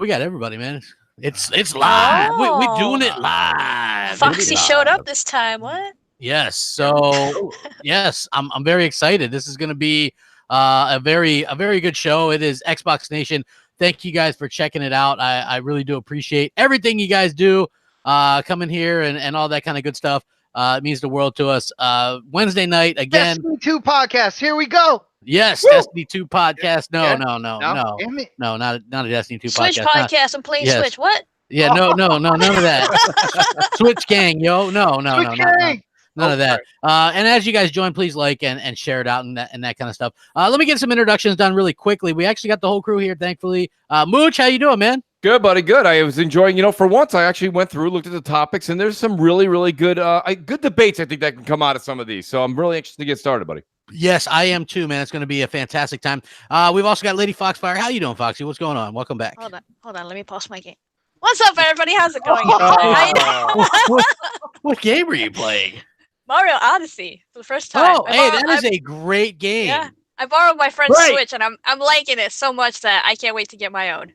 We got everybody, man. It's live. We're doing it Oh. live. Foxy showed up this time. What? Yes. So yes, I'm very excited. This is going to be a very good show. It is Xbox Nation. Thank you guys for checking it out. I really do appreciate everything you guys do. Coming here and all that kind of good stuff. It means the world to us. Wednesday night again. Destiny 2 podcast. Here we go. Yes, Woo! Destiny 2 podcast. No, Yeah? no, Damn it. not a Destiny 2 Switch podcast. podcast. I'm playing yes. Switch. What? Yeah, no, none of that. Switch gang, yo. No, Switch gang. none of that. And as you guys join, please like and share it out and that kind of stuff. Let me get some introductions done really quickly. We actually got the whole crew here, thankfully. Mooch, how you doing, man? Good, buddy. Good. I was enjoying, for once, I actually went through, looked at the topics, and there's some really, really good good debates, I think, that can come out of some of these. So I'm really anxious to get started, buddy. Yes, I am too, man. It's going to be a fantastic time. We've also got Lady Foxfire. How you doing, Foxy? What's going on? Welcome back. Hold on. Let me pause my game. What's up, everybody? How's it going? What game were you playing? Mario Odyssey for the first time. Oh, hey, that is a great game. Yeah, I borrowed my friend's Switch, and I'm liking it so much that I can't wait to get my own.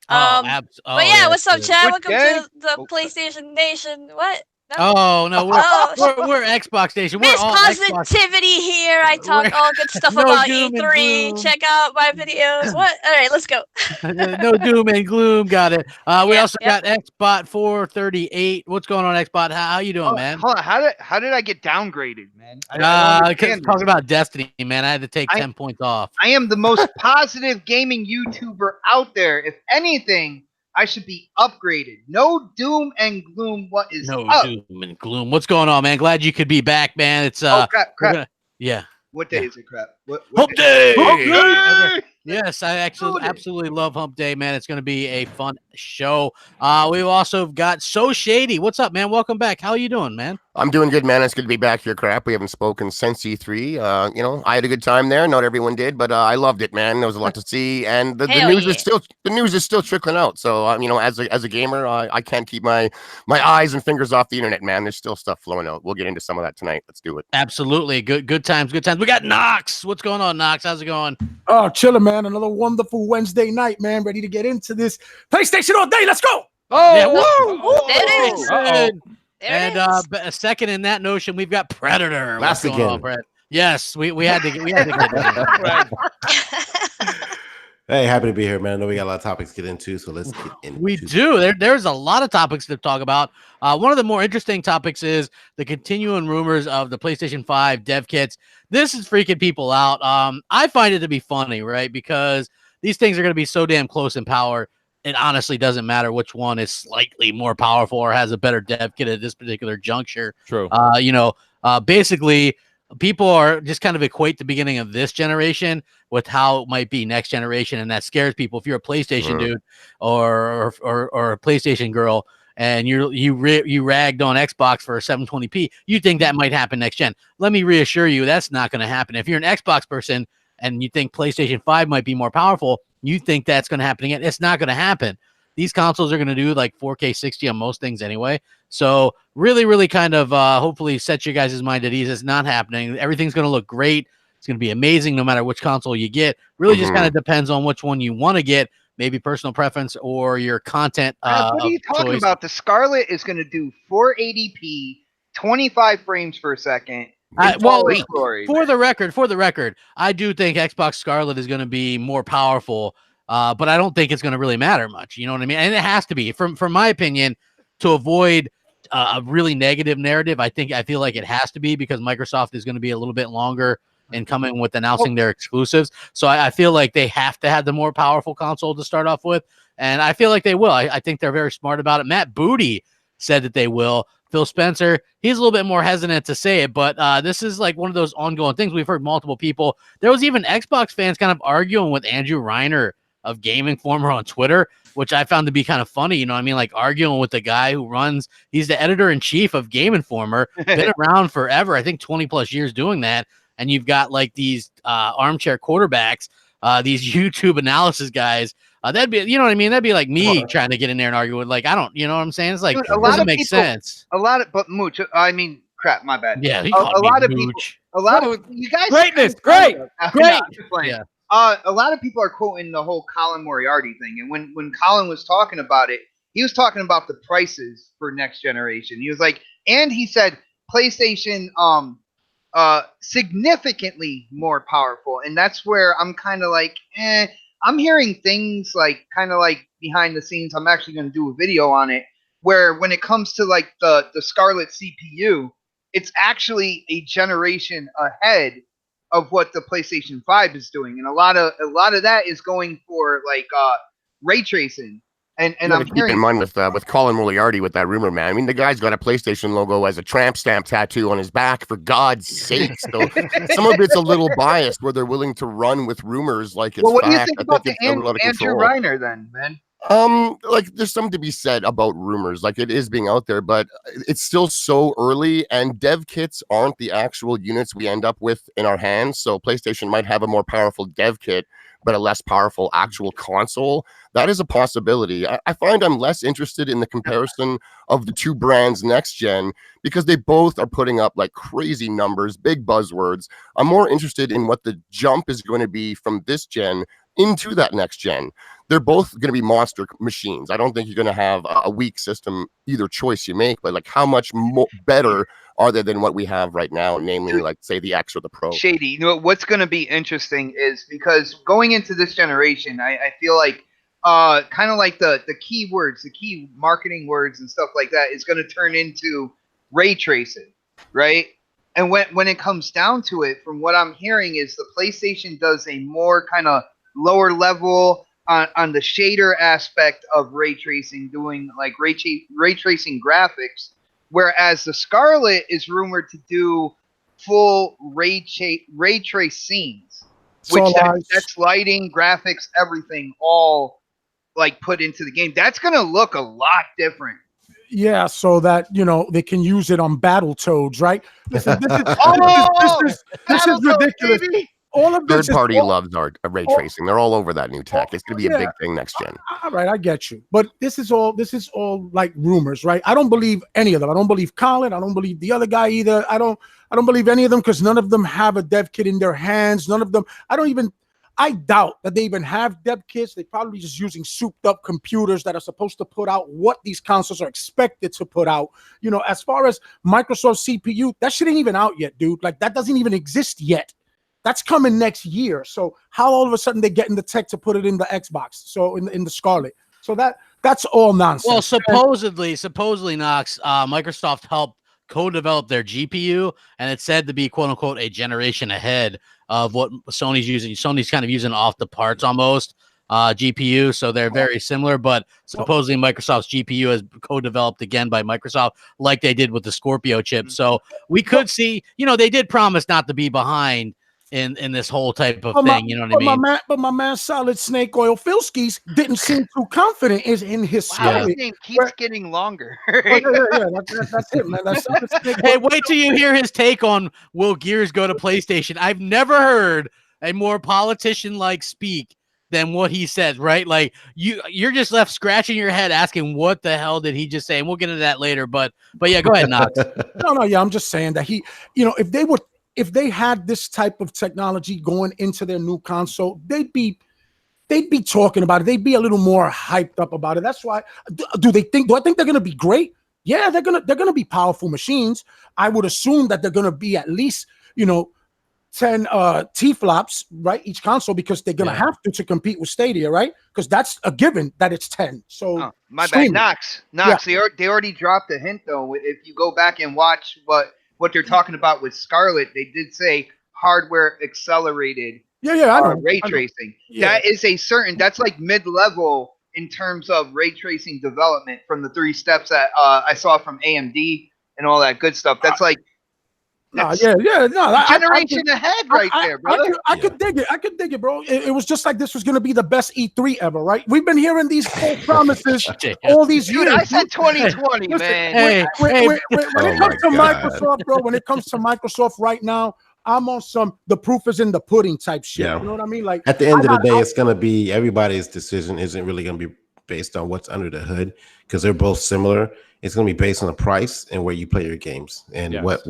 But yeah, what's up, Chad? Welcome to the PlayStation Nation. What? No? Oh no, we're Xbox Nation. We're Miss all Positivity here. I talk all good stuff about E3. Check out my videos. What? All right, let's go. No doom and gloom. Got it. We also got Xbot 438. What's going on, Xbot? How you doing, man? Hold on. How did I get downgraded, man? Talking about Destiny, man. I had to take 10 points off. I am the most positive gaming YouTuber out there. If anything, I should be upgraded. No doom and gloom. What is no up? doom and gloom? What's going on, man? Glad you could be back, man. It's crap. Yeah. What day is it, crap? What Hump Day! Hump Day! Yes, I actually absolutely love Hump Day, man. It's going to be a fun show. We've also got So Shady. What's up, man? Welcome back. How are you doing, man? I'm doing good, man. It's good to be back here, crap. We haven't spoken since E3. I had a good time there. Not everyone did, but I loved it, man. There was a lot to see, and the news is still trickling out. So, as a gamer, I can't keep my eyes and fingers off the internet, man. There's still stuff flowing out. We'll get into some of that tonight. Let's do it. Absolutely. Good times. We got Knox. What's going on, Knox? How's it going? Oh, chilling, man. Another wonderful Wednesday night, man. Ready to get into this PlayStation all day. Let's go. Oh, yeah, woo! There it is. And second in that notion, we've got Predator. Last again. Yes, we had to get that. Hey, happy to be here, man. I know we got a lot of topics to get into, so let's get into We do. There's a lot of topics to talk about. One of the more interesting topics is the continuing rumors of the PlayStation 5 dev kits. This is freaking people out. I find it to be funny, right? Because these things are going to be so damn close in power. It honestly doesn't matter which one is slightly more powerful or has a better dev kit at this particular juncture. True. Basically, people are just kind of equate the beginning of this generation with how it might be next generation, and that scares people. If you're a PlayStation dude or a PlayStation girl, and you ragged on Xbox for a 720p, you think that might happen next gen. Let me reassure you, that's not going to happen. If you're an Xbox person and you think PlayStation 5 might be more powerful, you think that's going to happen again. It's not going to happen. These consoles are going to do like 4K 60 on most things anyway. So really, really kind of hopefully set your guys' mind at ease. It's not happening. Everything's going to look great. It's going to be amazing no matter which console you get. Really just kind of depends on which one you want to get, maybe personal preference or your content. What are you talking about? The Scarlett is going to do 480p, 25 frames per second. For the record, I do think Xbox Scarlett is going to be more powerful, but I don't think it's going to really matter much. You know what I mean? And it has to be, from my opinion, to avoid a really negative narrative. I feel like it has to be because Microsoft is going to be a little bit longer in coming with announcing their exclusives. So I feel like they have to have the more powerful console to start off with, and I feel like they will. I think they're very smart about it. Matt Booty said that they will. Phil Spencer, he's a little bit more hesitant to say it, but this is like one of those ongoing things. We've heard multiple people. There was even Xbox fans kind of arguing with Andrew Reiner of Game Informer on Twitter, which I found to be kind of funny. You know what I mean? Like arguing with the guy who he's the editor-in-chief of Game Informer, been around forever, I think 20 plus years doing that. And you've got like these armchair quarterbacks, these YouTube analysis guys. That'd be, you know what I mean? That'd be like me trying to get in there and argue with, like, I don't, you know what I'm saying? It's like, Dude, it doesn't make sense. But Mooch, I mean, my bad. Yeah, a lot of people, you guys. Greatness, great. Yeah. a lot of people are quoting the whole Colin Moriarty thing, and when Colin was talking about it, he was talking about the prices for next generation. He was like, and he said PlayStation significantly more powerful, and that's where I'm kind of like, I'm hearing things like kind of like behind the scenes. I'm actually going to do a video on it, where when it comes to like the Scarlett CPU, it's actually a generation ahead of what the PlayStation 5 is doing, and a lot of that is going for like ray tracing. And I'm keep in mind with Colin Moriarty with that rumor, man. I mean, the guy's got a PlayStation logo as a tramp stamp tattoo on his back, for God's sake. So some of it's a little biased where they're willing to run with rumors like it's well, what fact. do you think about the Andrew Reiner then, man? Like there's something to be said about rumors. Like it is being out there, but it's still so early, and dev kits aren't the actual units we end up with in our hands. So PlayStation might have a more powerful dev kit, but a less powerful actual console. That is a possibility. I find I'm less interested in the comparison of the two brands next gen, because they both are putting up like crazy numbers, big buzzwords. I'm more interested in what the jump is going to be from this gen into that next gen. They're both going to be monster machines. I don't think you're going to have a weak system either choice you make, but like how much better are they than what we have right now, namely like say the X or the Pro? Shady, you know what's going to be interesting is because going into this generation, I feel like kind of like the keywords, the key marketing words and stuff like that is going to turn into ray tracing, right? And when it comes down to it, from what I'm hearing is the PlayStation does a more kind of lower level on the shader aspect of ray tracing, doing like ray tracing graphics, whereas the Scarlett is rumored to do full ray trace scenes, which that's lighting, graphics, everything, all like put into the game. That's gonna look a lot different. Yeah, so that they can use it on Battletoads, right? This is ridiculous. Baby. All of this third-party loves our ray tracing. They're all over that new tech. It's going to be a big thing next gen. All right, I get you. But this is all like rumors, right? I don't believe any of them. I don't believe Colin. I don't believe the other guy either. I don't believe any of them because none of them have a dev kit in their hands. None of them. I doubt that they even have dev kits. They're probably just using souped up computers that are supposed to put out what these consoles are expected to put out. As far as Microsoft CPU, that shit ain't even out yet, dude. Like that doesn't even exist yet. That's coming next year. So how all of a sudden they getting the tech to put it in the Xbox? So in the Scarlett. So that's all nonsense. Well, supposedly, Knox, Microsoft helped co-develop their GPU, and it's said to be quote unquote a generation ahead of what Sony's using. Sony's kind of using off the parts almost GPU, so they're very similar. But supposedly Microsoft's GPU is co-developed again by Microsoft, like they did with the Scorpio chip. So we could see, they did promise not to be behind in this whole type of thing, you know what I mean? But my man Solid Snake Oil Filskis didn't seem too confident in his story. His name keeps getting longer. That's it, man. Hey, wait till you hear his take on will Gears go to PlayStation. I've never heard a more politician-like speak than what he says, right? Like you're just left scratching your head asking what the hell did he just say? And we'll get into that later. But yeah, go ahead, Knox. No, I'm just saying that if they had this type of technology going into their new console, they'd be talking about it. They'd be a little more hyped up about it. That's why. Do I think they're going to be great? Yeah, they're going to be powerful machines. I would assume that they're going to be at least 10 T-flops, right? Each console, because they're going to have to compete with Stadia, right? Because that's a given that it's 10. So my bad, Knox. Yeah. They already dropped a hint though. If you go back and watch what they're talking about with Scarlett, they did say hardware accelerated ray tracing. Yeah. That is that's like mid-level in terms of ray tracing development from the 3 steps that I saw from AMD and all that good stuff. That's like generation ahead there, brother. I could dig it, bro. It was just like this was going to be the best E3 ever, right? We've been hearing these promises all these years. I said 2020, man. When it comes to Microsoft, bro, when it comes to Microsoft right now, I'm on the proof is in the pudding type shit. Yeah. You know what I mean? Like at the end of the day, it's going to be everybody's decision isn't really going to be based on what's under the hood because they're both similar. It's going to be based on the price and where you play your games and what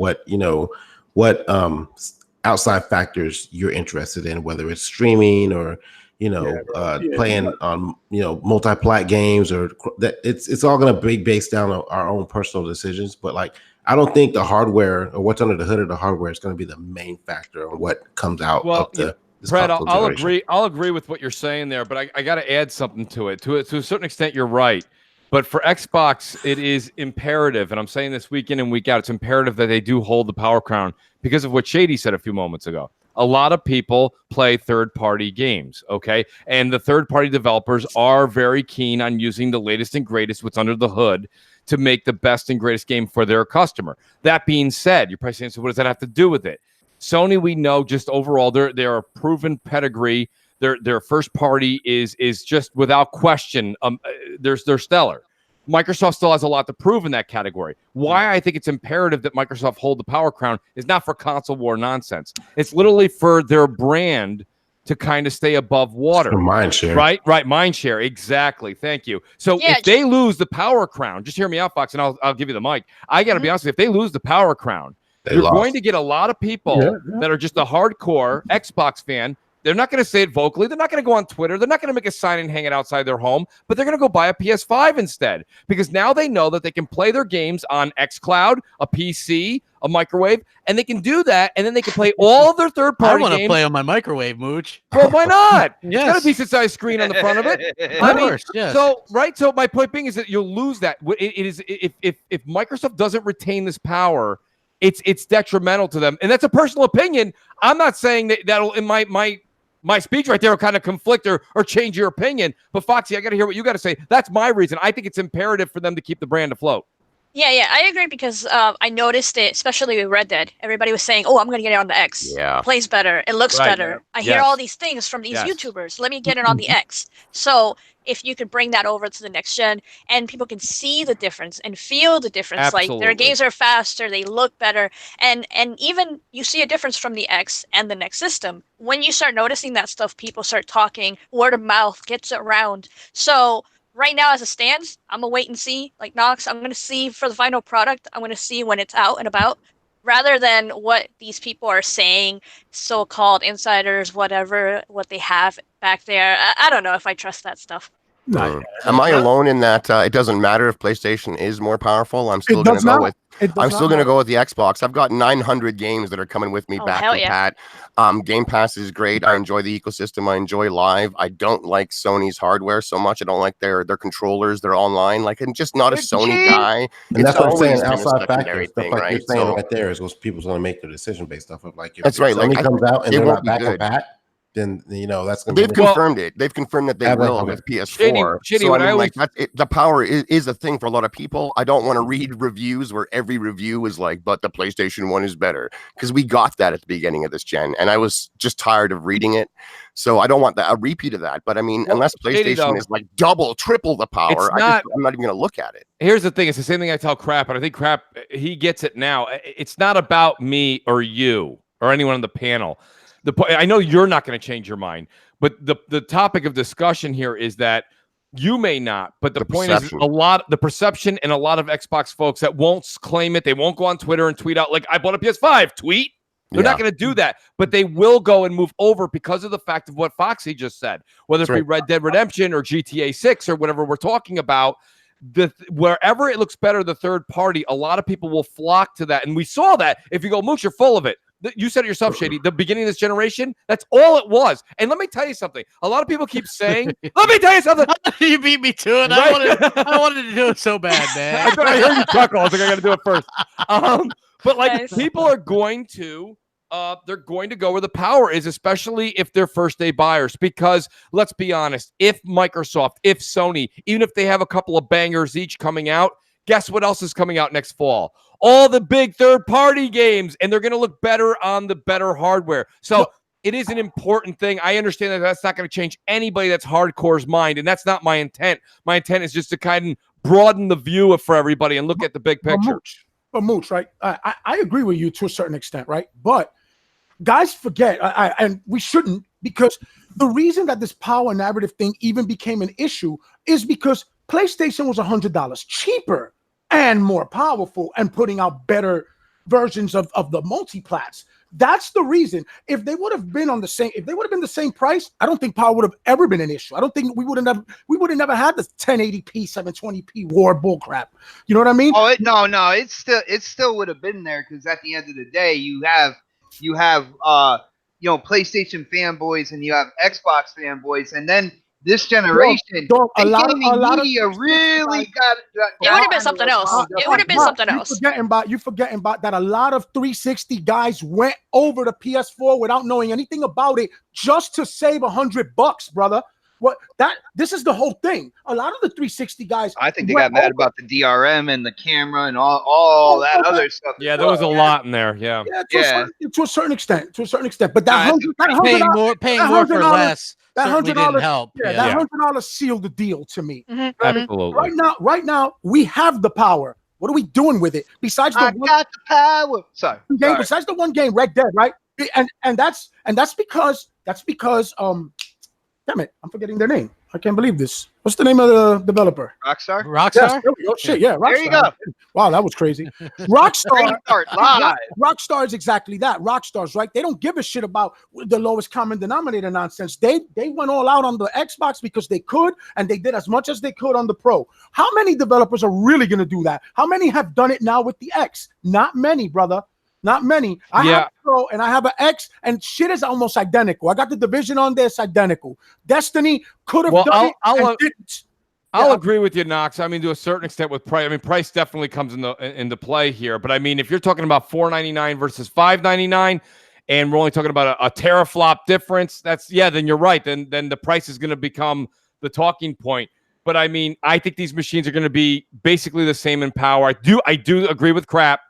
outside factors you're interested in, whether it's streaming or playing on multi-plat games, or that it's all going to be based down on our own personal decisions. But like, I don't think the hardware or what's under the hood of the hardware is going to be the main factor on what comes out of the. Brad, I'll agree with what you're saying there, but I got to add something to it. To a certain extent, you're right. But for Xbox, it is imperative, and I'm saying this week in and week out, it's imperative that they do hold the power crown because of what Shady said a few moments ago. A lot of people play third-party games, okay? And the third-party developers are very keen on using the latest and greatest, what's under the hood, to make the best and greatest game for their customer. That being said, you're probably saying, so what does that have to do with it? Sony, we know just overall, they're a proven pedigree. Their first party is just without question, they're stellar. Microsoft still has a lot to prove in that category. Why I think it's imperative that Microsoft hold the power crown is not for console war nonsense. It's literally for their brand to kind of stay above water. For mind share. Right, mind share. Exactly. Thank you. So if they lose the power crown, just hear me out, Fox, and I'll give you the mic. I got to be honest with you, if they lose the power crown, you're going to get a lot of people that are just a hardcore Xbox fan. They're not going to say it vocally. They're not going to go on Twitter. They're not going to make a sign and hang it outside their home, but they're going to go buy a PS5 instead, because now they know that they can play their games on xCloud, a PC, a microwave, and they can do that, and then they can play all of their third-party games. I want to play on my microwave, Mooch. Well, why not? Yes. It's got a decent-sized screen on the front of it. Of course, yes. So my point being is that you'll lose that. It is if Microsoft doesn't retain this power, it's detrimental to them, and that's a personal opinion. I'm not saying that'll in my speech right there will kind of conflict or change your opinion. But Foxy, I got to hear what you got to say. That's my reason. I think it's imperative for them to keep the brand afloat. Yeah, I agree, because I noticed it, especially with Red Dead. Everybody was saying, "Oh, I'm going to get it on the X. Yeah. It plays better. It looks better. I hear all these things from these YouTubers. Let me get it on the X." So if you could bring that over to the next gen, and people can see the difference and feel the difference, Absolutely. like their games are faster, they look better, and even you see a difference from the X and the next system. When you start noticing that stuff, people start talking, word of mouth gets around. So right now, as it stands, I'm going to wait and see. Like Nox, I'm going to see for the final product. I'm going to see when it's out and about, rather than what these people are saying, so-called insiders, whatever, what they have back there. I don't know if I trust that stuff. Am I alone in that it doesn't matter if PlayStation is more powerful? I'm still going to go with the Xbox. I've got 900 games that are coming with me back to Pat. Game Pass is great. I enjoy the ecosystem. I enjoy Live. I don't like Sony's hardware so much. I don't like their controllers. They're online. Like, I'm just not a Sony guy. And that's what I'm saying. Outside factors, stuff like you're saying right there, is what people's going to make their decision based off of. Like, if Sony comes out and they're not back to back, then that's going to be. They've confirmed it. They've confirmed that they will with PS4. The power is a thing for a lot of people. I don't want to read reviews where every review is like, but the PlayStation 1 is better, because we got that at the beginning of this gen, and I was just tired of reading it. So I don't want a repeat of that. But I mean, unless PlayStation is like double, triple the power, I'm not even going to look at it. Here's the thing. It's the same thing I tell Crap, and I think Crap, he gets it now. It's not about me or you or anyone on the panel. I know you're not going to change your mind, but the topic of discussion here is that you may not, but the point is the perception, and a lot of Xbox folks that won't claim it, they won't go on Twitter and tweet out like, I bought a PS5, tweet. They're not going to do that, but they will go and move over because of the fact of what Foxy just said, whether it be Red Dead Redemption or GTA 6 or whatever we're talking about. Wherever it looks better, the third party, a lot of people will flock to that. And we saw that. If you go, Mooch, you're full of it. You said it yourself, Shady. The beginning of this generation, that's all it was. And let me tell you something. A lot of people keep saying, let me tell you something. You beat me to it. Right? I wanted to do it so bad, man. I heard you chuckle. I was like, I got to do it first. But like, people are going to, they're going to go where the power is, especially if they're first-day buyers. Because let's be honest, if Microsoft, if Sony, even if they have a couple of bangers each coming out, guess what else is coming out next fall? All the big third-party games, and they're going to look better on the better hardware. So it is an important thing. I understand that that's not going to change anybody that's hardcore's mind, and that's not my intent. My intent is just to kind of broaden the view for everybody and look at the big picture. But Mooch, right? I agree with you to a certain extent, right? But guys forget, and we shouldn't, because the reason that this power narrative thing even became an issue is because PlayStation was $100 cheaper and more powerful and putting out better versions of the multiplats. That's the reason. If they would have been on the same, if they would have been the same price, I don't think power would have ever been an issue. I don't think we would have never had the 1080p, 720p war bullcrap. You know what I mean? Oh, no, it still would have been there, because at the end of the day, you have PlayStation fanboys and you have Xbox fanboys, and then this generation, a lot of media really got. It would have been something else. It would have been something else. You forgetting about that. A lot of 360 guys went over to PS4 without knowing anything about it, just to save $100, brother. This is the whole thing. A lot of the 360 guys. I think they got mad about the DRM and the camera and all that other stuff. Yeah, there was a lot in there. Yeah. To a certain extent. But that paying more for less. That $100 didn't help. That $100 sealed the deal to me. Absolutely. Right now, we have the power. What are we doing with it? Besides got the power. Sorry. Besides the one game, Red Dead, right? And that's because damn it, I'm forgetting their name. I can't believe this. What's the name of the developer? Rockstar? Yes, there we go. Shit, yeah, Rockstar. There you go. Wow, that was crazy. Rockstar is exactly that. Rockstars, right? They don't give a shit about the lowest common denominator nonsense. They went all out on the Xbox because they could, and they did as much as they could on the Pro. How many developers are really going to do that? How many have done it now with the X? Not many, brother. Not many. I have a Pro and I have an X, and shit is almost identical. I got the Division on there; it's identical. Destiny could have done it and didn't. I'll agree with you, Knox. I mean, to a certain extent with price. I mean, price definitely comes into play here. But I mean, if you're talking about $499 versus $599, and we're only talking about a teraflop difference, then you're right. Then the price is going to become the talking point. But I mean, I think these machines are going to be basically the same in power. I do agree with Crap.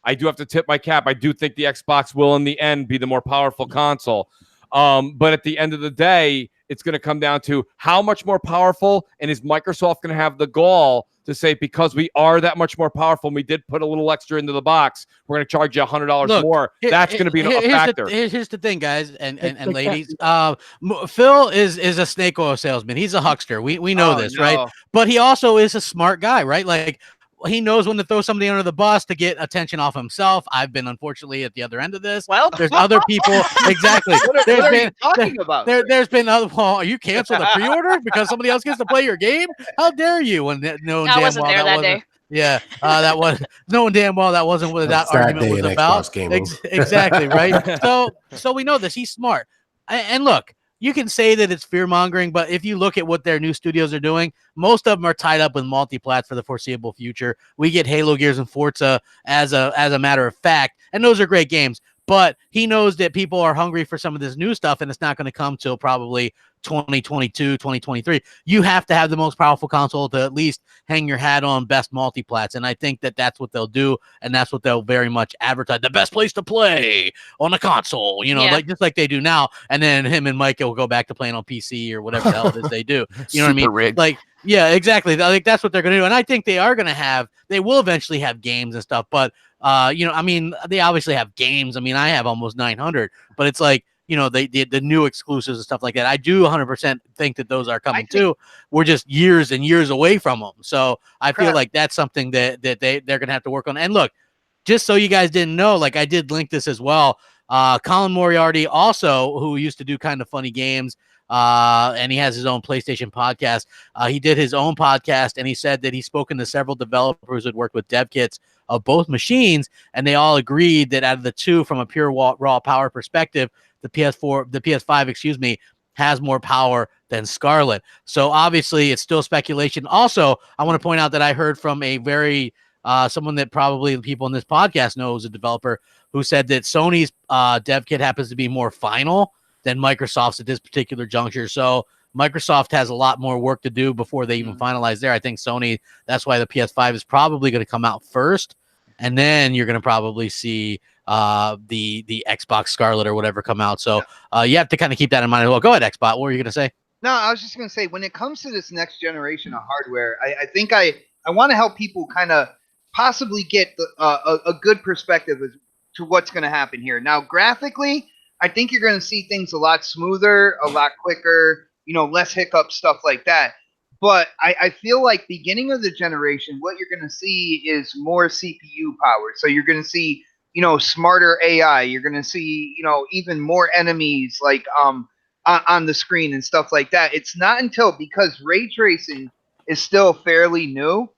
I do have to tip my cap. I do think the Xbox will, in the end, be the more powerful console. But at the end of the day, it's going to come down to how much more powerful, and is Microsoft going to have the gall to say, because we are that much more powerful and we did put a little extra into the box, we're going to charge you $100 more. That's going to be a factor. Here's the thing, guys and ladies. Phil is a snake oil salesman. He's a huckster. We know this, right? But he also is a smart guy, right? Like, he knows when to throw somebody under the bus to get attention off himself. I've been, unfortunately, at the other end of this. Well, there's other people. Exactly. What are you talking about? There's been other. Well, are you canceled the pre-order because somebody else gets to play your game? How dare you? When I wasn't there that day. Yeah, that was knowing damn well that wasn't what that argument was about. Exactly, right? So we know this. He's smart. And look, you can say that it's fear-mongering, but if you look at what their new studios are doing, most of them are tied up with multi-plats for the foreseeable future. We get Halo, Gears, and Forza as a matter of fact, and those are great games. But he knows that people are hungry for some of this new stuff, and it's not going to come till probably 2022, 2023. You have to have the most powerful console to at least hang your hat on best multiplats, and I think that that's what they'll do, and that's what they'll very much advertise. The best place to play on a console, just like they do now. And then him and Mike will go back to playing on PC or whatever the hell it is they do. You know what I mean? Rigged. Like, yeah, exactly. Like, that's what they're going to do, and I think they are going to have. They will eventually have games and stuff, but I mean, they obviously have games. I mean, I have almost 900, but it's like, the new exclusives and stuff like that. I do 100% think that those are coming too. We're just years and years away from them. So I feel like that's something that they're going to have to work on. And look, just so you guys didn't know, like, I did link this as well. Colin Moriarty also, who used to do kind of funny games, and he has his own PlayStation podcast. He did his own podcast, and he said that he's spoken to several developers who had worked with dev kits of both machines, and they all agreed that out of the two, from a pure raw power perspective, the PS5, has more power than Scarlett. So obviously it's still speculation. Also, I want to point out that I heard from a very someone that probably people in this podcast knows, a developer, who said that Sony's dev kit happens to be more final than Microsoft's at this particular juncture. So Microsoft has a lot more work to do before they even finalize there. I think Sony, that's why the PS5 is probably going to come out first, and then you're going to probably see the Xbox Scarlett or whatever come out. So you have to kind of keep that in mind. Well, go ahead, Xbox. What were you going to say? No, I was just going to say, when it comes to this next generation of hardware, I think I want to help people kind of possibly get a good perspective as to what's going to happen here. Now, graphically, I think you're going to see things a lot smoother, a lot quicker, less hiccup, stuff like that. But I feel like beginning of the generation, what you're going to see is more CPU power. So you're going to see, smarter AI. You're going to see, even more enemies like on the screen and stuff like that. It's not until, because ray tracing is still fairly new,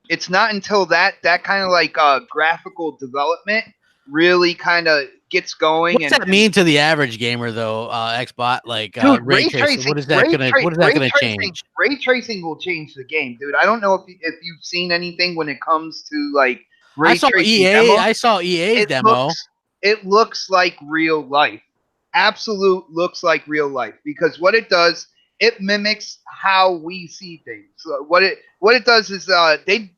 it's not until that kind of like graphical development really kind of gets going. What's that mean to the average gamer though, Xbot? Like dude, ray tracing. What is that gonna change? Ray tracing will change the game, dude. I don't know if you've seen anything when it comes to like ray tracing. I saw EA's demo. It looks like real life. Absolute looks like real life, because what it does, it mimics how we see things. So what it does is they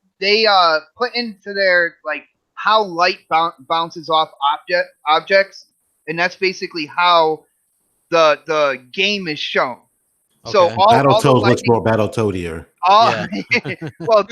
put into their like how light bounces off objects, and that's basically how the game is shown. Okay. So Battletoads looks more Battletoadier. Well,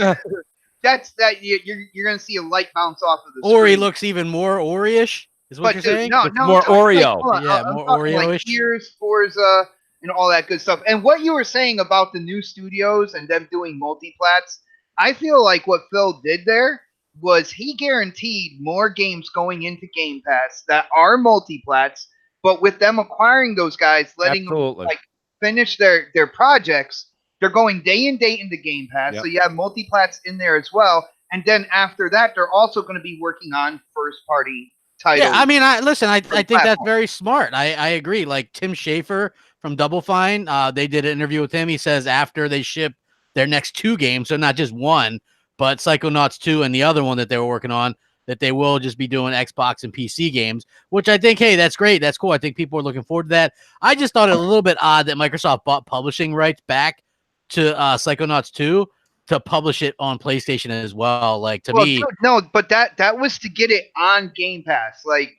that's that you're gonna see a light bounce off of the Ori screen. looks even more Ori-ish. Is what you're saying? No, more Oreo. More Oreo-ish. Like Gears, Forza, and all that good stuff. And what you were saying about the new studios and them doing multiplats, I feel like what Phil did there was he guaranteed more games going into Game Pass that are multiplats, but with them acquiring those guys, letting them like finish their projects, they're going day and date into Game Pass. Yep. So you have multiplats in there as well. And then after that, they're also going to be working on first-party titles. Yeah, I mean, I think that's very smart. I agree. Like Tim Schafer from Double Fine, they did an interview with him. He says after they ship their next 2 games, so not just one, but Psychonauts 2 and the other one that they were working on, that they will just be doing Xbox and PC games, which I think, hey, that's great. That's cool. I think people are looking forward to that. I just thought it a little bit odd that Microsoft bought publishing rights back to Psychonauts 2 to publish it on PlayStation as well. Like to me, no, but that was to get it on Game Pass. Like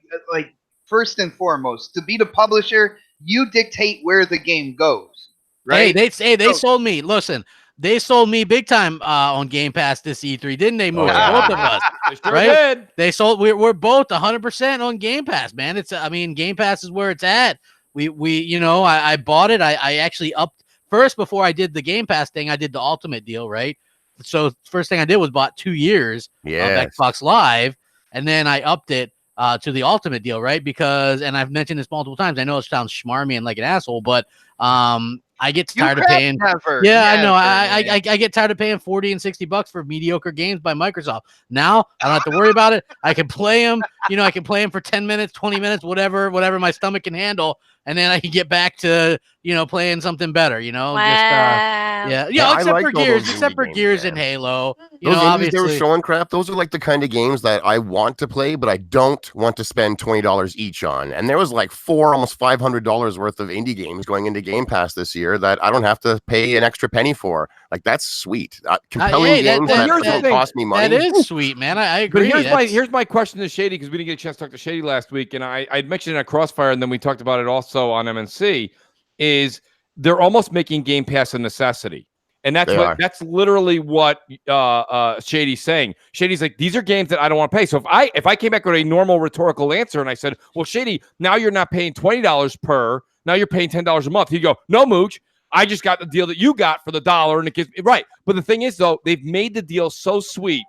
first and foremost, to be the publisher, you dictate where the game goes, right? Hey, they sold me. Listen, they sold me big time on Game Pass this E3, didn't they? Both of us, right? They sold. We're both 100% on Game Pass, man. Game Pass is where it's at. I bought it. I actually upped. First, before I did the Game Pass thing, I did the Ultimate deal, right? So first thing I did was bought 2 years of Xbox Live, and then I upped it to the Ultimate deal, right? Because, and I've mentioned this multiple times, I know it sounds schmarmy and like an asshole, but I get tired of paying. I know. I get tired of paying $40 and $60 for mediocre games by Microsoft. Now I don't have to worry about it. I can play them. I can play them for 10 minutes, 20 minutes, whatever my stomach can handle, and then I can get back to playing something better. Wow. Except for Gears and Halo. Those obviously they were showing crap. Those are like the kind of games that I want to play, but I don't want to spend $20 each on. And there was like almost $500 worth of indie games going into Game Pass this year that I don't have to pay an extra penny for. Like that's sweet. Compelling games that don't cost me money. That is sweet, man. I agree. But here's my question to Shady, because we didn't get a chance to talk to Shady last week, and I'd mentioned it at Crossfire, and then we talked about it also on MNC. Is they're almost making Game Pass a necessity. And that's literally what Shady's saying. Shady's like, these are games that I don't want to pay. So if I came back with a normal rhetorical answer and I said, well, Shady, now you're not paying $20 per, now you're paying $10 a month. He'd go, no, Mooch, I just got the deal that you got for the $1, and it gives me right. But the thing is, though, they've made the deal so sweet.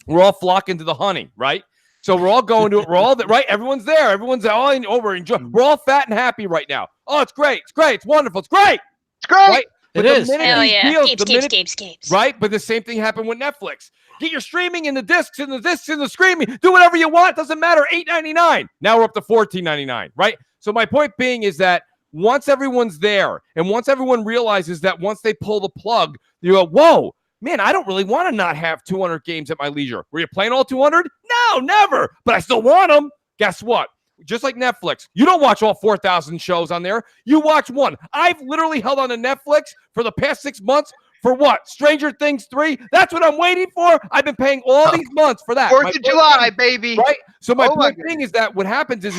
We're all flocking to the honey, right? So we're all going to it. We're all right. Everyone's there. Everyone's all over. Enjoy. We're all fat and happy right now. Oh, it's great. It's great. It's wonderful. It's great. It's great. Right? It is. Hell yeah. Games. Right? But the same thing happened with Netflix. Get your streaming and the discs and the streaming. Do whatever you want. Doesn't matter. $8.99. Now we're up to $14.99. Right? So my point being is that once everyone's there and once everyone realizes that once they pull the plug, you go, whoa, man, I don't really want to not have 200 games at my leisure. Were you playing all 200? No, never. But I still want them. Guess what? Just like Netflix, you don't watch all 4,000 shows on there. You watch one. I've literally held on to Netflix for the past 6 months for what? Stranger Things 3? That's what I'm waiting for. I've been paying all these months for that. 4th of July, baby. Right? So my point thing is that what happens is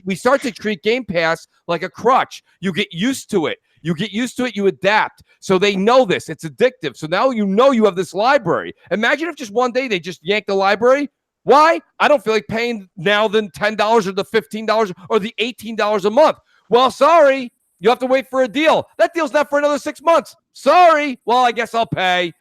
we start to treat Game Pass like a crutch. You get used to it. You adapt. So they know this. It's addictive. So now you have this library. Imagine if just one day they just yanked the library. Why? I don't feel like paying now than $10 or the $15 or the $18 a month. Well, sorry. You have to wait for a deal. That deal's not for another 6 months. Sorry. Well, I guess I'll pay.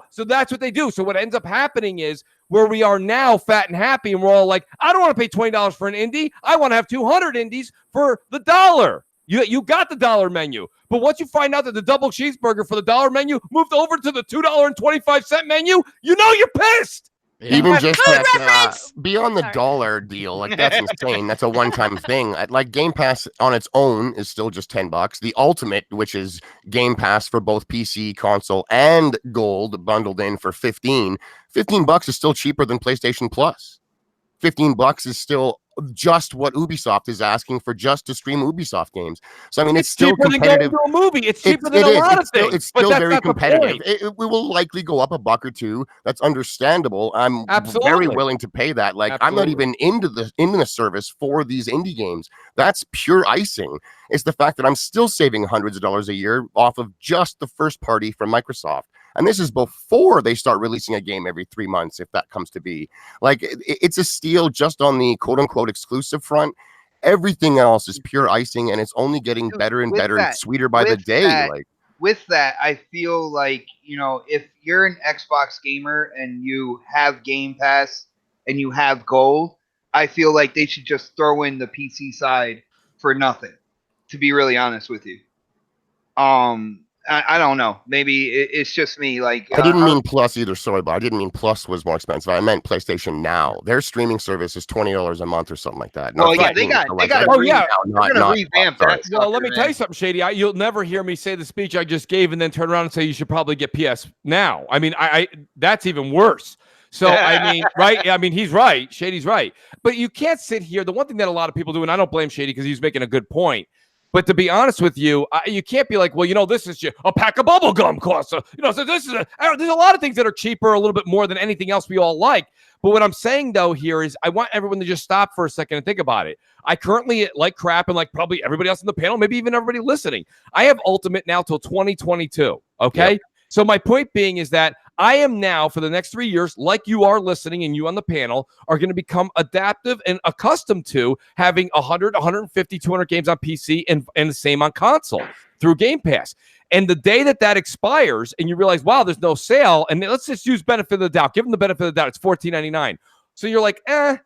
So that's what they do. So what ends up happening is where we are now, fat and happy, and we're all like, I don't want to pay $20 for an indie. I want to have 200 indies for the $1. You got the $1 menu. But once you find out that the double cheeseburger for the $1 menu moved over to the $2.25 menu, you know you're pissed. Yeah. Even just that, beyond the Sorry. dollar deal, like that's insane. That's a one-time thing. Like Game Pass on its own is still just $10. The Ultimate, which is Game Pass for both PC, console, and Gold, bundled in for $15 is still cheaper than PlayStation Plus. $15 is still just what Ubisoft is asking for just to stream Ubisoft games. So I mean, it's still cheaper competitive. Than going to a movie. It's cheaper than a lot of things. It's still very competitive. It will likely go up $1 or $2. That's understandable. I'm very willing to pay that. Like I'm not even into the service for these indie games. That's pure icing. It's the fact that I'm still saving hundreds of dollars a year off of just the first party from Microsoft. And this is before they start releasing a game every 3 months, if that comes to be. Like, it's a steal just on the quote-unquote exclusive front. Everything else is pure icing, and it's only getting better and better and sweeter by the day. With that, I feel like, you know, if you're an Xbox gamer and you have Game Pass and you have Gold, I feel like they should just throw in the PC side for nothing, to be really honest with you. I don't know. Maybe it's just me. Like I didn't mean Plus either. Sorry, but I didn't mean Plus was more expensive. I meant PlayStation Now. Their streaming service is $20 a month or something like that. Oh yeah, they got. Oh yeah, they're gonna revamp that. Well, let me tell you something, Shady. You'll never hear me say the speech I just gave and then turn around and say you should probably get PS Now. I mean, I that's even worse. So, I mean, right? I mean, he's right. Shady's right. But you can't sit here. The one thing that a lot of people do, and I don't blame Shady because he's making a good point. But to be honest with you, you can't be like, well, you know, this is a pack of bubble gum costs. So this is there's a lot of things that are cheaper, a little bit more than anything else we all like. But what I'm saying, though, here is I want everyone to just stop for a second and think about it. I currently, like crap, and like probably everybody else on the panel, maybe even everybody listening, I have Ultimate now till 2022. Okay. Yep. So my point being is that I am now, for the next 3 years, like you are listening and you on the panel, are going to become adaptive and accustomed to having 100, 150, 200 games on PC and the same on console through Game Pass. And the day that expires and you realize, wow, there's no sale, and let's just use benefit of the doubt. Give them the benefit of the doubt. It's $14.99. So you're like,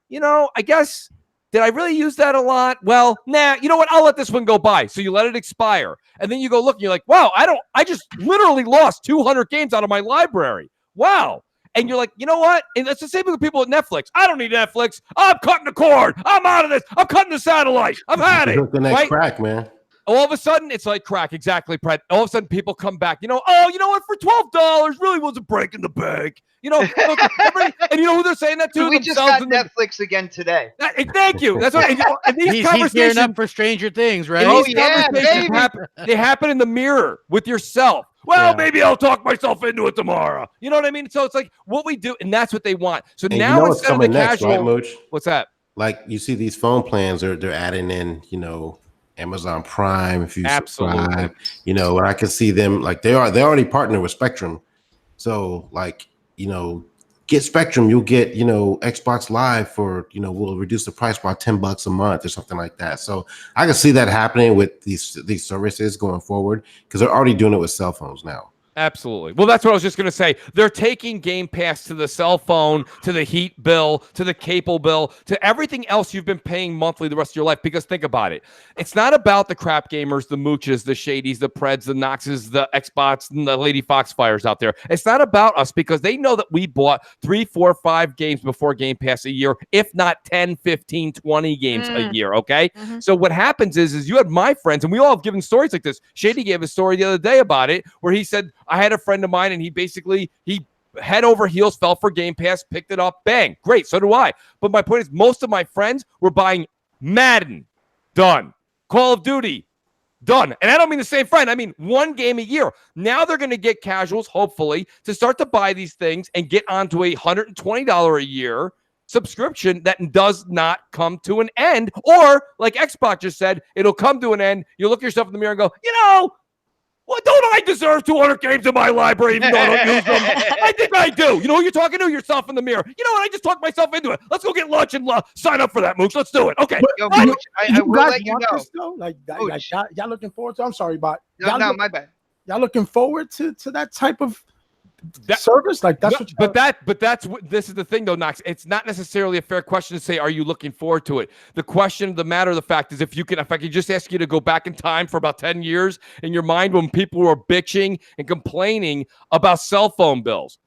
you know, I guess, did I really use that a lot? Well, nah, you know what? I'll let this one go by. So you let it expire. And then you go look and you're like, wow, I just literally lost 200 games out of my library. Wow. And you're like, you know what? And that's the same with the people at Netflix. I don't need Netflix. I'm cutting the cord. I'm out of this. I'm cutting the satellite. I've had it. The next crack, man. All of a sudden, it's like crack. Exactly, Brett. All of a sudden, people come back. You know, oh, you know what? For $12, really wasn't breaking the bank. You know, and you know who they're saying that to? We just got Netflix again today. Thank you. That's right. And these conversations, he's gearing up for Stranger Things, right? Oh yeah, baby. They happen in the mirror with yourself. Well, maybe I'll talk myself into it tomorrow. You know what I mean? So it's like what we do, and that's what they want. So and now instead of the casual, right, Mooch? What's that? Like you see these phone plans, they're adding in, you know, Amazon Prime if you subscribe, you know, and I can see them like they already partner with Spectrum. So like, you know, get Spectrum, you'll get, you know, Xbox Live for, you know, we'll reduce the price by $10 a month or something like that. So I can see that happening with these services going forward because they're already doing it with cell phones now. Absolutely. Well, that's what I was just going to say. They're taking Game Pass to the cell phone, to the heat bill, to the cable bill, to everything else you've been paying monthly the rest of your life. Because think about it. It's not about the crap gamers, the mooches, the shadies, the preds, the noxes, the Xbox, and the Lady Foxfires out there. It's not about us because they know that we bought 3, 4, 5 games before Game Pass a year, if not 10, 15, 20 games a year. Okay. Mm-hmm. So what happens is you have my friends, and we all have given stories like this. Shady gave a story the other day about it where he said, I had a friend of mine and he head over heels fell for Game Pass, picked it up, bang, great, so do I. But my point is most of my friends were buying Madden, done. Call of Duty, done. And I don't mean the same friend, I mean one game a year. Now they're going to get casuals, hopefully, to start to buy these things and get onto a $120 a year subscription that does not come to an end. Or, like Xbox just said, it'll come to an end. You look yourself in the mirror and go, you know, well, don't I deserve 200 games in my library even though I don't use them? I think I do. You know who you're talking to? Yourself in the mirror. You know what? I just talked myself into it. Let's go get lunch and sign up for that, Mooch. Let's do it. Okay. Yo, Mooch, I will let you know. Though? Like y'all looking forward to? I'm sorry, but no, my bad. Y'all looking forward to that type of service? Like that's what. But that's what this is the thing though, Knox. It's not necessarily a fair question to say, are you looking forward to it? The question, the matter of the fact is, if I could just ask you to go back in time for about 10 years in your mind when people were bitching and complaining about cell phone bills.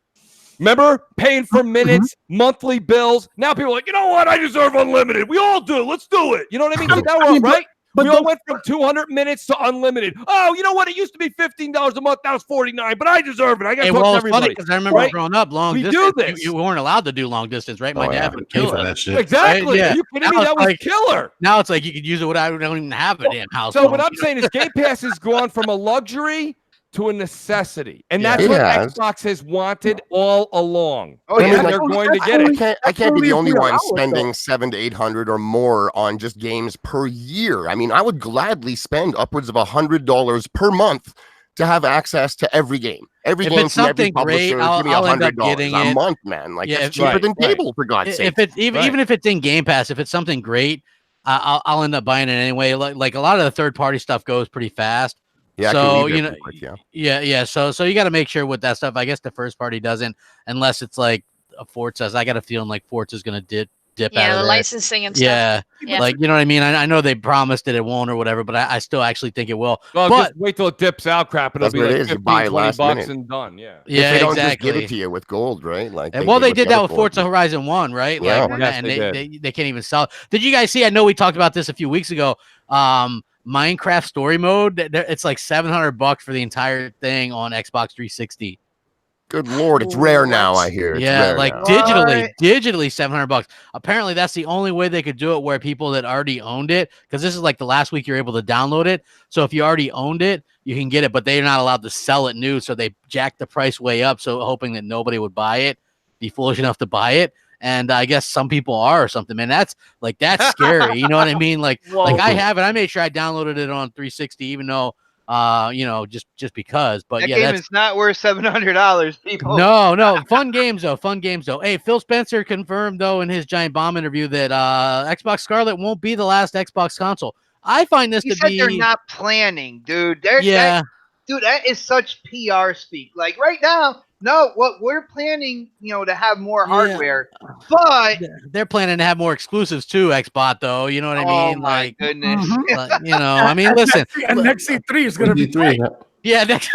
Remember paying for minutes, monthly bills. Now people are like, you know what? I deserve unlimited. We all do. Let's do it. You know what I mean? Right? But we all went from 200 minutes to unlimited. Oh, you know what? It used to be $15 a month. Now it's $49. But I deserve it. I got to talk to everybody. Because I remember growing up long distance. Do this. You weren't allowed to do long distance, right? My dad would kill that shit. Exactly. Right? Yeah. Are you kidding me? That was killer. Now it's like you could use it without. I don't even have a damn house. So what I'm saying is, Game Pass has gone from a luxury to a necessity, and that's what Xbox has wanted all along. Oh yeah, and they're going to get it. I can't be the only one spending $700 to $800 or more on just games per year. I mean, I would gladly spend upwards of $100 per month to have access to every game. Every game from every publisher. Give me $100 a month, man. Like it's cheaper than cable, for God's sake. If it's even if it's in Game Pass, if it's something great, I'll end up buying it anyway. Like a lot of the third-party stuff goes pretty fast. Yeah, so you know, So you got to make sure with that stuff. I guess the first party doesn't, unless it's like a Forza's. I got a feeling like Forza's gonna dip out of the there. licensing and stuff. Yeah, like you know what I mean. I know they promised that it won't or whatever, but I still actually think it will. Well, but just wait till it dips out, crap. It'll be like 15, 20 bucks and done. Yeah, they don't just give it to you with gold, right? Like, they did that with Forza Horizon 1, right? Yeah. Like, and they can't even sell it. Did you guys see? I know we talked about this a few weeks ago. Minecraft story mode, it's like $700 for the entire thing on Xbox 360. Good Lord, it's rare now. I hear. It's rare like now. digitally $700. Apparently, that's the only way they could do it where people that already owned it, because this is like the last week you're able to download it. So if you already owned it, you can get it, but they're not allowed to sell it new. So they jacked the price way up, so hoping that nobody would buy it, be foolish enough to buy it. And I guess some people are or something, man. That's scary. You know what I mean? Like I have it. I made sure I downloaded it on 360, even though, just because. But that game is not worth $700, people. No. Fun games though. Hey, Phil Spencer confirmed though in his Giant Bomb interview that Xbox Scarlett won't be the last Xbox console. I find this they're not planning, dude. Dude, that is such PR speak. Like right now. No, what we're planning, to have more hardware, but they're planning to have more exclusives too, Xbot, though. You know what I mean? Oh my goodness. I mean, listen. And next E3 is gonna be great. Yeah, next.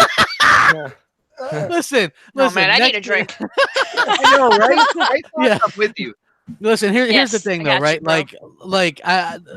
Listen. Oh man, I need a drink. I know, right? I'm with you. Listen, here's the thing, though, right?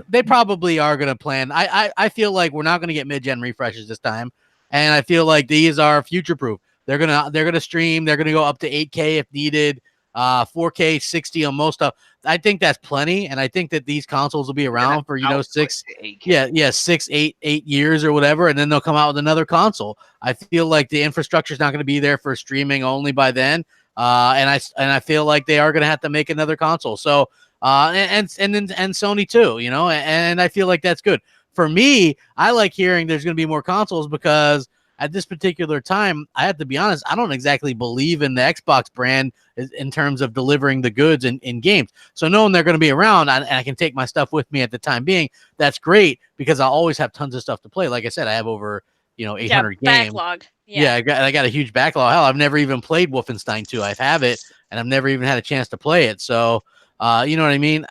They probably are gonna plan. I feel like we're not gonna get mid-gen refreshes this time, and I feel like these are future-proof. They're gonna stream. They're gonna go up to 8K if needed, 4K, 60 on most stuff. I think that's plenty, and I think that these consoles will be around for 6, 8 years or whatever, and then they'll come out with another console. I feel like the infrastructure is not going to be there for streaming only by then, and I feel like they are going to have to make another console. So and Sony too, and I feel like that's good for me. I like hearing there's going to be more consoles because at this particular time, I have to be honest, I don't exactly believe in the Xbox brand in terms of delivering the goods in games. So knowing they're going to be around and I can take my stuff with me at the time being, that's great because I'll always have tons of stuff to play. Like I saad, I have over 800 games. Backlog. Yeah, I got a huge backlog. Hell, I've never even played Wolfenstein 2. I have it, and I've never even had a chance to play it. So, you know what I mean?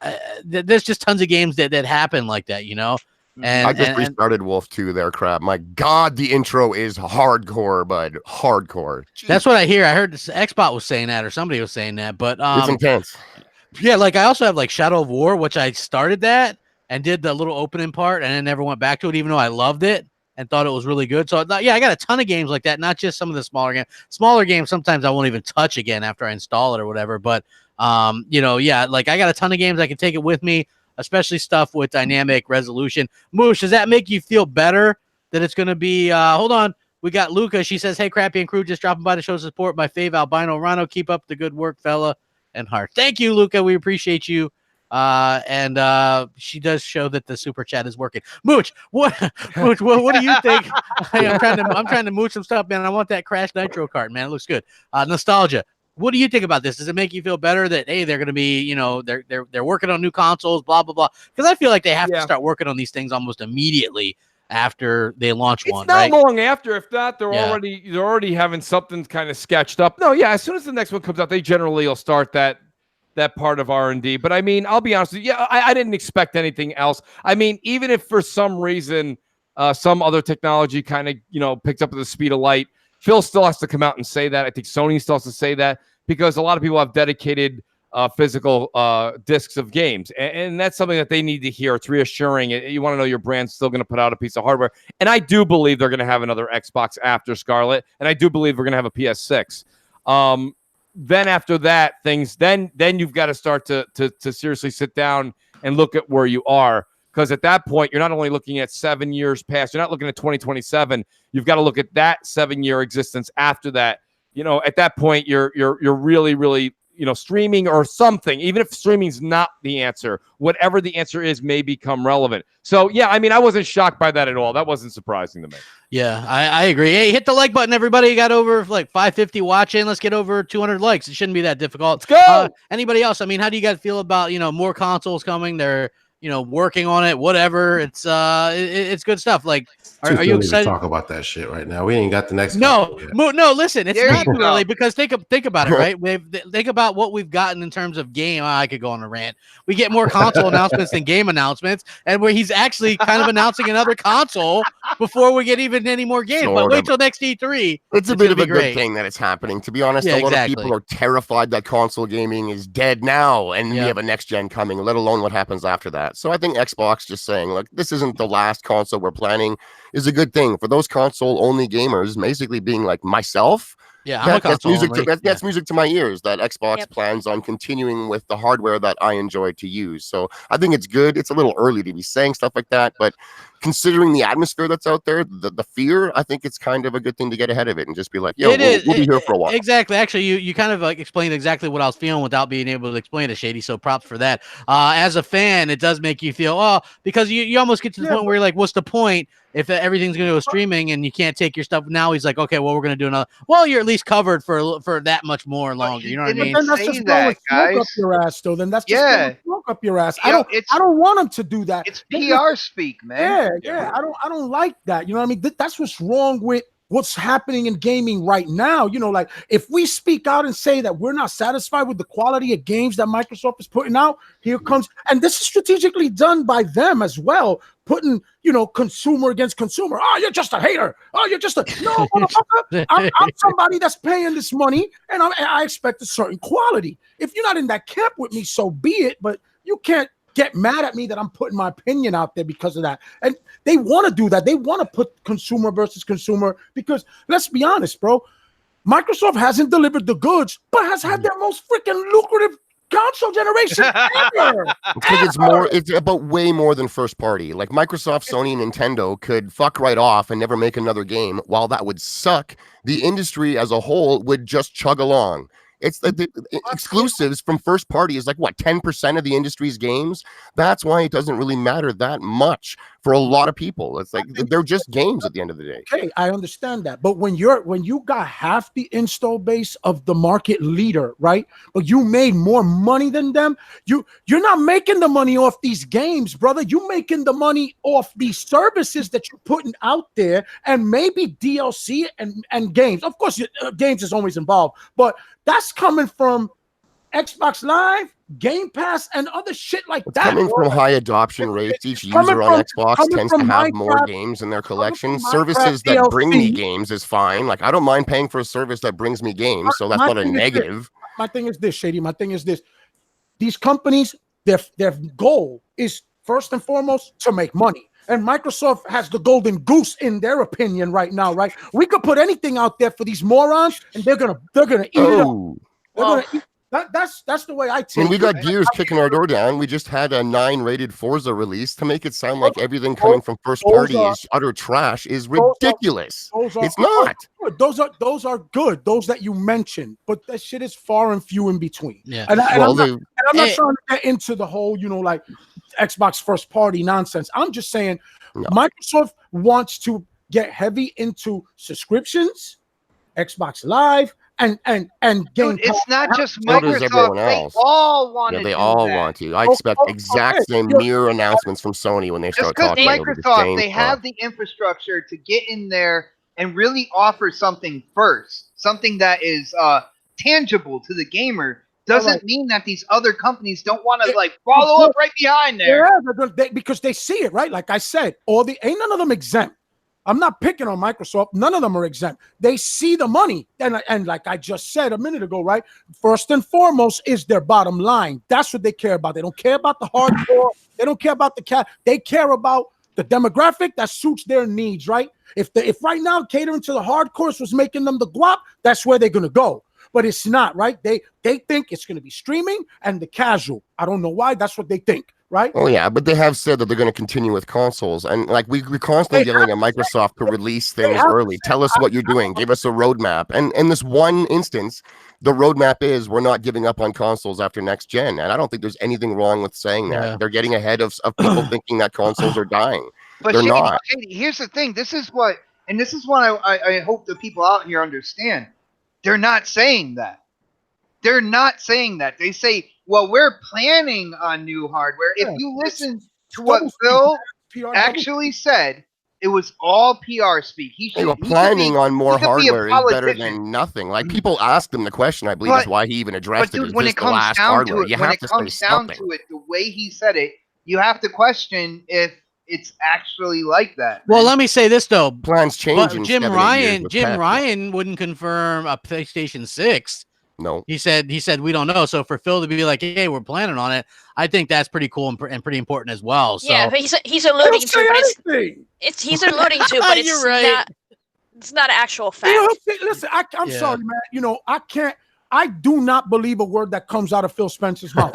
There's just tons of games that happen like that, And I just restarted Wolf 2 there, crap. My God, the intro is hardcore, bud. Hardcore. Jeez. That's what I hear. I heard Xbox was saying that or somebody was saying that. But it's intense. Yeah, like I also have like Shadow of War, which I started that and did the little opening part and then never went back to it, even though I loved it and thought it was really good. So yeah, I got a ton of games like that, not just some of the smaller games. Smaller games sometimes I won't even touch again after I install it or whatever. But like I got a ton of games I can take it with me, especially stuff with dynamic resolution. Moosh, does that make you feel better that it's going to be, hold on, we got Luca. She says, hey, Crappy and crew, just dropping by to show support my fave albino Rano. Keep up the good work, fella, and heart. Thank you, Luca. We appreciate you. And she does show that the super chat is working. Mooch, what do you think? I'm trying to mooch some stuff, man. I want that Crash Nitro cart, man. It looks good. Nostalgia. What do you think about this? Does it make you feel better that, hey, they're going to be, they're working on new consoles, blah, blah, blah? Because I feel like they have to start working on these things almost immediately. after they launch it's one. Not right? long after. If not, they're already having something kind of sketched up. No, yeah. As soon as the next one comes out, they generally will start that part of R&D. But I mean, I'll be honest with you. Yeah, I didn't expect anything else. I mean, even if for some reason some other technology kind of picks up at the speed of light, Phil still has to come out and say that. I think Sony still has to say that because a lot of people have dedicated physical discs of games, and that's something that they need to hear. It's reassuring. You want to know your brand's still going to put out a piece of hardware, and I do believe they're going to have another Xbox after Scarlett, and I do believe we're going to have a PS6. Then after that, then you've got to start to seriously sit down and look at where you are. Because at that point, you're not only looking at 7 years past, you're not looking at 2027. You've got to look at that 7-year existence after that. At that point, you're really, really, streaming or something. Even if streaming's not the answer, whatever the answer is may become relevant. So, yeah, I mean, I wasn't shocked by that at all. That wasn't surprising to me. Yeah, I agree. Hey, hit the like button, everybody. You got over like 550 watching. Let's get over 200 likes. It shouldn't be that difficult. Let's go. Anybody else? I mean, how do you guys feel about, more consoles coming? They're working on it, whatever. It's good stuff. Like, are you excited to talk about that shit right now? We ain't got the next. No. Listen, it's not really, because think about it, right? Think about what we've gotten in terms of game. I could go on a rant. We get more console announcements than game announcements, and where he's actually kind of announcing another console before we get even any more games. But wait till next E3. It's a bit of a good thing that it's happening. To be honest, a lot of people are terrified that console gaming is dead now, and we have a next gen coming, let alone what happens after that. So I think Xbox just saying, look, this isn't the last console we're planning is a good thing for those console only gamers, basically being like myself. Yeah, that's music to my ears that Xbox plans on continuing with the hardware that I enjoy to use. So I think it's good. It's a little early to be saying stuff like that, but considering the atmosphere that's out there, the fear, I think it's kind of a good thing to get ahead of it and just be like, we'll be here for a while. Exactly. Actually, you kind of like explained exactly what I was feeling without being able to explain it, Shady. So props for that. As a fan, it does make you feel, because you almost get to the point where you're like, what's the point if everything's going to go streaming and you can't take your stuff? Now he's like, okay, well, we're going to do another. Well, you're at least covered for that much more longer. You know what I mean? Then that's just blowing smoke up your ass, though. Then that's just blowing smoke up your ass. I don't want him to do that. It's PR speak, man. Yeah. I don't like that. You know what I mean? That's what's wrong with what's happening in gaming right now. Like if we speak out and say that we're not satisfied with the quality of games that Microsoft is putting out, here comes, and this is strategically done by them as well, putting, consumer against consumer. Oh, you're just a hater. Oh, you're just no, motherfucker. I'm somebody that's paying this money, and I expect a certain quality. If you're not in that camp with me, so be it, but you can't get mad at me that I'm putting my opinion out there because of that. And they want to do that. They want to put consumer versus consumer because, let's be honest, bro, Microsoft hasn't delivered the goods, but has had their most freaking lucrative console generation ever. It's about way more than first party. Like Microsoft, Sony, and Nintendo could fuck right off and never make another game. While that would suck, the industry as a whole would just chug along. It's the exclusives from first party is like what 10% of the industry's games. That's why it doesn't really matter that much for a lot of people. It's like they're just games at the end of the day. Okay, I understand that, but when you got half the install base of the market leader, right? But you made more money than them. You're not making the money off these games, brother. You're making the money off these services that you're putting out there, and maybe DLC and games. Of course, games is always involved, but that's coming from Xbox Live, Game Pass, and other shit like that. Coming from high adoption rates, each user on Xbox tends to have more games in their collection. Services that bring me games is fine. Like, I don't mind paying for a service that brings me games, so that's not a negative. My thing is this, Shady. My thing is this. These companies, their goal is first and foremost to make money. And Microsoft has the golden goose in their opinion right now, right? We could put anything out there for these morons, and they're gonna eat it up. That's the way I take it. When we got Gears kicking our door down, we just had a 9-rated Forza release. To make it sound like everything coming from first party is utter trash is ridiculous. It's not. Those are good. Those that you mentioned, but that shit is far and few in between. Yeah. And I'm not trying to get into the whole, like Xbox first party nonsense. I'm just saying Microsoft wants to get heavy into subscriptions, Xbox Live, Game Dude, it's not just So does everyone Microsoft. They else. all want to Yeah, they do all that. want to. I expect exact same mirror announcements from Sony when they Just start because talking. It'll be the Microsoft, same they stuff. have the infrastructure to get in there and really offer something first, something that is tangible to the gamer, doesn't mean that these other companies don't want to like follow up right behind there. Yeah, because they see it, right? Like I said, ain't none of them exempt. I'm not picking on Microsoft. None of them are exempt. They see the money. And like I just said a minute ago, right? First and foremost is their bottom line. That's what they care about. They don't care about the hardcore. They don't care about the cat. They care about the demographic that suits their needs, right? If right now catering to the hardcores was making them the guap, that's where they're going to go. But it's not, right? They think it's going to be streaming and the casual. I don't know why. That's what they think. Right? Oh yeah, but they have said that they're going to continue with consoles, and like we're constantly yelling at Microsoft to release things early. Tell us what you're doing. Give us a roadmap. And in this one instance, the roadmap is we're not giving up on consoles after next gen. And I don't think there's anything wrong with saying that. Yeah. They're getting ahead of people thinking that consoles are dying. But They're not. Shady, here's the thing. This is what I hope the people out here understand. They're not saying that. They're not saying that. They say, well, we're planning on new hardware. If you listen to what Phil actually said, it was all PR speak. They were planning on more hardware is better than nothing. Like people asked him the question, I believe that's why he even addressed it. When it comes down to it, the way he said it, you have to question if it's actually like that. Well, let me say this though. Plans change. Jim Ryan wouldn't confirm a PlayStation 6. No, he said we don't know. So for Phil to be like, hey, we're planning on it, I think that's pretty cool and pretty important as well. So yeah, but he's alluding to, but he's alluding to, but it's right. It's not an actual fact. Listen, I'm sorry, man. You know, I do not believe a word that comes out of Phil Spencer's mouth.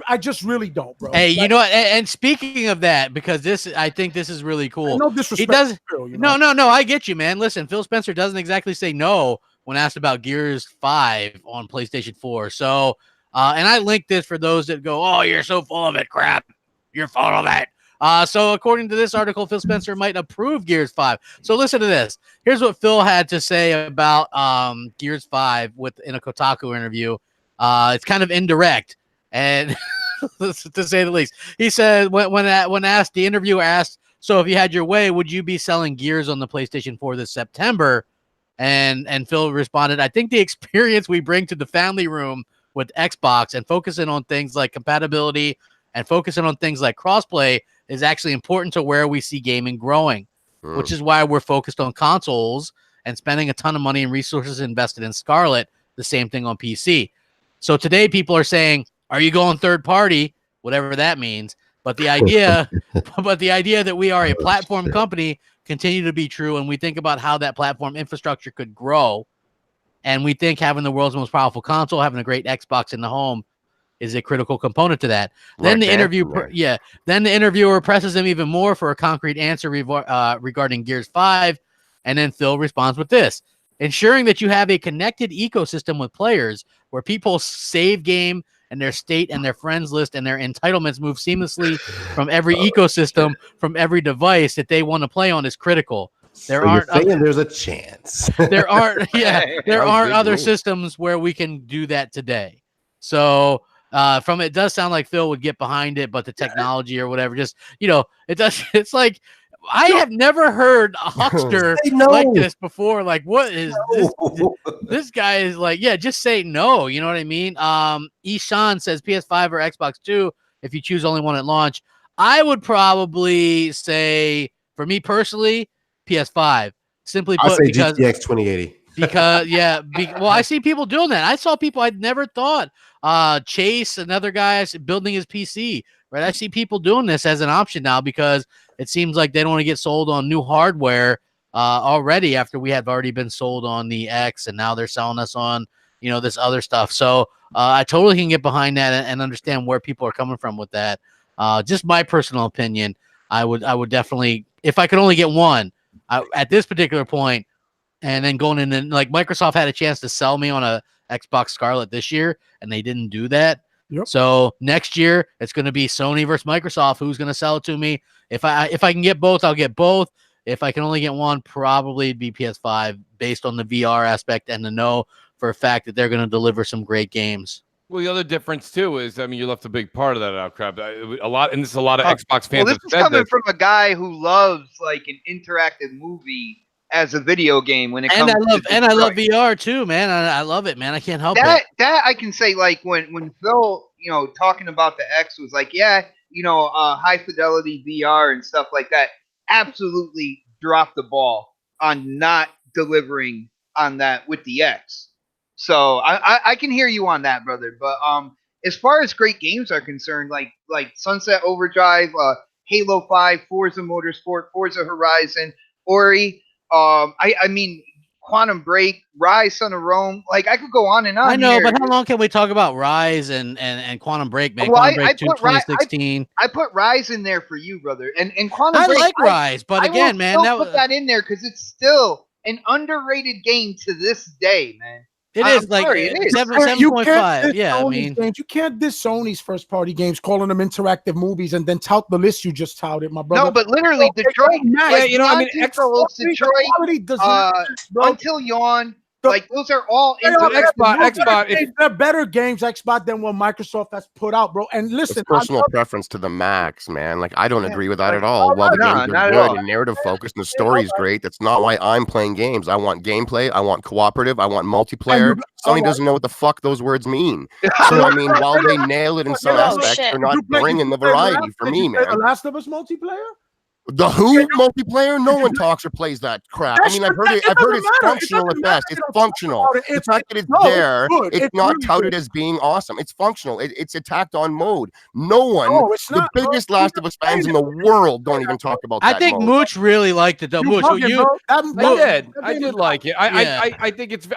I just really don't, bro. Hey, you know what? And speaking of that, because I think this is really cool. No disrespect. He does. Phil, you know? No. I get you, man. Listen, Phil Spencer doesn't exactly say no when asked about Gears 5 on PlayStation 4. So, and I linked this for those that go, oh, you're so full of it, crap. You're full of it. So according to this article, Phil Spencer might approve Gears 5. So listen to this. Here's what Phil had to say about Gears 5 in a Kotaku interview. It's kind of indirect, and to say the least. He said when asked, the interviewer asked, so if you had your way, would you be selling Gears on the PlayStation 4 this September? And Phil responded, I think the experience we bring to the family room with Xbox and focusing on things like compatibility and focusing on things like crossplay is actually important to where we see gaming growing, which is why we're focused on consoles and spending a ton of money and resources invested in Scarlett, the same thing on PC. So today people are saying, are you going third party? Whatever that means. But the idea that we are a platform company continue to be true, and we think about how that platform infrastructure could grow, and we think having the world's most powerful console, having a great Xbox in the home, is a critical component to that. Then the interviewer presses him even more for a concrete answer regarding Gears 5, and then Phil responds with this: ensuring that you have a connected ecosystem with players where people save game and their state and their friends list and their entitlements move seamlessly from every ecosystem, from every device that they want to play on is critical. There's a chance. There aren't other systems where we can do that today. So it does sound like Phil would get behind it, but the technology or whatever, just, it does. It's like, I have never heard a huckster like this before. Like, what is this? This guy is like, yeah, just say no. You know what I mean? Ishan says PS5 or Xbox 2 if you choose only one at launch. I would probably say, for me personally, PS5. Simply put, because GTX 2080. Because well, I see people doing that. I saw people I'd never thought. Chase, another guy, building his PC. Right, I see people doing this as an option now because it seems like they don't want to get sold on new hardware already after we have already been sold on the X, and now they're selling us on this other stuff. So I totally can get behind that and understand where people are coming from with that. Just my personal opinion, I would definitely, if I could only get one at this particular point, and then going in and like Microsoft had a chance to sell me on a Xbox Scarlett this year, and they didn't do that. Yep. So next year it's going to be Sony versus Microsoft. Who's going to sell it to me? If I can get both, I'll get both. If I can only get one, probably it'd be PS5 based on the VR aspect and the no for a fact that they're going to deliver some great games. Well, the other difference too is, I mean, you left a big part of that out, Crab. A lot, and this is a lot of Xbox fans. Well, this is coming from a guy who loves like an interactive movie as a video game. When it comes I love VR too, man. I love it, man. I can't help that. it. That I can say, like when Phil, talking about the X was like, yeah, high fidelity VR and stuff like that. Absolutely dropped the ball on not delivering on that with the X. So I can hear you on that, brother. But as far as great games are concerned, like Sunset Overdrive, Halo 5, Forza Motorsport, Forza Horizon, Ori, I mean Quantum Break, Rise, Son of Rome, like I could go on and on. I know, here. but how long can we talk about Rise and Quantum Break, man? Well, Quantum Break 2, 2016. I put Rise in there for you, brother. And Quantum Break, I like Rise, but again, man, that put that in there because it's still an underrated game to this day, man. It is like 7.5. Yeah, I mean, games. You can't diss Sony's first party games, calling them interactive movies, and then tout the list you just touted, my brother. No, but literally, Detroit. Detroit. Until Yawn. Like those are all Xbox. They're better games, Xbox, than what Microsoft has put out, bro. And listen, it's personal preference to the max, man. Like I don't agree with that at all. While the games are good and narrative focused and the story is great, that's not why I'm playing games. I want gameplay. I want cooperative. I want multiplayer. Sony doesn't know what the fuck those words mean. So I mean, while they nail it in some aspects, they're not bringing the variety for me, man. The Last of Us multiplayer. The Who multiplayer? No one talks or plays that crap. I mean, I've heard it's functional at best. It's functional. The fact that it's there, it's not touted as being awesome. It's functional. It's attacked on mode. No one, the biggest Last of Us fans in the world, don't even talk about that. I think Mooch really liked it though. Mooch, I did like it. I think it's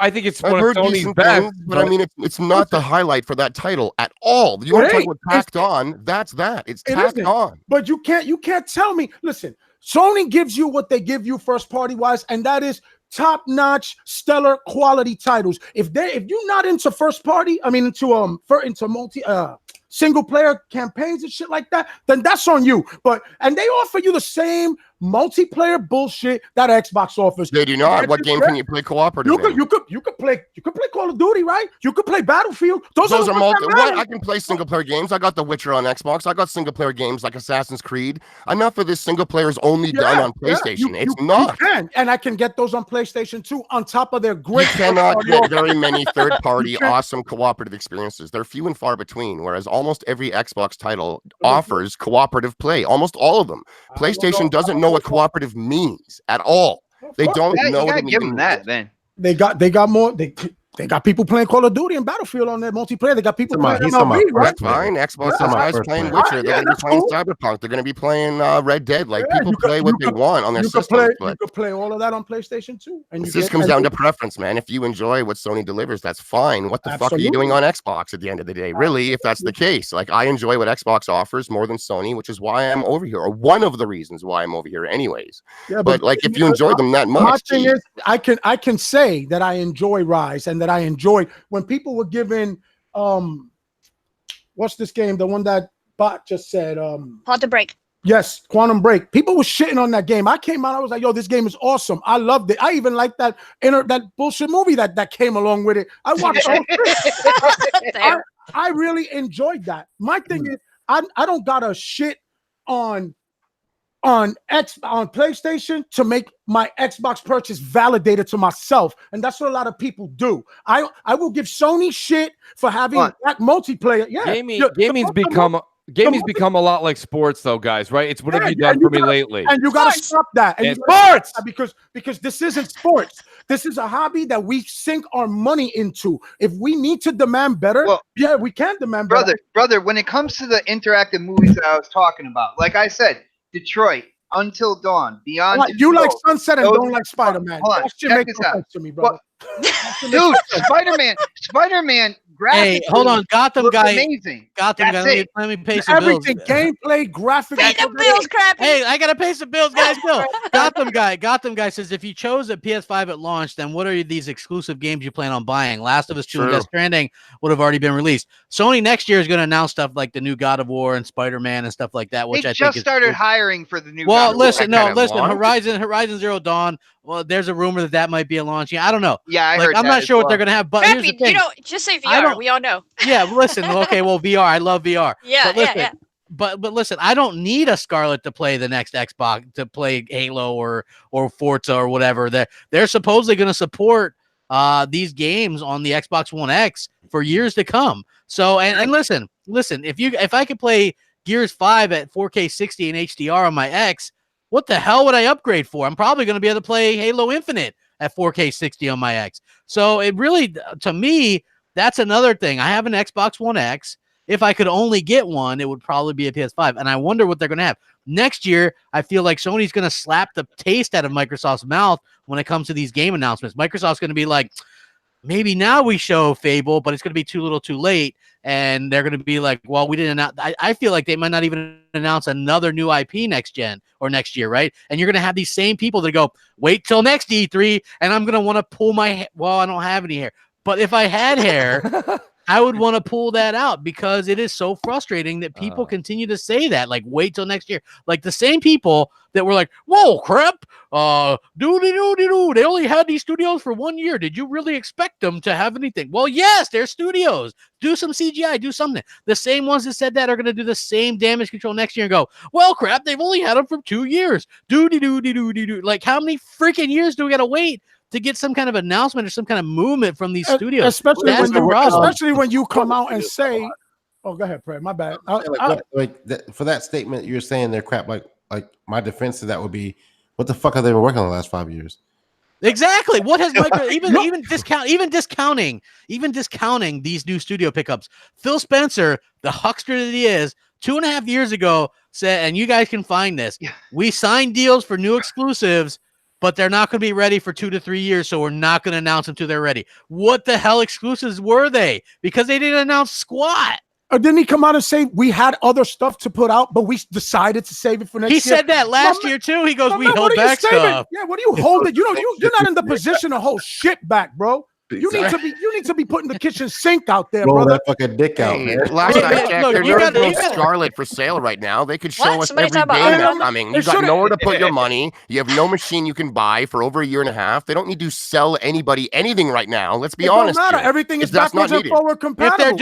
one of Sony's best. But I mean, it's not the highlight for that title at all. You want to talk about tacked on? That's that. It's tacked on. But you can't tell me. Listen, Sony gives you what they give you first party wise, and that is top-notch, stellar quality titles. If you're not into first party, I mean into multi single player campaigns and shit like that, then that's on you. And they offer you the same multiplayer bullshit that Xbox offers. They do not. What game can you play cooperative? You could play Call of Duty, right? You could play Battlefield. Those are I can play single player games. I got The Witcher on Xbox. I got single player games like Assassin's Creed. Enough of this single player is only done on PlayStation. It's not. You can, and I can get those on PlayStation too, on top of their great. You cannot get very many third party awesome cooperative experiences. They're few and far between, whereas almost every Xbox title offers cooperative play. Almost all of them. PlayStation doesn't know what cooperative means at all. They don't know what it means. Give them that, man. They got more. They got people playing Call of Duty and Battlefield on their multiplayer. They got people playing MLB, right? That's fine. Xbox guys playing Witcher. They're going to be playing Cyberpunk. They're going to be playing Red Dead. Like people play what they want on their system. You could play all of that on PlayStation too. And this comes down to preference, man. If you enjoy what Sony delivers, that's fine. What the fuck are you doing on Xbox at the end of the day? Really, if that's the case, like I enjoy what Xbox offers more than Sony, which is why I'm over here, or one of the reasons why I'm over here, anyways. Yeah, but like if you enjoy them that much, my thing is, I can say that I enjoy Rise and that I enjoy. When people were given, what's this game? The one that Bot just said. Quantum Break. Yes, Quantum Break. People were shitting on that game. I came out, I was like, yo, this game is awesome. I loved it. I even liked that bullshit movie that came along with it. I watched all I really enjoyed that. My thing is, I don't got a shit on PlayStation to make my Xbox purchase validated to myself, and that's what a lot of people do. I will give Sony shit for having that multiplayer. Yeah, gaming's become a lot like sports, though, guys. Right? It's what have you done for me lately? And you gotta stop that. And sports, because this isn't sports. This is a hobby that we sink our money into. If we need to demand better, we can demand better. Brother. When it comes to the interactive movies that I was talking about, like I said. Detroit, Until Dawn, Beyond. You like Sunset and don't like Spider-Man. Hold on, check this out. To me, brother. Dude, Spider-Man Graphically, hold on, Gotham looked guy. amazing. Gotham That's guy. it. Let me pay some bills. Everything, gameplay, graphics. Pay the bills, Crappy. Hey, I gotta pay some bills, guys. Bill. Gotham guy says, if you chose a PS5 at launch, then what are these exclusive games you plan on buying? Last of Us 2 and Death Stranding would have already been released. Sony next year is going to announce stuff like the new God of War and Spider-Man and stuff like that, which They I just think started hiring for the new. Well, God of War. listen, Horizon Zero Dawn. Well, there's a rumor that might be a launch. Yeah, I don't know. Yeah, I'm not sure what they're gonna have. But here's the Crappy, thing. just say VR. We all know. Yeah, listen. Okay, well, VR. I love VR. Yeah, but listen, yeah. But listen, I don't need a Scarlett to play the next Xbox, to play Halo or Forza or whatever. They're supposedly going to support these games on the Xbox One X for years to come. So and listen, if I could play Gears 5 at 4K 60 and HDR on my X, what the hell would I upgrade for? I'm probably going to be able to play Halo Infinite at 4K 60 on my X. So it really, to me, that's another thing. I have an Xbox One X. If I could only get one, it would probably be a PS5. And I wonder what they're going to have. Next year, I feel like Sony's going to slap the taste out of Microsoft's mouth when it comes to these game announcements. Microsoft's going to be like, maybe now we show Fable, but it's going to be too little too late. And they're going to be like, well, we didn't announce. I feel like they might not even announce another new IP next gen or next year, right? And you're going to have these same people that go, wait till next E3, and I'm going to want to pull my hair. Well, I don't have any hair. But if I had hair, I would want to pull that out because it is so frustrating that people continue to say that, like, wait till next year. Like the same people that were like, whoa, crap, doo-dee-doo-dee-doo. They only had these studios for 1 year. Did you really expect them to have anything? Well, yes, they're studios. Do some CGI, do something. The same ones that said that are going to do the same damage control next year and go, well, crap, they've only had them for 2 years. Doo-dee-doo-dee-doo-dee-doo. Like, how many freaking years do we got to wait to get some kind of announcement or some kind of movement from these studios? Especially when you come out and say, oh, go ahead, Fred, my bad. For that statement you're saying they're crap, like my defense to that would be, what the fuck have they been working on the last 5 years? Exactly. What has even discounting these new studio pickups? Phil Spencer, the huckster that he is, 2.5 years ago said, and you guys can find this, we signed deals for new exclusives, but they're not going to be ready for 2 to 3 years, so we're not going to announce them till they're ready. What the hell exclusives were they? Because they didn't announce squat. Or didn't he come out and say we had other stuff to put out, but we decided to save it for next year? He said that last year too. He goes, we held back stuff. Yeah, what do you hold it? You're not in the position to hold shit back, bro. You need to be putting the kitchen sink out there, Roll brother. that fucking dick out, man. Last I checked, there's no Scarlett for sale right now. They could show us every game that's coming. You got nowhere to put your money. You have no machine you can buy for over 1.5 years. They don't need to sell anybody anything right now. Let's be honest. Don't matter. Everything is backwards and forward compatible.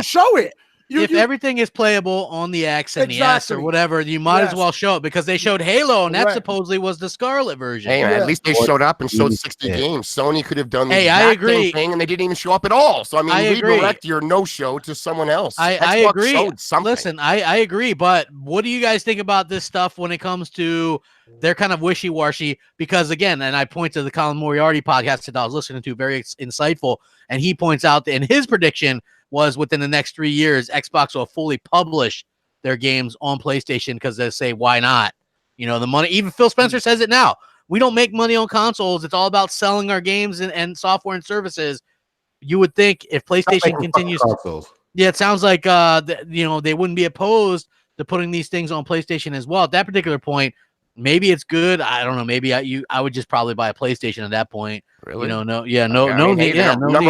Show it. If everything is playable on the X and the S or whatever, you might as well show it, because they showed Halo, and that supposedly was the Scarlet version. Hey, man, at least they showed up and showed 60 games. Sony could have done the exact same thing, and they didn't even show up at all. So, I mean, redirect your no-show to someone else. I agree. Listen, I agree, but what do you guys think about this stuff when it comes to they're kind of wishy-washy? Because, again, and I point to the Colin Moriarty podcast that I was listening to, very insightful, and he points out that in his prediction was within the next 3 years, Xbox will fully publish their games on PlayStation because they say, why not? You know, the money, even Phil Spencer says it now. We don't make money on consoles. It's all about selling our games and software and services. You would think if PlayStation continues. Yeah, it sounds like, they wouldn't be opposed to putting these things on PlayStation as well. At that particular point, maybe it's good. I don't know. Maybe I would just probably buy a Playstation at that point. Really? Number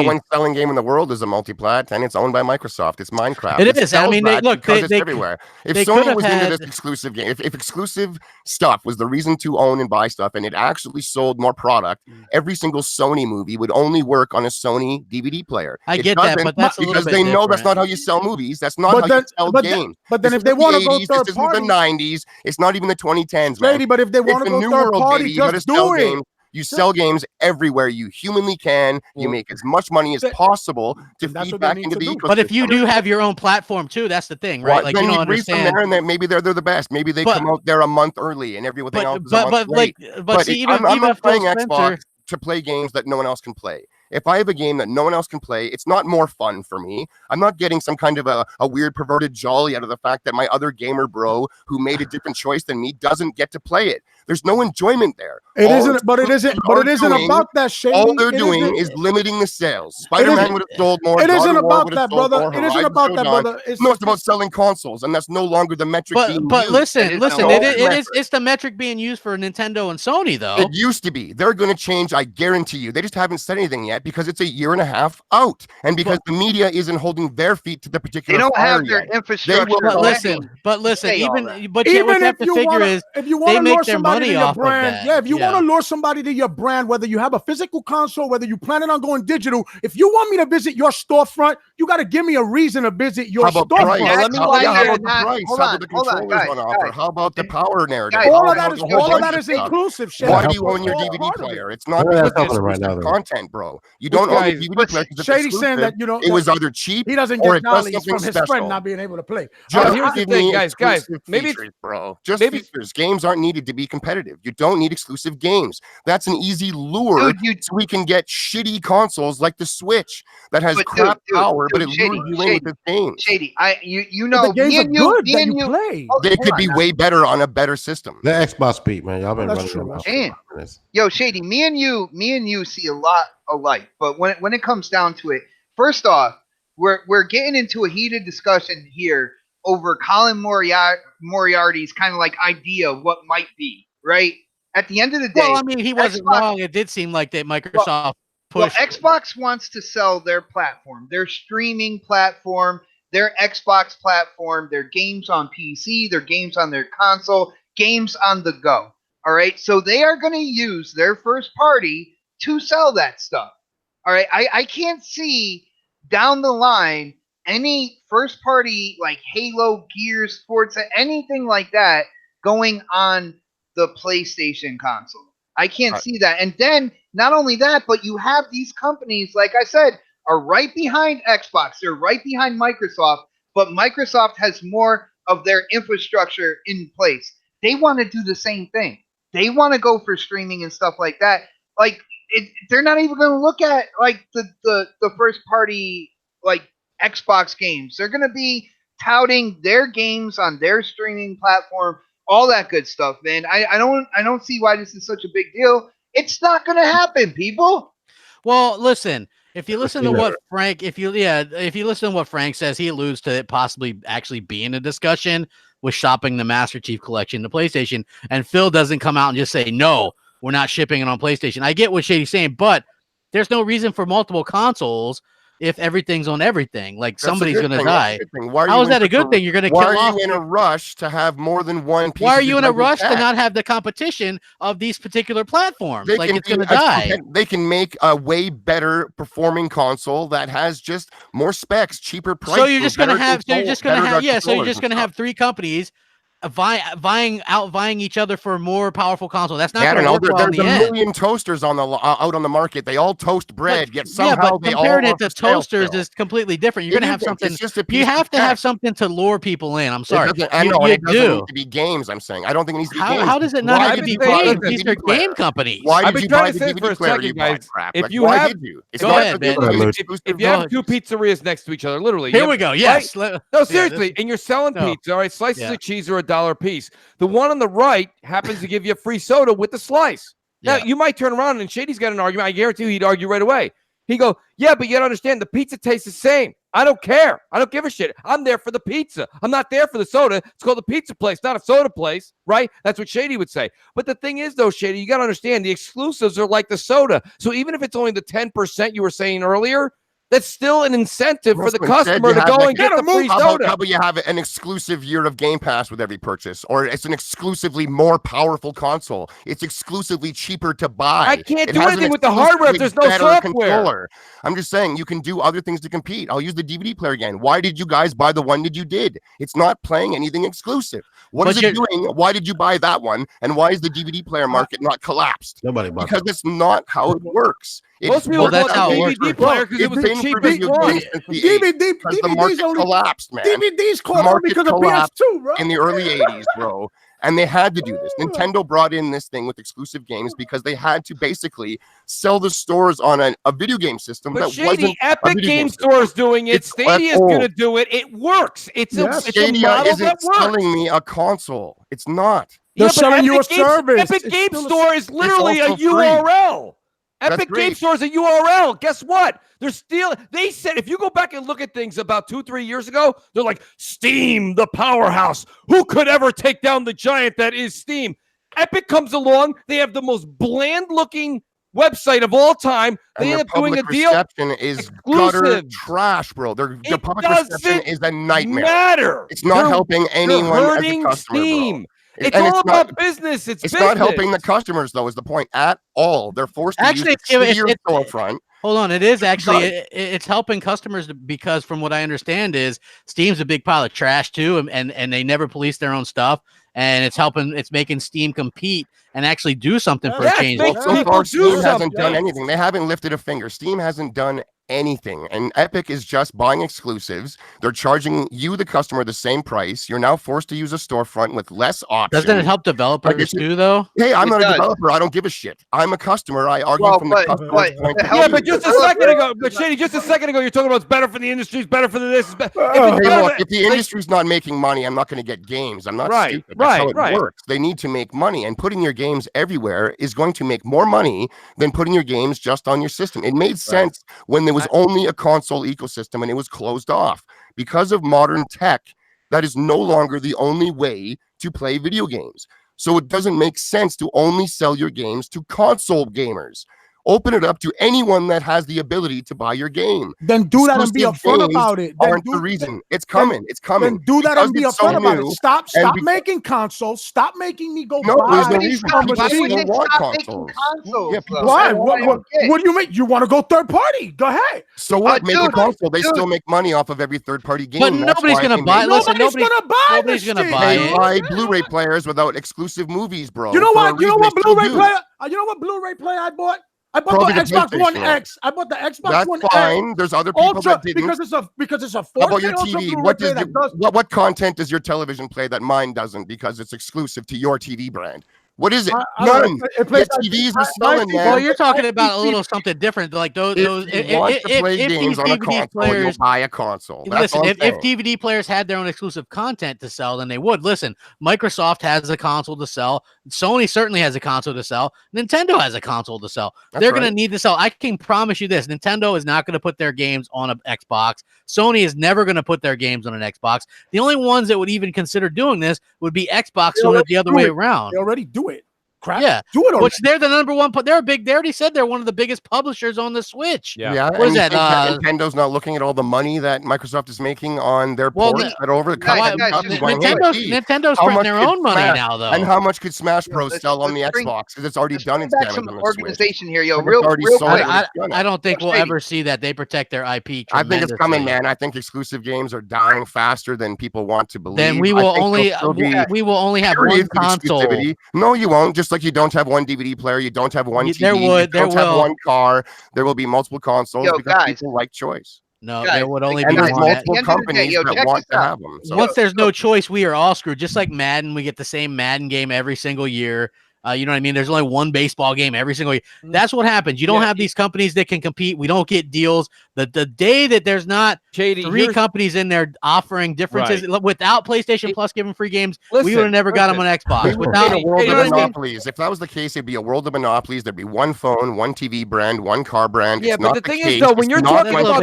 one selling game in the world is a multi-plat, and it's owned by Microsoft. It's Minecraft. It is. I mean, it's everywhere. If Sony was into this exclusive game, if exclusive stuff was the reason to own and buy stuff, and it actually sold more product, every single Sony movie would only work on a Sony DVD player. I get that, but that's because they know that's not how you sell movies. That's not how you sell games. But then if they want to go third party, the 90s. It's not even the 2010s, man. But if they want to go third party, just do it. You sell games everywhere you humanly can. You make as much money as possible to feed back into the ecosystem. But if you do have your own platform too, that's the thing, right? Like, then you understand. From there, and then maybe they're the best. Maybe they come out there a month early, and everything else is a month late. I'm not playing Xbox to play games that no one else can play. If I have a game that no one else can play, it's not more fun for me. I'm not getting some kind of a weird perverted jolly out of the fact that my other gamer bro who made a different choice than me doesn't get to play it. There's no enjoyment there. It isn't, but it isn't about that, Shady. All they're doing is limiting the sales. Spider-Man would have sold more. It isn't about that, brother. It isn't about that, brother. No, it's about selling consoles, and that's no longer the metric being used. But listen, it's the metric being used for Nintendo and Sony, though. It used to be. They're going to change, I guarantee you. They just haven't said anything yet because it's a year and a half out, and because the media isn't holding their feet to the particular. They don't have their infrastructure. But listen, even what if you have to you figure wanna, is if you want they to make lure their somebody money to your off brand, of that. if you want to lure somebody to your brand, whether you have a physical console, whether you planning on going digital, if you want me to visit your storefront, you got to give me a reason to visit your storefront. How about the price? How about the controllers on offer? How about the power narrative? All of that is inclusive. Why do you own your DVD player? It's not exclusive content, bro. You don't own the DVD player. Shady saying that it was either cheap. He doesn't get knowledge from his friend not being able to play. Just give me guys, maybe features, bro. Just features. Games aren't needed to be competitive. You don't need exclusive games. That's an easy lure so we can get shitty consoles like the Switch that has crap power, but it lures you in with the games. Shady, you know, me and you play. They could be way better on a better system. The Xbox beat, man. Y'all been running. Yo, Shady, me and you see a lot alike, but when it comes down to it, first off, we're getting into a heated discussion here over Colin Moriarty's kind of like idea of what might be, right? At the end of the day, well, I mean, he wasn't wrong. It did seem like that Microsoft pushed. Well, Xbox wants to sell their platform, their streaming platform, their Xbox platform, their games on PC, their games on their console, games on the go. All right, so they are going to use their first party to sell that stuff. All right, I can't see down the line any first party like Halo, Gears, Forza, anything like that going on the PlayStation console. I can't see that. And then not only that, but you have these companies, like I said, are right behind Xbox. They're right behind Microsoft, but Microsoft has more of their infrastructure in place. They want to do the same thing. They want to go for streaming and stuff like that. Like they're not even going to look at like the first party like Xbox games. They're going to be touting their games on their streaming platform, all that good stuff, man. I don't see why this is such a big deal. It's not going to happen, people. Well, listen, if you listen to what Frank, if you listen to what Frank says, he alludes to it possibly actually being a discussion with shopping the Master Chief Collection to PlayStation, and Phil doesn't come out and just say, no, we're not shipping it on PlayStation. I get what Shady's saying, but there's no reason for multiple consoles if everything's on everything. Like somebody's going to die. How is that a good thing? You're going to kill off. Why are you in a rush to have more than one piece? Why are you in a rush to not have the competition of these particular platforms? Like it's going to die. They can make a way better performing console that has just more specs, cheaper price. So you're just going to have, so you're just going to have three companies vying each other for a more powerful console. That's not going to work well in the end. There's a million toasters on the out on the market. They all toast bread. Yet somehow but comparing it to toasters is completely different. You're going to have something. You have to have something to lure people in. I'm sorry. I know it doesn't need to be games. I'm saying I don't think it needs to be games. How does it not have to be games? These are game companies. Why did you buy the DVD player? You bought crap. If you have, go ahead, man. If you have two pizzerias next to each other, literally. Here we go. Yes. No, seriously, and you're selling pizza. All right, slices of cheese are $1 a piece. The one on the right happens to give you a free soda with the slice. Now, you might turn around and Shady's got an argument. I guarantee you he'd argue right away. He'd go, yeah, but you don't understand. The pizza tastes the same. I don't care. I don't give a shit. I'm there for the pizza. I'm not there for the soda. It's called a pizza place, not a soda place, right? That's what Shady would say. But the thing is, though, Shady, you got to understand the exclusives are like the soda. So even if it's only the 10% you were saying earlier, that's still an incentive for the customer to go and get the free soda. How about you have an exclusive year of Game Pass with every purchase, or it's an exclusively more powerful console. It's exclusively cheaper to buy. I can't do anything with the hardware if there's no software. Controller. I'm just saying you can do other things to compete. I'll use the DVD player again. Why did you guys buy the one that you did? It's not playing anything exclusive. What is it doing? Why did you buy that one? And why is the DVD player market not collapsed? Nobody bought because that's not how it works. Most people bought the DVD player because it was the cheapest one. The market collapsed, man. DVDs caught because of PS2, bro. In the early 80s, bro. And they had to do this. Nintendo brought in this thing with exclusive games because they had to basically sell the stores on a video game system that wasn't Epic Game Store's doing it. Stadia's going to do it. It works. It's a model isn't that works. selling me a console. It's not. They're selling you a service. Epic It's Game still a Store is literally a also free. URL. That's Epic Game great. Store is a URL. Guess what? They're stealing. They said, if you go back and look at things about 2-3 years ago, they're like, Steam, the powerhouse. Who could ever take down the giant that is Steam? Epic comes along. They have the most bland-looking website of all time. They end up doing a deal. Reception is gutter trash, bro. Their public reception is a nightmare. It's not helping anyone as a customer, Steam. bro. It's all about business. It's not helping the customers, though, is the point at all. They're forced to use your storefront. Hold on, it is actually it's helping customers because from what I understand is Steam's a big pile of trash too, and they never police their own stuff, and it's making Steam compete and actually do something for a change. Well, so far, Steam hasn't done anything. They haven't lifted a finger. Steam hasn't done anything, and Epic is just buying exclusives. They're charging you, the customer, the same price. You're now forced to use a storefront with less options. Doesn't it help developers too, though? Hey, I'm not a developer. I don't give a shit. I'm a customer. I argue from the customer's point of view. Yeah, but just a second ago, Shady, just a second ago, you're talking about it's better for the industry, it's better for the this. If the industry's not making money, I'm not going to get games. I'm not stupid. That's how it works. They need to make money, and putting your games everywhere is going to make more money than putting your games just on your system. It made sense when there was only a console ecosystem and it was closed off. Because of modern tech, that is no longer the only way to play video games. So it doesn't make sense to only sell your games to console gamers. Open it up to anyone that has the ability to buy your game. Then do that and be upfront about it. Aren't the reason. It's coming. It's coming. Then do that and be upfront about it. Stop making consoles. Stop making me go buy. There's no reason. Why would they stop making consoles? Why? What do you make? You want to go third party? Go ahead. So what? Make a console. They still make money off of every third party game. But nobody's gonna buy. Listen, nobody's gonna buy it. They buy Blu-ray players without exclusive movies, bro. You know what? You know what Blu-ray player? You know what Blu-ray player I bought? I bought the Xbox One X. I bought the Xbox One X. That's fine. There's other people that didn't. Because it's a 4K. How about your TV? What content does your television play that mine doesn't because it's exclusive to your TV brand? What is it? None. TVs are selling, man. Well, you're talking about a little something different, like those. If you want to play games on a console, you'll buy a console. Listen, if DVD players had their own exclusive content to sell, then they would. Listen, Microsoft has a console to sell. Sony certainly has a console to sell. Nintendo has a console to sell. They're going to need to sell. I can promise you this: Nintendo is not going to put their games on an Xbox. Sony is never going to put their games on an Xbox. The only ones that would even consider doing this would be Xbox doing it the other way around. They already do it. Crap. Yeah, do it. Which they're the number one. They're big. They already said they're one of the biggest publishers on the Switch. Yeah. What is that? Nintendo not looking at all the money that Microsoft is making on their ports that over the Nintendo's printing their own money now, though. And how much could Smash Bros sell on the Xbox? Because it's already done its damage on the organization Switch. here, yo. Real quick. I don't think we'll ever see that. They protect their IP. I think it's coming, man. I think exclusive games are dying faster than people want to believe. Then we will only have one console. No, you won't. Just like you don't have one DVD player, you don't have one TV, you don't have one car. There will be multiple consoles because people like choice. No, there would only be multiple companies that want to have them. So. Once there's no choice, we are all screwed. Just like Madden, we get the same Madden game every single year. You know what I mean? There's only one baseball game every single year. That's what happens. You don't have these companies that can compete. We don't get deals. The day that there's not three companies in there offering differences without PlayStation Plus giving free games, we would have never got them on Xbox. Without a world of monopolies. If that was the case, it'd be a world of monopolies. There'd be one phone, one TV brand, one car brand. Yeah, but the thing is, though, when you're talking about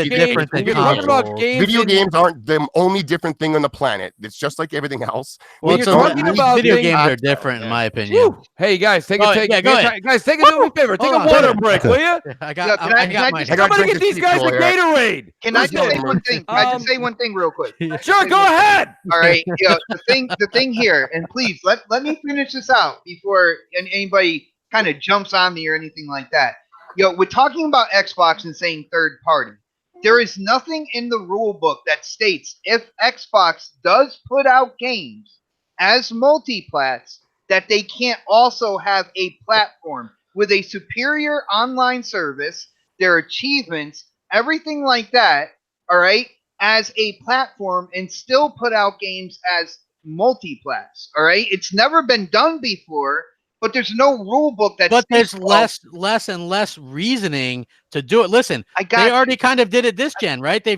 games, video games aren't the only different thing on the planet. It's just like everything else. Well, video games are different, in my opinion. Hey guys, take a favor. Take a water break, will you? I got mine. Somebody get these guys a Gatorade. Can I just say one thing? Can I just say one thing real quick? Sure, go ahead. All right. The thing here, and please let me finish this out before anybody kind of jumps on me or anything like that. We're talking about Xbox and saying third party. There is nothing in the rule book that states if Xbox does put out games as multiplats, that they can't also have a platform with a superior online service, their achievements, everything like that, all right, as a platform and still put out games as multiplats, all right? It's never been done before, but there's no rule book that. But there's less and less reasoning to do it. Listen, they already kind of did it this gen, right? They've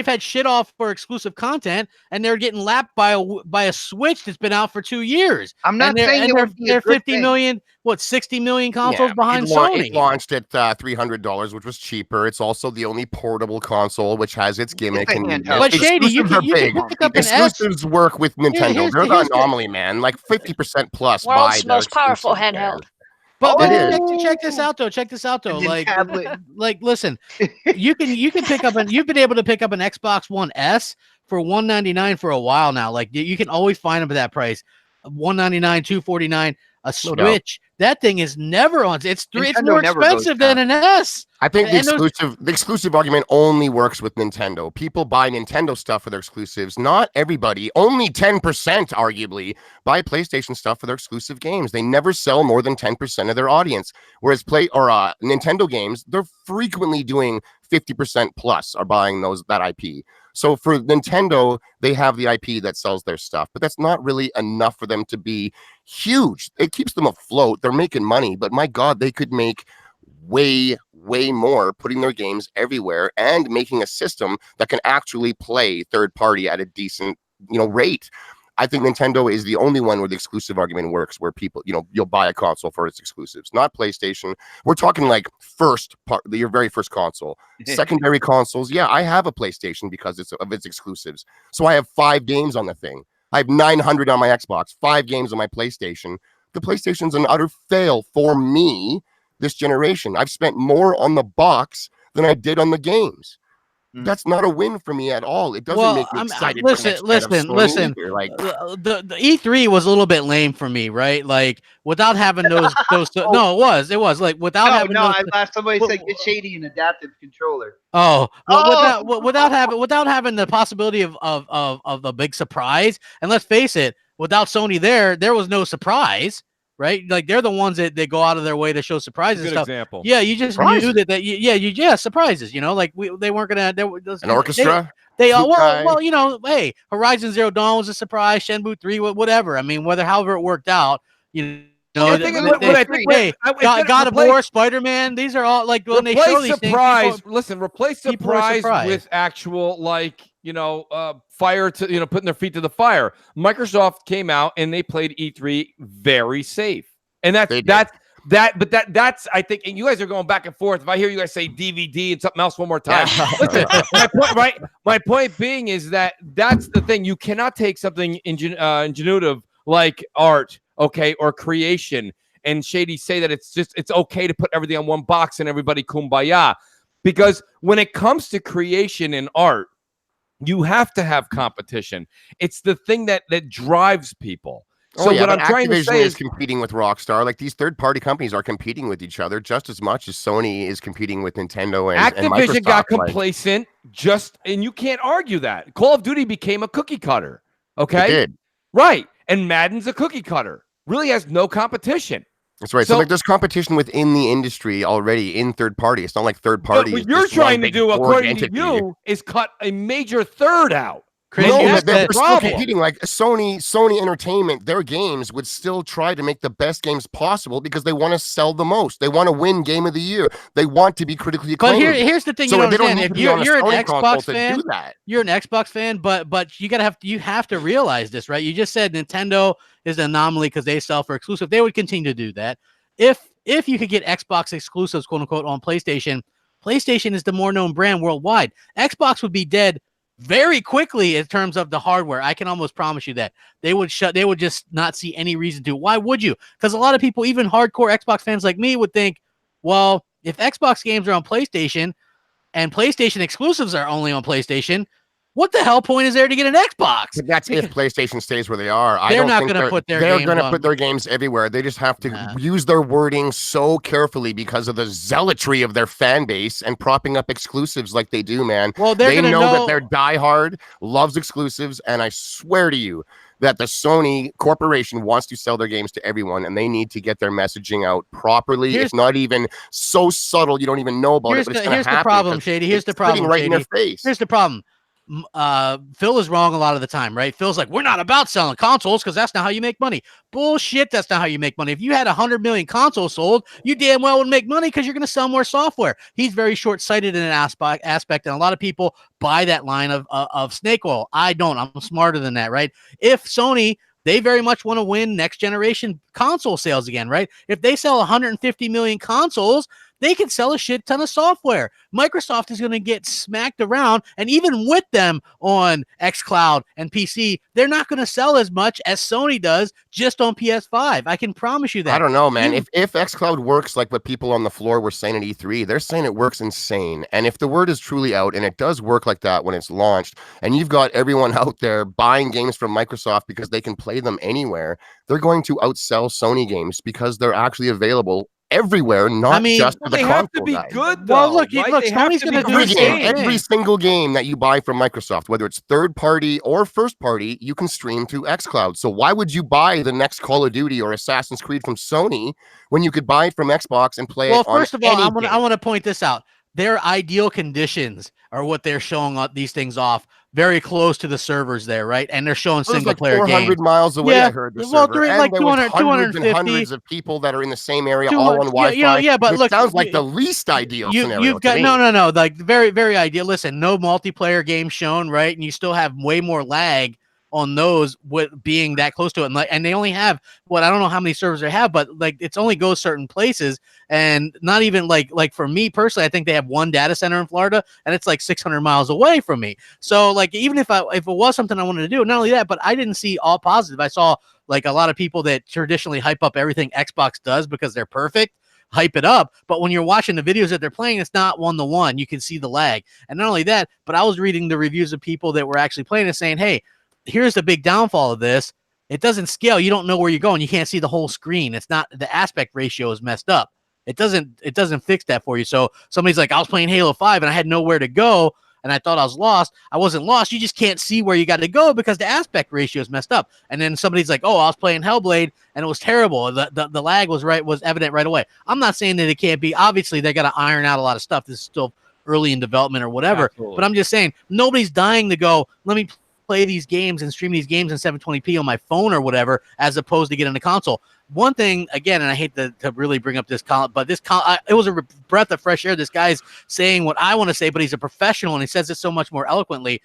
had shit off for exclusive content, and they're getting lapped by a Switch that's been out for 2 years. I'm not saying they're 50 million, 60 million consoles behind Sony. It launched at $300, which was cheaper. It's also the only portable console which has its gimmick. But Shady, you can pick up an exclusives work with Nintendo. They're the anomaly, man. Like 50% plus. World's most powerful handheld. But check this out though. Like, listen, you can pick up you've been able to pick up an Xbox One S for $199 for a while now. Like, you can always find them at that price, $199, $249. A Switch, that thing is never on. It's more expensive than an S. I think the exclusive argument only works with Nintendo. People buy Nintendo stuff for their exclusives. Not everybody. Only 10%, arguably, buy PlayStation stuff for their exclusive games. They never sell more than 10% of their audience. Whereas Nintendo games, they're frequently doing 50% plus are buying that IP. So for Nintendo, they have the IP that sells their stuff, but that's not really enough for them to be huge. It keeps them afloat. They're making money, but my God, they could make way more putting their games everywhere and making a system that can actually play third party at a decent, rate. I think Nintendo is the only one where the exclusive argument works, where people, you'll buy a console for its exclusives, not PlayStation. We're talking like your very first console. Secondary consoles, yeah, I have a PlayStation because of its exclusives. So I have 5 games on the thing. I have 900 on my Xbox, 5 games on my PlayStation. The PlayStation's an utter fail for me this generation. I've spent more on the box than I did on the games. That's not a win for me at all. It doesn't make me excited. Listen. Like, the E3 was a little bit lame for me, right? Like, without having those. No, it was like without having. No, I laughed. Somebody said get Shady an adaptive controller. Without having the possibility of a big surprise. And let's face it, without Sony there was no surprise. Right, like they're the ones that they go out of their way to show surprises. Good and stuff. Example. Yeah, you just knew that. Surprises. Like they weren't gonna. An orchestra. Hey, Horizon Zero Dawn was a surprise. Shenmue 3, whatever. I mean, however it worked out, God of War, Spider-Man. These are all like when they show these things. Replace surprise with actual fire to putting their feet to the fire. Microsoft came out and they played E3 very safe, and that's I think. And you guys are going back and forth. If I hear you guys say DVD and something else one more time, listen. My point being is that's the thing. You cannot take something ingenuitive like art, okay, or creation, and Shady say that it's okay to put everything on one box and everybody kumbaya, because when it comes to creation and art, you have to have competition. It's the thing that drives people. So what I'm trying to say is competing with Rockstar. Like, these third-party companies are competing with each other just as much as Sony is competing with Nintendo and Activision Microsoft. Got complacent, and you can't argue that. Call of Duty became a cookie cutter. Okay, it did. Right, and Madden's a cookie cutter. Really has no competition. That's right. So like, there's competition within the industry already in third party. It's not like third party. What you're trying to do, according to you, is cut a major third out. They're still competing. Like Sony Entertainment, their games would still try to make the best games possible because they want to sell the most. They want to win Game of the Year. They want to be critically acclaimed. But here's the thing: you don't understand. If you're an Xbox fan, you're an Xbox fan, but you have to realize this, right? You just said Nintendo is an anomaly because they sell for exclusive. They would continue to do that. If you could get Xbox exclusives, quote unquote, on PlayStation, PlayStation is the more known brand worldwide. Xbox would be dead very quickly in terms of the hardware. I can almost promise you that they would just not see any reason to. Why would you? Because a lot of people, even hardcore Xbox fans like me, would think, well, if Xbox games are on PlayStation and PlayStation exclusives are only on PlayStation, what the hell point is there to get an Xbox? But that's if PlayStation stays where they are. They're not going to put their games on. They're going to put their games everywhere. They just have to use their wording so carefully because of the zealotry of their fan base and propping up exclusives like they do, man. Well, they know that their diehard loves exclusives, and I swear to you that the Sony corporation wants to sell their games to everyone, and they need to get their messaging out properly. It's not even so subtle you don't even know about it. But it's here's the problem, Shady. Here's the problem, right in their face. Here's the problem. Phil is wrong a lot of the time, right? Phil's like, we're not about selling consoles because that's not how you make money. Bullshit, that's not how you make money. If you had 100 million consoles sold, you damn well would make money because you're going to sell more software. He's very short-sighted in an aspect, and a lot of people buy that line of snake oil. I don't. I'm smarter than that, right? If Sony, they very much want to win next generation console sales again, right? If they sell 150 million consoles, they can sell a shit ton of software. Microsoft is going to get smacked around, and even with them on xCloud and PC, they're not going to sell as much as Sony does just on PS5. I can promise you that. I don't know, man. If xCloud works like what people on the floor were saying at E3, they're saying it works insane. And if the word is truly out and it does work like that when it's launched, and you've got everyone out there buying games from Microsoft because they can play them anywhere, they're going to outsell Sony games because they're actually available everywhere, not just for the console. They have to be good, though. Well, look, Sony's going to do every single game that you buy from Microsoft, whether it's third party or first party, you can stream through xCloud. So why would you buy the next Call of Duty or Assassin's Creed from Sony when you could buy it from Xbox and play it on first of all, I want to point this out. Their ideal conditions are what they're showing these things off very close to the servers there, right? And they're showing single player 400 games. miles away, I heard the server. They're like 200, hundreds and hundreds of people that are in the same area, all on Wi-Fi. But look, sounds like the least ideal scenario. You've got no, like very, very ideal. Listen, no multiplayer game shown, right? And you still have way more lag on those with being that close to it, and they only have I don't know how many servers they have, but like it's only goes certain places, and not even like for me personally, I think they have one data center in Florida, and it's like 600 miles away from me. So like even if it was something I wanted to do, not only that, but I didn't see all positive. I saw like a lot of people that traditionally hype up everything Xbox does because they're perfect, hype it up, but when you're watching the videos that they're playing, it's not one-to-one. You can see the lag, and not only that, but I was reading the reviews of people that were actually playing and saying, hey, here's the big downfall of this. It doesn't scale. You don't know where you're going. You can't see the whole screen. It's not, the aspect ratio is messed up. It doesn't fix that for you. So somebody's like, I was playing Halo 5 and I had nowhere to go and I thought I was lost. I wasn't lost. You just can't see where you got to go because the aspect ratio is messed up. And then somebody's like, oh, I was playing Hellblade and it was terrible. The lag was evident right away. I'm not saying that it can't be. Obviously, they got to iron out a lot of stuff. This is still early in development or whatever. Absolutely. But I'm just saying, nobody's dying to go, let me play these games and stream these games in 720p on my phone or whatever, as opposed to getting a console. One thing, again, and I hate to really bring up this but it was a breath of fresh air. This guy's saying what I want to say, but he's a professional and he says it so much more eloquently.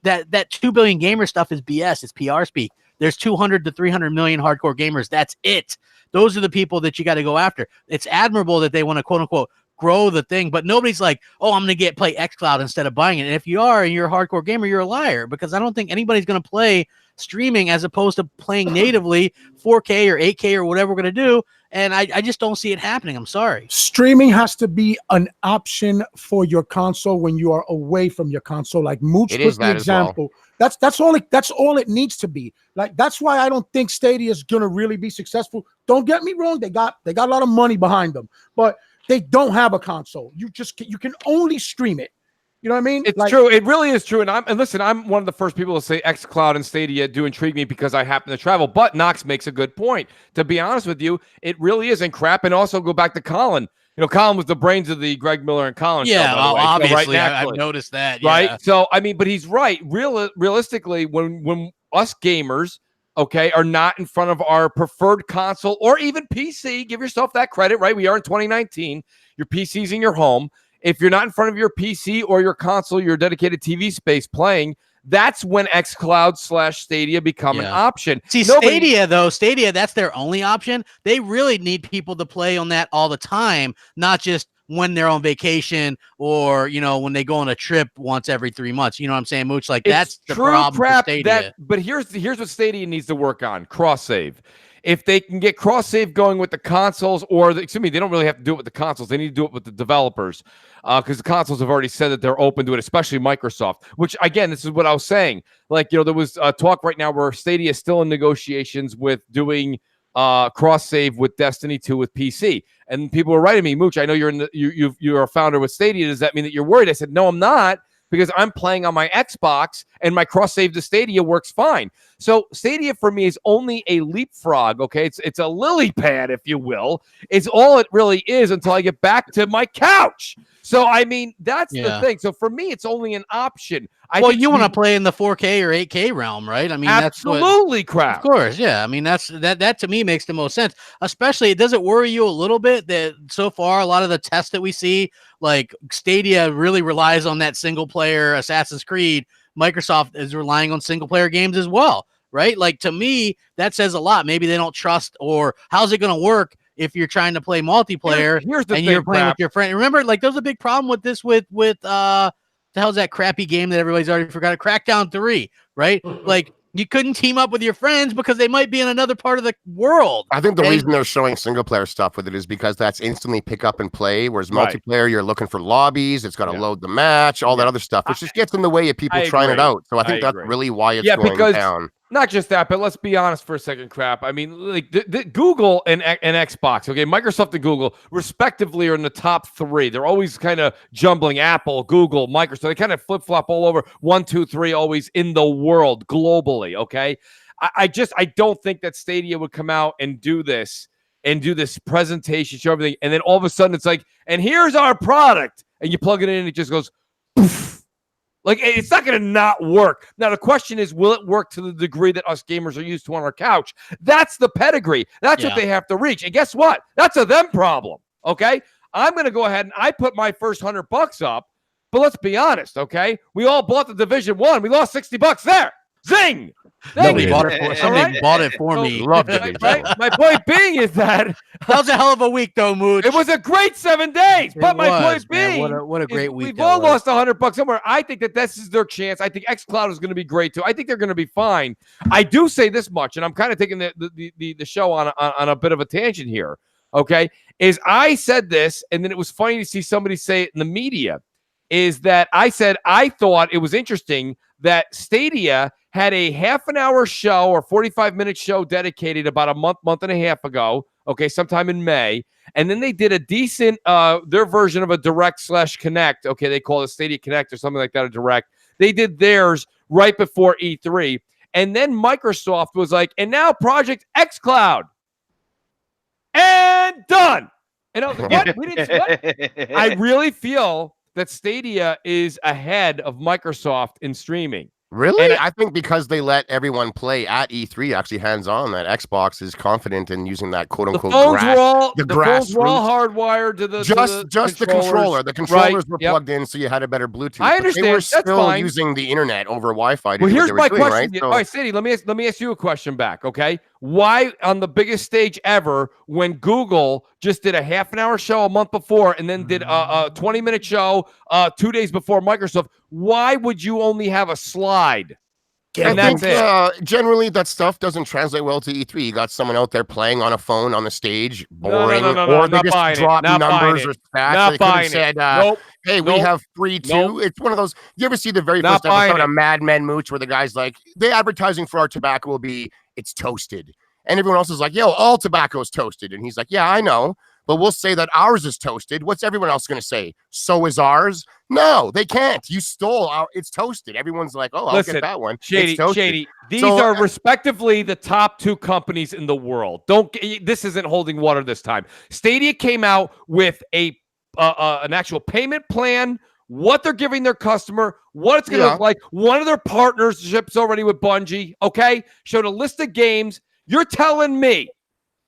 That 2 billion gamer stuff is BS. It's PR speak. There's 200 to 300 million hardcore gamers. That's it. Those are the people that you got to go after. It's admirable that they want to quote unquote grow the thing, but nobody's like, oh, I'm going to play xCloud instead of buying it. And if you are and you're a hardcore gamer, you're a liar, because I don't think anybody's going to play streaming as opposed to playing natively 4K or 8K or whatever we're going to do. And I just don't see it happening. I'm sorry. Streaming has to be an option for your console when you are away from your console. Like Mooch was the example. Well. That's all it needs to be. Like, that's why I don't think Stadia is going to really be successful. Don't get me wrong. They got a lot of money behind them, but they don't have a console. You can only stream it. You know what I mean? It's true. It really is true. And listen, I'm one of the first people to say xCloud and Stadia do intrigue me because I happen to travel. But Knox makes a good point. To be honest with you, it really isn't crap. And also go back to Colin. You know, Colin was the brains of the Greg Miller and Colin show. Yeah, obviously, I've noticed that. Right? Yeah. So, I mean, but he's right. Realistically, when us gamers, okay, are not in front of our preferred console or even PC, give yourself that credit, right? We are in 2019. Your PC's in your home. If you're not in front of your PC or your console, your dedicated TV space playing, that's when xCloud / Stadia become an option. See, Stadia, that's their only option. They really need people to play on that all the time, not just when they're on vacation or, you know, when they go on a trip once every 3 months. You know what I'm saying, Mooch? Like, that's the problem for Stadia. But here's what Stadia needs to work on: cross-save. If they can get cross-save going with the consoles, or they don't really have to do it with the consoles. They need to do it with the developers, because the consoles have already said that they're open to it, especially Microsoft. Which, again, this is what I was saying. Like, you know, there was talk right now where Stadia is still in negotiations with doing cross-save with Destiny 2 with PC, and people were writing me, Mooch, I know you're a founder with Stadia. Does that mean that you're worried? I said, no, I'm not, because I'm playing on my Xbox and my cross-save to Stadia works fine. So Stadia for me is only a leapfrog. Okay, it's a lily pad, if you will. It's all it really is until I get back to my couch. So I mean, that's the thing. So for me, it's only an option. Well, you want to play in the 4K or 8K realm, right? I mean, absolutely, crap. Of course, yeah. I mean, that to me makes the most sense. Especially, it doesn't worry you a little bit that so far a lot of the tests that we see, like Stadia, really relies on that single player Assassin's Creed. Microsoft is relying on single player games as well, right? Like, to me, that says a lot. Maybe they don't trust, or how's it going to work if you're trying to play multiplayer here's the and thing, you're playing with your friend. Remember, like, there's a big problem with this with the hell's that crappy game that everybody's already forgot? Crackdown 3, right? Like, you couldn't team up with your friends because they might be in another part of the world. I think the reason they're showing single player stuff with it is because that's instantly pick up and play, whereas multiplayer, you're looking for lobbies, it's got to load the match, all that other stuff, which just gets in the way of people trying it out. So I think that's really why it's going down. Not just that, but let's be honest for a second, crap. I mean, like the Google and Xbox, okay, Microsoft and Google, respectively, are in the top 3. They're always kind of jumbling. Apple, Google, Microsoft. They kind of flip-flop all over. 1, 2, 3, always in the world, globally, okay? I don't think that Stadia would come out and do this presentation, show everything, and then all of a sudden it's like, and here's our product, and you plug it in and it just goes poof. Like, it's not going to not work. Now, the question is, will it work to the degree that us gamers are used to on our couch? That's the pedigree. That's what they have to reach. And guess what? That's a them problem, okay? I'm going to go ahead and I put my first $100 up, but let's be honest, okay? We all bought the Division 1. We lost $60 there. Zing! Somebody bought it for me. Loved it. Right? My point being is that was a hell of a week, though, Mooch. It was a great 7 days. But my point being, what a great week. We've all lost $100 somewhere. I think that this is their chance. I think xCloud is going to be great too. I think they're going to be fine. I do say this much, and I'm kind of taking the show on a bit of a tangent here. Okay, is I said this, and then it was funny to see somebody say it in the media. Is that I said I thought it was interesting that Stadia had a half an hour show or 45-minute show dedicated about a month and a half ago, okay, sometime in May. And then they did a decent, their version of a Direct/Connect. Okay, they call it Stadia Connect or something like that, a Direct. They did theirs right before E3. And then Microsoft was like, and now Project xCloud. And done. And I was like, what? We didn't see what? I really feel that Stadia is ahead of Microsoft in streaming. Really? And I think because they let everyone play at E3 actually hands-on, that Xbox is confident in using that quote-unquote the phones were all hardwired to the the controller. The controllers were plugged in, so you had a better Bluetooth. I understand. They were still using the internet over Wi-Fi. Well, here's my question. Right? All right, Sadie, let me ask you a question back, okay? Why, on the biggest stage ever, when Google just did a half an hour show a month before and then did a 20-minute show 2 days before Microsoft, why would you only have a slide? And I think generally that stuff doesn't translate well to E3. You got someone out there playing on a phone on the stage, boring, or they just drop numbers or stats. They could have said, hey, we have 3-2. It's one of those. You ever see the very first episode of Mad Men Mooch where the guy's like, the advertising for our tobacco will be, it's toasted. And everyone else is like, yo, all tobacco is toasted. And he's like, yeah, I know. But we'll say that ours is toasted. What's everyone else going to say? So is ours? No, they can't. You stole our. It's toasted. Everyone's like, oh, I'll get that one. Shady. These are respectively the top 2 companies in the world. This isn't holding water this time. Stadia came out with an actual payment plan, what they're giving their customer, what it's going to look like. One of their partnerships already with Bungie, okay? Showed a list of games. You're telling me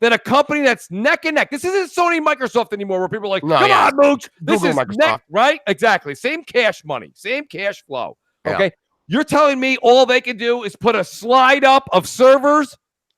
that a company that's neck and neck, this isn't Sony and Microsoft anymore, where people are like, come on, Mooch. This is neck, right? Exactly. Same cash money, same cash flow. Okay. You're telling me all they can do is put a slide up of servers?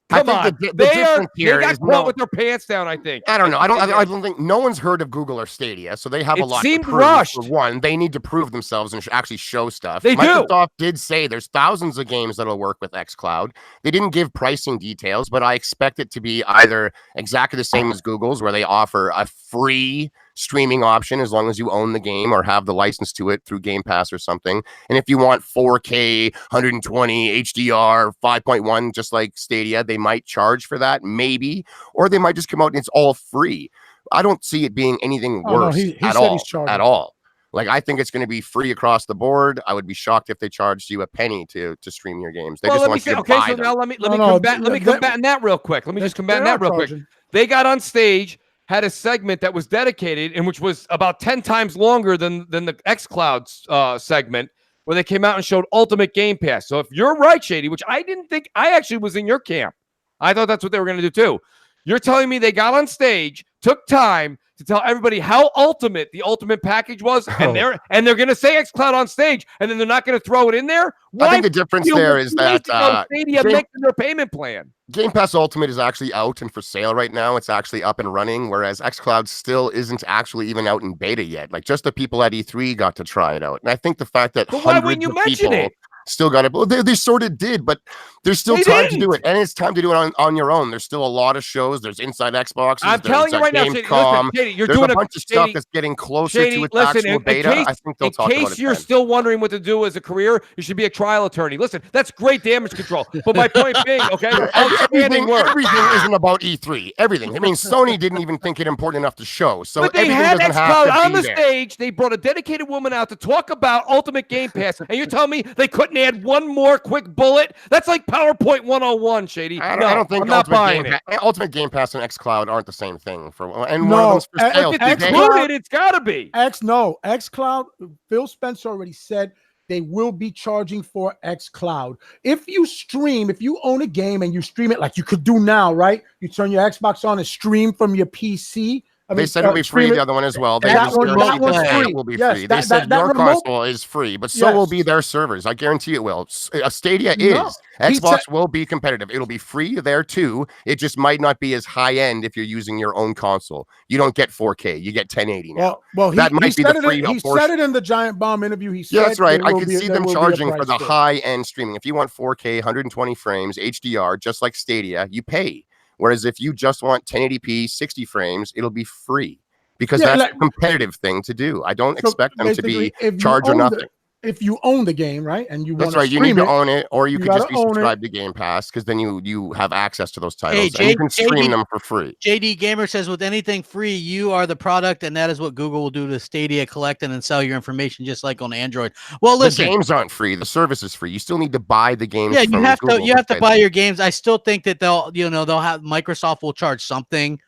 Come on. They got caught with their pants down, I think. I don't know. I don't think no one's heard of Google or Stadia, so they have a lot to prove. Rushed. For one, they need to prove themselves and actually show stuff. Microsoft did say there's thousands of games that'll work with xCloud. They didn't give pricing details, but I expect it to be either exactly the same as Google's, where they offer a free streaming option as long as you own the game or have the license to it through Game Pass or something. And if you want 4K, 120, HDR, 5.1, just like Stadia, they might charge for that, maybe, or they might just come out and it's all free. I don't see it being anything worse at all. Like, I think it's going to be free across the board. I would be shocked if they charged you a penny to stream your games. They just want you to buy them. Now let me combat that real quick. Let me just combat that real quick. They got on stage, had a segment that was dedicated, and which was about 10 times longer than the xCloud segment, where they came out and showed Ultimate Game Pass. So if you're right, Shady, which I didn't think, I actually was in your camp. I thought that's what they were going to do too. You're telling me they got on stage, took time to tell everybody how ultimate the ultimate package was, and they're going to say xCloud on stage, and then they're not going to throw it in there? I think the difference there is that Stadia making their payment plan. Game Pass Ultimate is actually out and for sale right now. It's actually up and running, whereas xCloud still isn't actually even out in beta yet. Like, just the people at E3 got to try it out. And I think the fact that hundreds of people still got it. Well, they sort of did, but there's still time to do it. And it's time to do it on your own. There's still a lot of shows. There's Inside Xbox. I'm telling you right now, Shady, you're there's doing a bunch of stuff that's getting closer to its actual beta. I think they'll talk about it. In case you're still wondering what to do as a career, you should be a trial attorney. Listen, that's great damage control. But my point being, okay, everything isn't about E3. Everything. I mean, Sony didn't even think it important enough to show. So but they had xCloud on the stage. They brought a dedicated woman out to talk about Ultimate Game Pass, and you're telling me they couldn't add one more quick bullet? That's like PowerPoint 101, Shady. I don't think Ultimate Game Pass and xCloud aren't the same thing. One of them's for sale. If it's included, it's got to be. xCloud, Phil Spencer already said they will be charging for xCloud. If you own a game and you stream it like you could do now, right? You turn your Xbox on and stream from your PC. They said it'll be free, the other one as well. They that will be free. They said your console is free, but so will be their servers. I guarantee it will. Stadia is. Xbox will be competitive. It'll be free there too. It just might not be as high end if you're using your own console. You don't get 4K. You get 1080 now. Well, that might be the free portion. He said it in the Giant Bomb interview. He said that's right. I can see them charging for the high end streaming. If you want 4K, 120 frames, HDR, just like Stadia, you pay. Whereas if you just want 1080p, 60 frames, it'll be free because that's a competitive thing to do. I don't expect them to be charged or nothing. If you own the game, right, and you want you need to own it, or you could just be subscribed to Game Pass because then you have access to those titles and you can stream them for free. JD Gamer says, with anything free, you are the product, and that is what Google will do to Stadia, collect and then sell your information, just like on Android. Well, listen, the games aren't free; the service is free. You still need to buy the games. Yeah, you have to buy your games. I still think that they'll have Microsoft will charge something.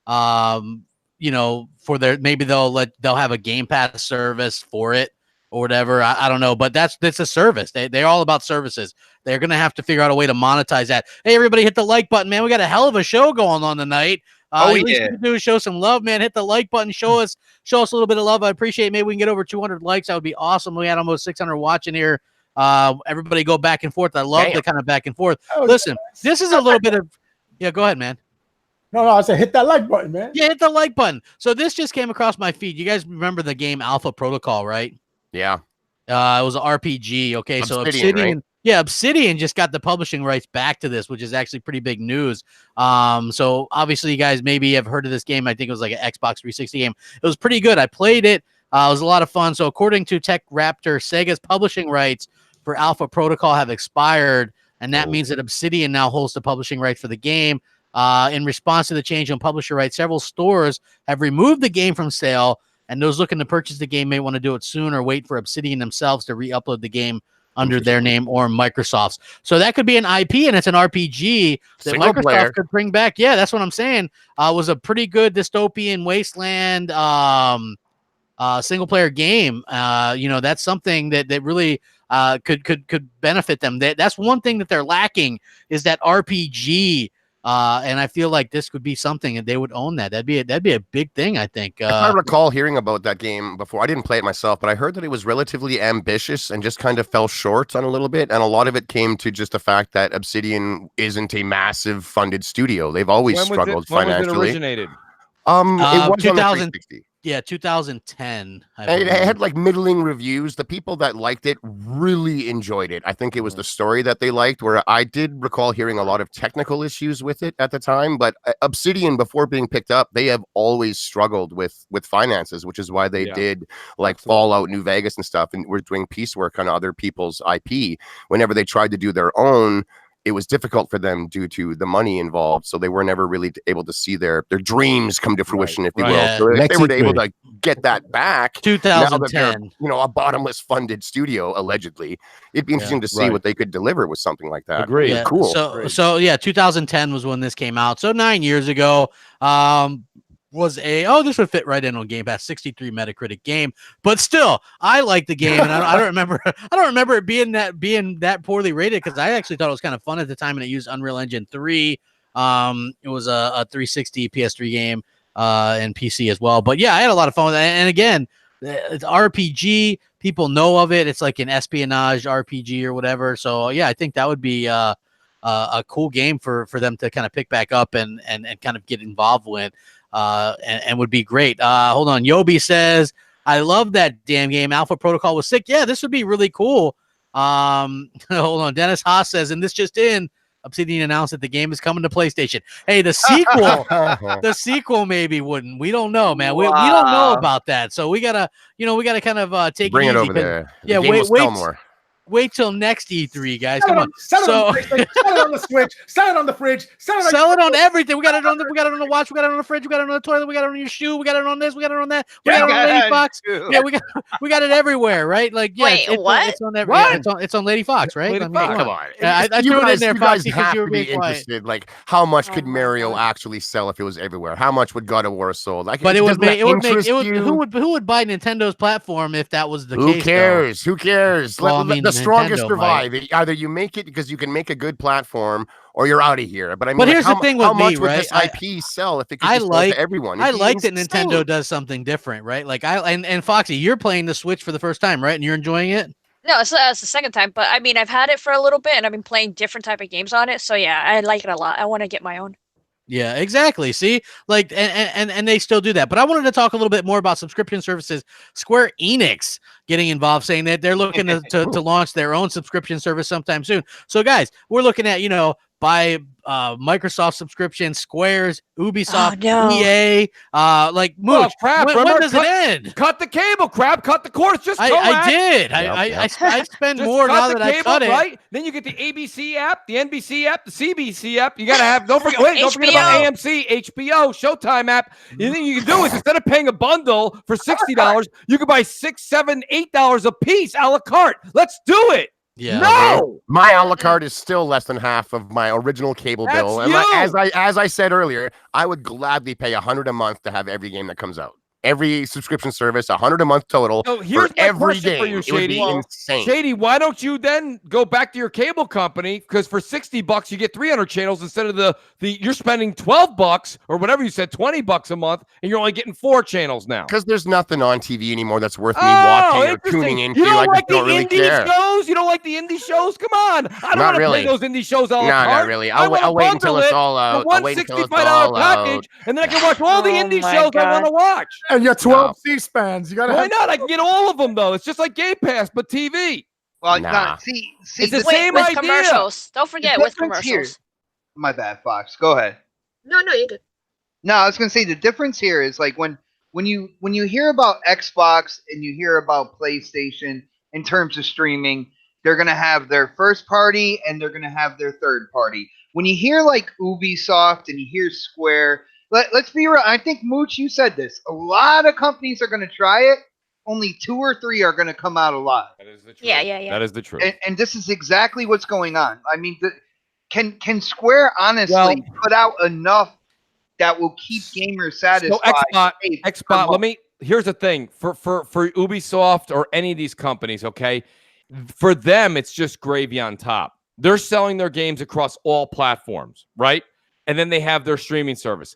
For their they'll have a Game Pass service for it. Or whatever, I don't know, but that's a service. They're all about services. They're gonna have to figure out a way to monetize that. Hey, everybody, hit the like button, man. We got a hell of a show going on tonight. Least we can do is show some love, man. Hit the like button, show us a little bit of love. I appreciate it. Maybe we can get over 200 likes. That would be awesome. We had almost 600 watching here. Everybody go back and forth. I love the kind of back and forth. Listen, this is a little bit of go ahead, man. No, I said hit that like button, man. Yeah, hit the like button. So this just came across my feed. You guys remember the game Alpha Protocol, right? Yeah. It was an RPG. Okay, Obsidian, so Obsidian just got the publishing rights back to this, which is actually pretty big news. So obviously you guys maybe have heard of this game. I think it was like an Xbox 360 game. It was pretty good. I played it. It was a lot of fun. So according to Tech Raptor, Sega's publishing rights for Alpha Protocol have expired, and that means that Obsidian now holds the publishing rights for the game. In response to the change in publisher rights, several stores have removed the game from sale. And those looking to purchase the game may want to do it soon or wait for Obsidian themselves to re-upload the game under their name or Microsoft's. So that could be an IP, and it's an RPG that Microsoft could bring back. Yeah, that's what I'm saying. It was a pretty good dystopian wasteland single-player game. That's something that really could benefit them. That's one thing that they're lacking is that RPG. And I feel like this could be something, and they would own that. That'd be a big thing, I think. If I recall hearing about that game before, I didn't play it myself, but I heard that it was relatively ambitious and just kind of fell short on a little bit. And a lot of it came to just the fact that Obsidian isn't a massive funded studio. They've always struggled financially. When was it originated? It was 2000. on the 360. Yeah, 2010. It had like middling reviews. The people that liked it really enjoyed it. I think it was the story that they liked, where I did recall hearing a lot of technical issues with it at the time. But Obsidian, before being picked up, they have always struggled with finances, which is why they did like Fallout New Vegas and stuff, and were doing piecework on other people's IP. Whenever they tried to do their own, it was difficult for them due to the money involved. So they were never really able to see their dreams come to fruition, if you will. Yeah. So if Next they were able E3. to get that back, now that they're 2010. a bottomless funded studio, allegedly, it'd be interesting to see what they could deliver with something like that. Agreed. Yeah. Cool. So yeah, 2010 was when this came out. So 9 years ago. Was this would fit right in on Game Pass, 63 Metacritic game, but still I like the game, and I don't remember it being that poorly rated, because I actually thought it was kind of fun at the time, and it used Unreal Engine 3. It was a 360 PS3 game and PC as well, but yeah, I had a lot of fun with it. And again, it's RPG, people know of it. It's like an espionage RPG or whatever. So yeah, I think that would be a cool game for them to kind of pick back up and kind of get involved with. And would be great. Hold on. Yobi says, I love that damn game. Alpha Protocol was sick. Yeah, this would be really cool. Hold on. Dennis Haas says, and this just in, Obsidian announced that the game is coming to PlayStation. Hey, the sequel maybe wouldn't. We don't know, man. We don't know about that. So we gotta kind of take Bring it it easy. over there. Yeah, wait till next E3, guys. Come on. Sell it on the Switch. Sell it on the fridge. Sell it on everything. We got it on the watch. We got it on the fridge. We got it on the toilet. We got it on your shoe. We got it on this. We got it on that. We got it on Lady Fox. Yeah, we got it everywhere, right? Like, yeah. Wait, what? It's on every. Yeah, it's on Lady Fox, right? Come on. I threw it in there, Foxy, because you were being quiet. Interested. Like, how much could Mario actually sell if it was everywhere? How much would God of War sold? Like, but who would buy Nintendo's platform if that was the case? Who cares? Well, Let the strongest survive. Either you make it because you can make a good platform, or you're out of here. But I mean, but here's the thing with how much me, would right? this IP sell if it could sell to everyone? I like that Nintendo does something different, right? Like and Foxy, you're playing the Switch for the first time, right? And you're enjoying it. No, it's the second time, but I mean, I've had it for a little bit, and I've been playing different type of games on it. So yeah, I like it a lot. I want to get my own. Yeah, exactly. See, like, and they still do that. But I wanted to talk a little bit more about subscription services. Square Enix getting involved, saying that they're looking to launch their own subscription service sometime soon. So, guys, we're looking at, buy Microsoft subscription, Square's, Ubisoft, EA, like Mooch. Crap, when does it end? Cut the cable, crap. Cut the cords. Just I did. I spend more now that I cut it. Right? Then you get the ABC app, the NBC app, the CBC app. You gotta have. Don't forget about AMC, HBO, Showtime app. And then you can do is instead of paying a bundle for $60, you can buy $6, $7, $8 a piece a la carte. Let's do it. Yeah. No, my a la carte is still less than half of my original cable bill. And as I said earlier, I would gladly pay $100 a month to have every game that comes out. Every subscription service, $100 a month total for every game. For you, Shady. It would be insane. Shady, why don't you then go back to your cable company? Because for $60, you get 300 channels instead of the you're spending $12 or whatever you said, $20 a month, and you're only getting 4 channels now. Because there's nothing on TV anymore that's worth me watching or tuning into. You don't like the really indie shows? You don't like the indie shows? Come on, I don't want to play those indie shows all. No, not really. I'll wait until it's all out. For $165 package, and then I can watch all the indie shows I want to watch. And you're 12 C-SPANs. You gotta. Why not? I can get all of them though. It's just like Game Pass, but TV. Well, see, it's the same idea. Commercials. Don't forget with commercials. Here. My bad, Fox. Go ahead. No, you're good. No, I was gonna say the difference here is like when you hear about Xbox and you hear about PlayStation in terms of streaming, they're gonna have their first party and they're gonna have their third party. When you hear like Ubisoft and you hear Square. Let's be real. I think, Mooch, you said this. A lot of companies are going to try it. Only 2 or 3 are going to come out alive. That is the truth. Yeah. That is the truth. And this is exactly what's going on. I mean, can Square honestly put out enough that will keep gamers satisfied? So Xbox. Here's the thing. For Ubisoft or any of these companies, okay, for them it's just gravy on top. They're selling their games across all platforms, right? And then they have their streaming service.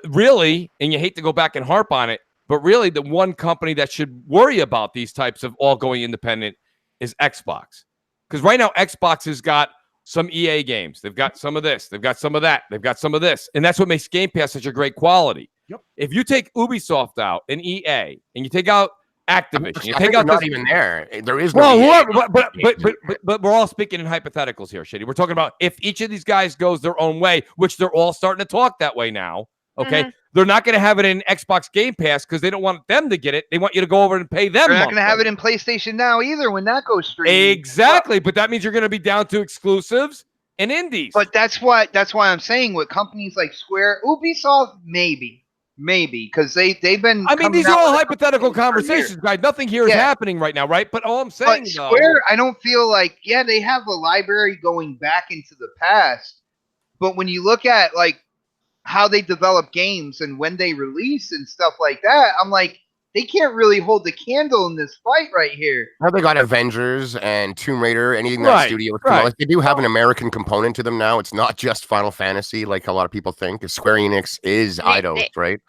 Really, and you hate to go back and harp on it, but really the one company that should worry about these types of all going independent is Xbox. Because right now Xbox has got some EA games. They've got some of this. They've got some of that. They've got some of this. And that's what makes Game Pass such a great quality. Yep. If you take Ubisoft out and EA and you take out Activision, you take out not even there. There is no. But we're all speaking in hypotheticals here, Shady. We're talking about if each of these guys goes their own way, which they're all starting to talk that way now. Okay, they're not going to have it in Xbox Game Pass because they don't want them to get it. They want you to go over and pay them. They're not going to have it in PlayStation Now either when that goes streaming. Exactly, but that means you're going to be down to exclusives and indies. But that's why I'm saying with companies like Square, Ubisoft, maybe because they've been. I mean, these are all hypothetical conversations, guys. Nothing here is happening right now, right? But all I'm saying, but Square, I don't feel like they have a library going back into the past, but when you look at like how they develop games and when they release and stuff like that, I'm like, they can't really hold the candle in this fight right here. Now they got Avengers and Tomb Raider, anything that studio. Like, they do have an American component to them now. It's not just Final Fantasy like a lot of people think. Square Enix is Eidos, right?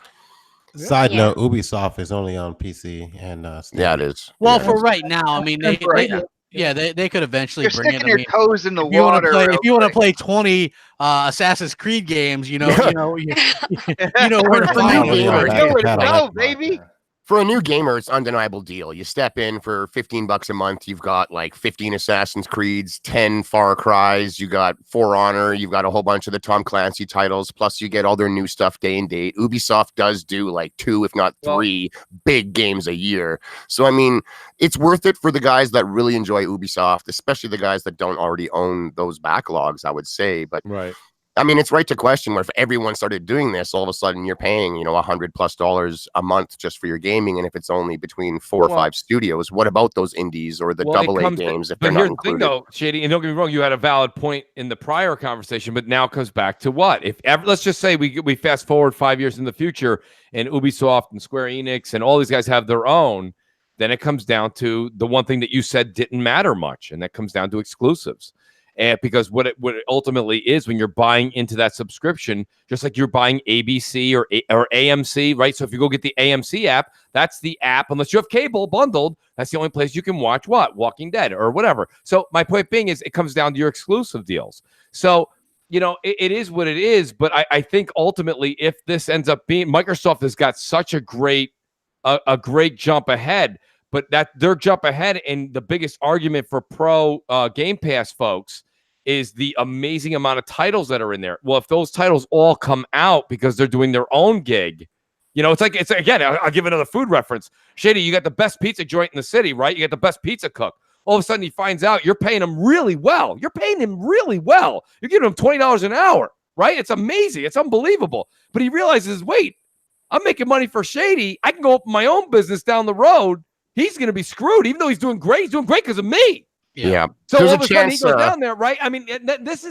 Side note: Ubisoft is only on PC and Steam. Yeah, it is. Well, for right now, I mean, they could eventually You're bring sticking it. your toes in the if water. If you want to play 20 Assassin's Creed games, you know where to find Go, baby. For a new gamer, it's undeniable deal. You step in for $15 a month. You've got like 15 Assassin's Creeds, 10 Far Cries. You got For Honor. You've got a whole bunch of the Tom Clancy titles. Plus, you get all their new stuff day and date. Ubisoft does do like 2, if not 3, big games a year. So, I mean, it's worth it for the guys that really enjoy Ubisoft, especially the guys that don't already own those backlogs, I would say. But I mean, it's right to question where if everyone started doing this, all of a sudden you're paying, $100+ a month just for your gaming. And if it's only between 4 or 5 studios, what about those indies or the AA games if they're not included? But here's the thing, though, Shady, and don't get me wrong, you had a valid point in the prior conversation, but now it comes back to what? Let's just say we fast forward 5 years in the future and Ubisoft and Square Enix and all these guys have their own, then it comes down to the one thing that you said didn't matter much, and that comes down to exclusives. And because what it ultimately is when you're buying into that subscription, just like you're buying ABC or AMC, right? So if you go get the AMC app, that's the app, unless you have cable bundled, that's the only place you can watch Walking Dead or whatever. So my point being is it comes down to your exclusive deals. So, it is what it is. But I think ultimately, if this ends up being, Microsoft has got such a great jump ahead. But that their jump ahead and the biggest argument for pro Game Pass folks is the amazing amount of titles that are in there. Well, if those titles all come out because they're doing their own gig, it's again, I'll give another food reference. Shady, you got the best pizza joint in the city, right? You got the best pizza cook. All of a sudden he finds out you're paying him really well. You're paying him really well. You're giving him $20 an hour, right? It's amazing. It's unbelievable. But he realizes, wait, I'm making money for Shady. I can go open my own business down the road. He's going to be screwed, even though he's doing great. He's doing great because of me. Yeah. So all of a sudden he goes down there, right? I mean, this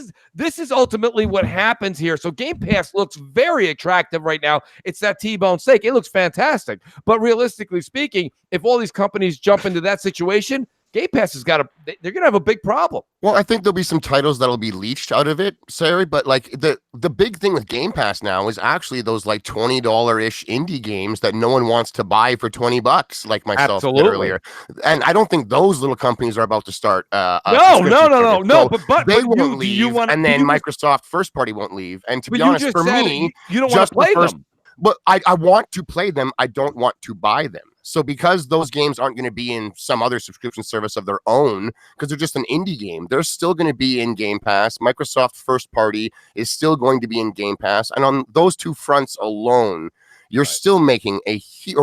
is ultimately what happens here. So Game Pass looks very attractive right now. It's that T-bone steak. It looks fantastic. But realistically speaking, if all these companies jump into that situation, Game Pass they're going to have a big problem. Well, I think there'll be some titles that'll be leached out of it, Sari, but like the big thing with Game Pass now is actually those like $20-ish indie games that no one wants to buy for $20, like myself did earlier. And I don't think those little companies are about to start. No. So but they won't leave, and then Microsoft first party won't leave. And to be honest, for me, you don't want to play them. But I want to play them. I don't want to buy them. So because those games aren't going to be in some other subscription service of their own, because they're just an indie game, they're still going to be in Game Pass. Microsoft first party is still going to be in Game Pass. And on those two fronts alone, you're still making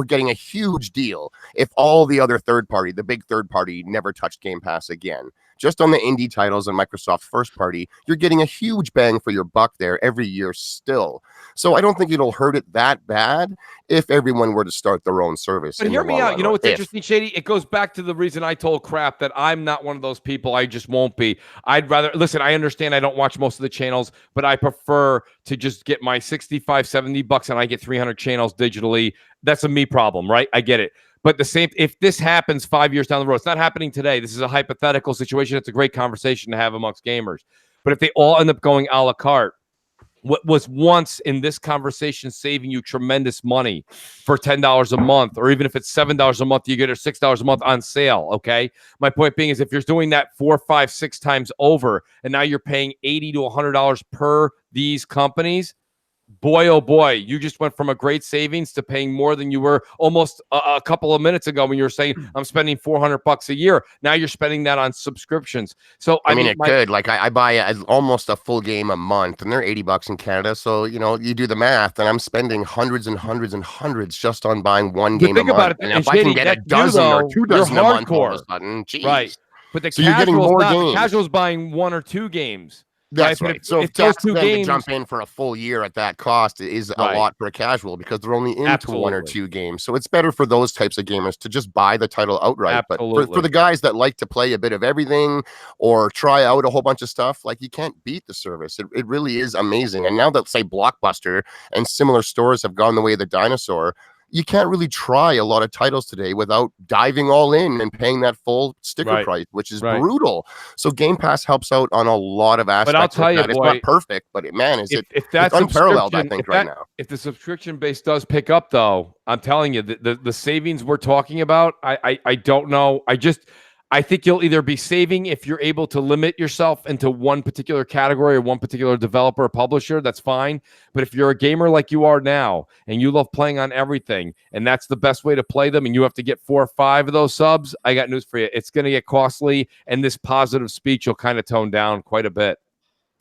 getting a huge deal if all the other the big third party never touched Game Pass again. Just on the indie titles and Microsoft first party, you're getting a huge bang for your buck there every year still. So I don't think it'll hurt it that bad if everyone were to start their own service. But hear me out. You know what's interesting, Shady? It goes back to the reason I told Crap that I'm not one of those people. I just won't be. I'd rather, listen, I understand I don't watch most of the channels, but I prefer to just get my $65-$70 and I get 300 channels digitally. That's a me problem, right? I get it. But if this happens 5 years down the road, it's not happening today. This is a hypothetical situation. It's a great conversation to have amongst gamers. But if they all end up going a la carte, what was once in this conversation saving you tremendous money for $10 a month, or even if it's $7 a month, you get it $6 a month on sale. Okay. My point being is if you're doing that 4, 5, 6 times over, and now you're paying $80 to $100 per these companies, boy, oh boy, you just went from a great savings to paying more than you were almost a couple of minutes ago when you were saying, I'm spending $400 a year. Now you're spending that on subscriptions. So I mean, like I buy almost a full game a month and they're $80 in Canada. So, you do the math and I'm spending hundreds and hundreds and hundreds just on buying one game a month. And if I can get a dozen or 2 dozen a month all of a sudden, geez. Right. But the casual's buying 1 or 2 games. That's Right, right. So if to those ask two them games, to jump in for a full year at that cost is a Right. lot for a casual because they're only into one or Absolutely. two games. So it's better for those types of gamers to just buy the title outright. But for Absolutely. the guys that like to play a bit of everything or try out a whole bunch of stuff, like you can't beat the service. It really is amazing. And now that, say, Blockbuster and similar stores have gone the way of the dinosaur, you can't really try a lot of titles today without diving all in and paying that full sticker Right. price, which is Right. brutal. So Game Pass helps out on a lot of aspects. But I'll tell like you, that. It's boy, not perfect, but man, if it's that unparalleled, I subscription- think, if right that- now. If the subscription base does pick up, though, I'm telling you, the savings we're talking about, I don't know. I think you'll either be saving if you're able to limit yourself into one particular category or one particular developer or publisher, that's fine. But if you're a gamer like you are now and you love playing on everything and that's the best way to play them and you have to get 4 or 5 of those subs, I got news for you. It's going to get costly, and this positive speech will kind of tone down quite a bit.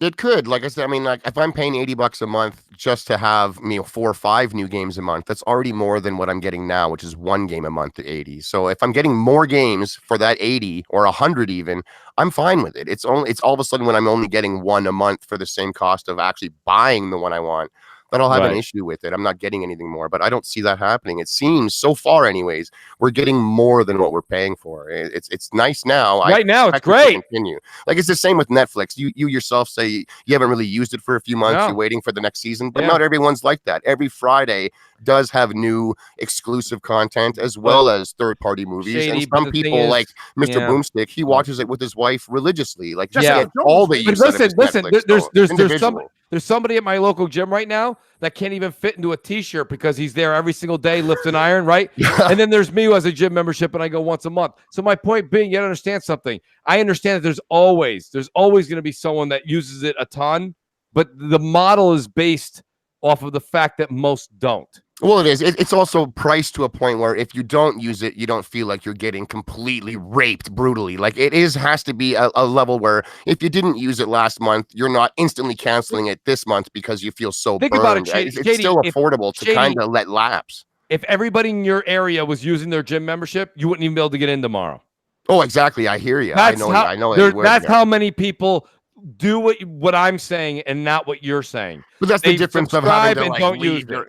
It could, like I said, I mean, like if I'm paying $80 a month just to have 4 or 5 new games a month, that's already more than what I'm getting now, which is 1 game a month at 80. So if I'm getting more games for that 80 or 100 even, I'm fine with it. It's all of a sudden when I'm only getting 1 a month for the same cost of actually buying the one I want, that I'll have an issue with it. I'm not getting anything more, but I don't see that happening. It seems so far anyways, we're getting more than what we're paying for. It's nice now. Right now, it's expect it to great. continue. Like it's the same with Netflix. You yourself say you haven't really used it for a few months. No. You're waiting for the next season, but Yeah. not everyone's like that. Every Friday does have new exclusive content as well as third-party movies. Shady, And but some the thing people, is- like Mr. yeah. Boomstick, he watches it with his wife religiously. Like just Yeah. get all the But use out of his listen, Netflix, there's though. Individual. there's somebody at my local gym right now that can't even fit into a t-shirt because he's there every single day lifting iron, right? And then there's me who has a gym membership and I go once a month. So my point being, you gotta understand something. I understand that there's always going to be someone that uses it a ton, but the model is based off of the fact that most don't. Well, it is. It's also priced to a point where if you don't use it, you don't feel like you're getting completely raped brutally. Like has to be a level where if you didn't use it last month, you're not instantly canceling it this month because you feel so Think burned. about it, Shady. It's still affordable to Shady, kind of let lapse. If everybody in your area was using their gym membership, you wouldn't even be able to get in tomorrow. Oh, exactly. I hear you. That's I know. That's how many people do what I'm saying and not what you're saying. But that's the difference of having to and like don't leave use your,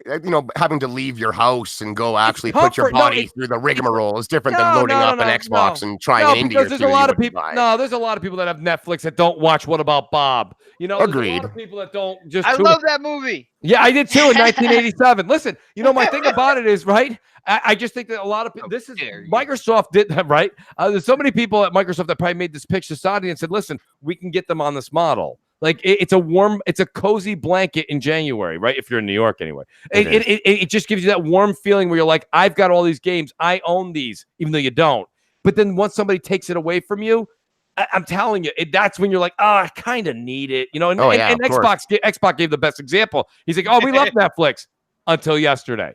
having to leave your house and go actually put your comfort. No, body through the rigmarole is different than loading up an Xbox and trying an indie because or there's two a lot you of people. wouldn't buy. No, there's a lot of people that have Netflix that don't watch What About Bob? You know, there's a Agreed. lot of people that don't just. I love that movie. Yeah, I did too in 1987. Listen, my thing about it is, right? I just think that a lot of people, this is Microsoft did that, right? There's so many people at Microsoft that probably made this pitch to Saudi and said, listen, we can get them on this model. Like it's a cozy blanket in January, right? If you're in New York anyway, it just gives you that warm feeling where you're like, I've got all these games. I own these, even though you don't. But then once somebody takes it away from you, I'm telling you, that's when you're like, I kind of need it, And Xbox gave the best example. He's like, we love Netflix until yesterday.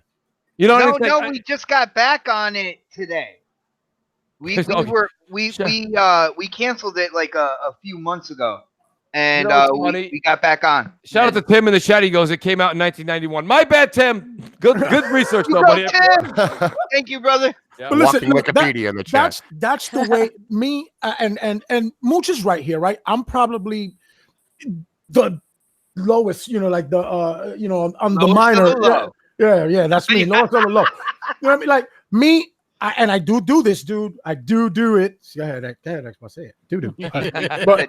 You know what I mean? We just got back on it today. We canceled it like a few months ago, and we got back on. Shout out to Tim in the chat. He goes, it came out in 1991. My bad, Tim. Good research, though, buddy. Tim. Thank you, brother. Yeah. But listen, Wikipedia in the chat. That's the way me and Mooch is right here, right? I'm probably the lowest, like the on the minor. Yeah, that's me. Lowest on the low. You know what I mean? Like me, I do this, dude. I do it. See, I had Xbox say it. Do. But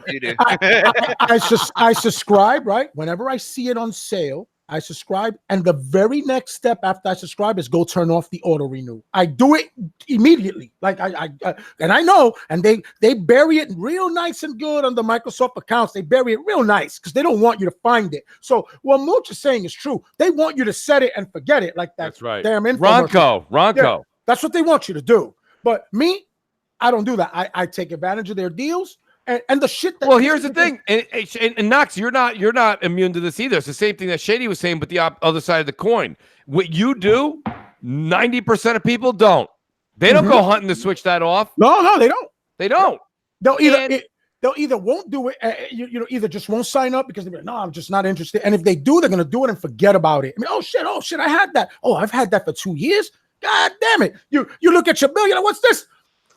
I subscribe, right? Whenever I see it on sale, I subscribe, and the very next step after I subscribe is go turn off the auto renew. I do it immediately, like and I know, and they bury it real nice and good on the Microsoft accounts. They bury it real nice because they don't want you to find it. So what Mooch is saying is true. They want you to set it and forget it, like that. That's right. Damn infomercial. Ronco. Yeah, that's what they want you to do. But me, I don't do that. I take advantage of their deals. And the shit that here's the thing, and Knox, you're not immune to this either. It's the same thing that Shady was saying, but the other side of the coin. What you do, 90% of people don't. They don't go hunting to switch that off. No, they don't. They don't. They'll either won't do it. Either just won't sign up because they're like, no, I'm just not interested. And if they do, they're gonna do it and forget about it. I mean, oh shit, I had that. Oh, I've had that for 2 years. God damn it! You look at your bill. What's this?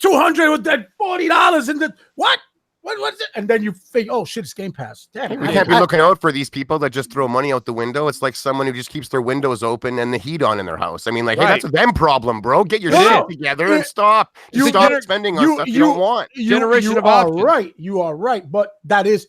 $240 in the what? What's it? And then you think, oh shit, it's Game Pass. Damn, We can't be looking out for these people that just throw money out the window. It's like someone who just keeps their windows open and the heat on in their house. I mean, like, hey, that's a them problem, bro. Get your shit together and stop. Stop spending on stuff you don't want. Generation of options. Right. You are right. But that is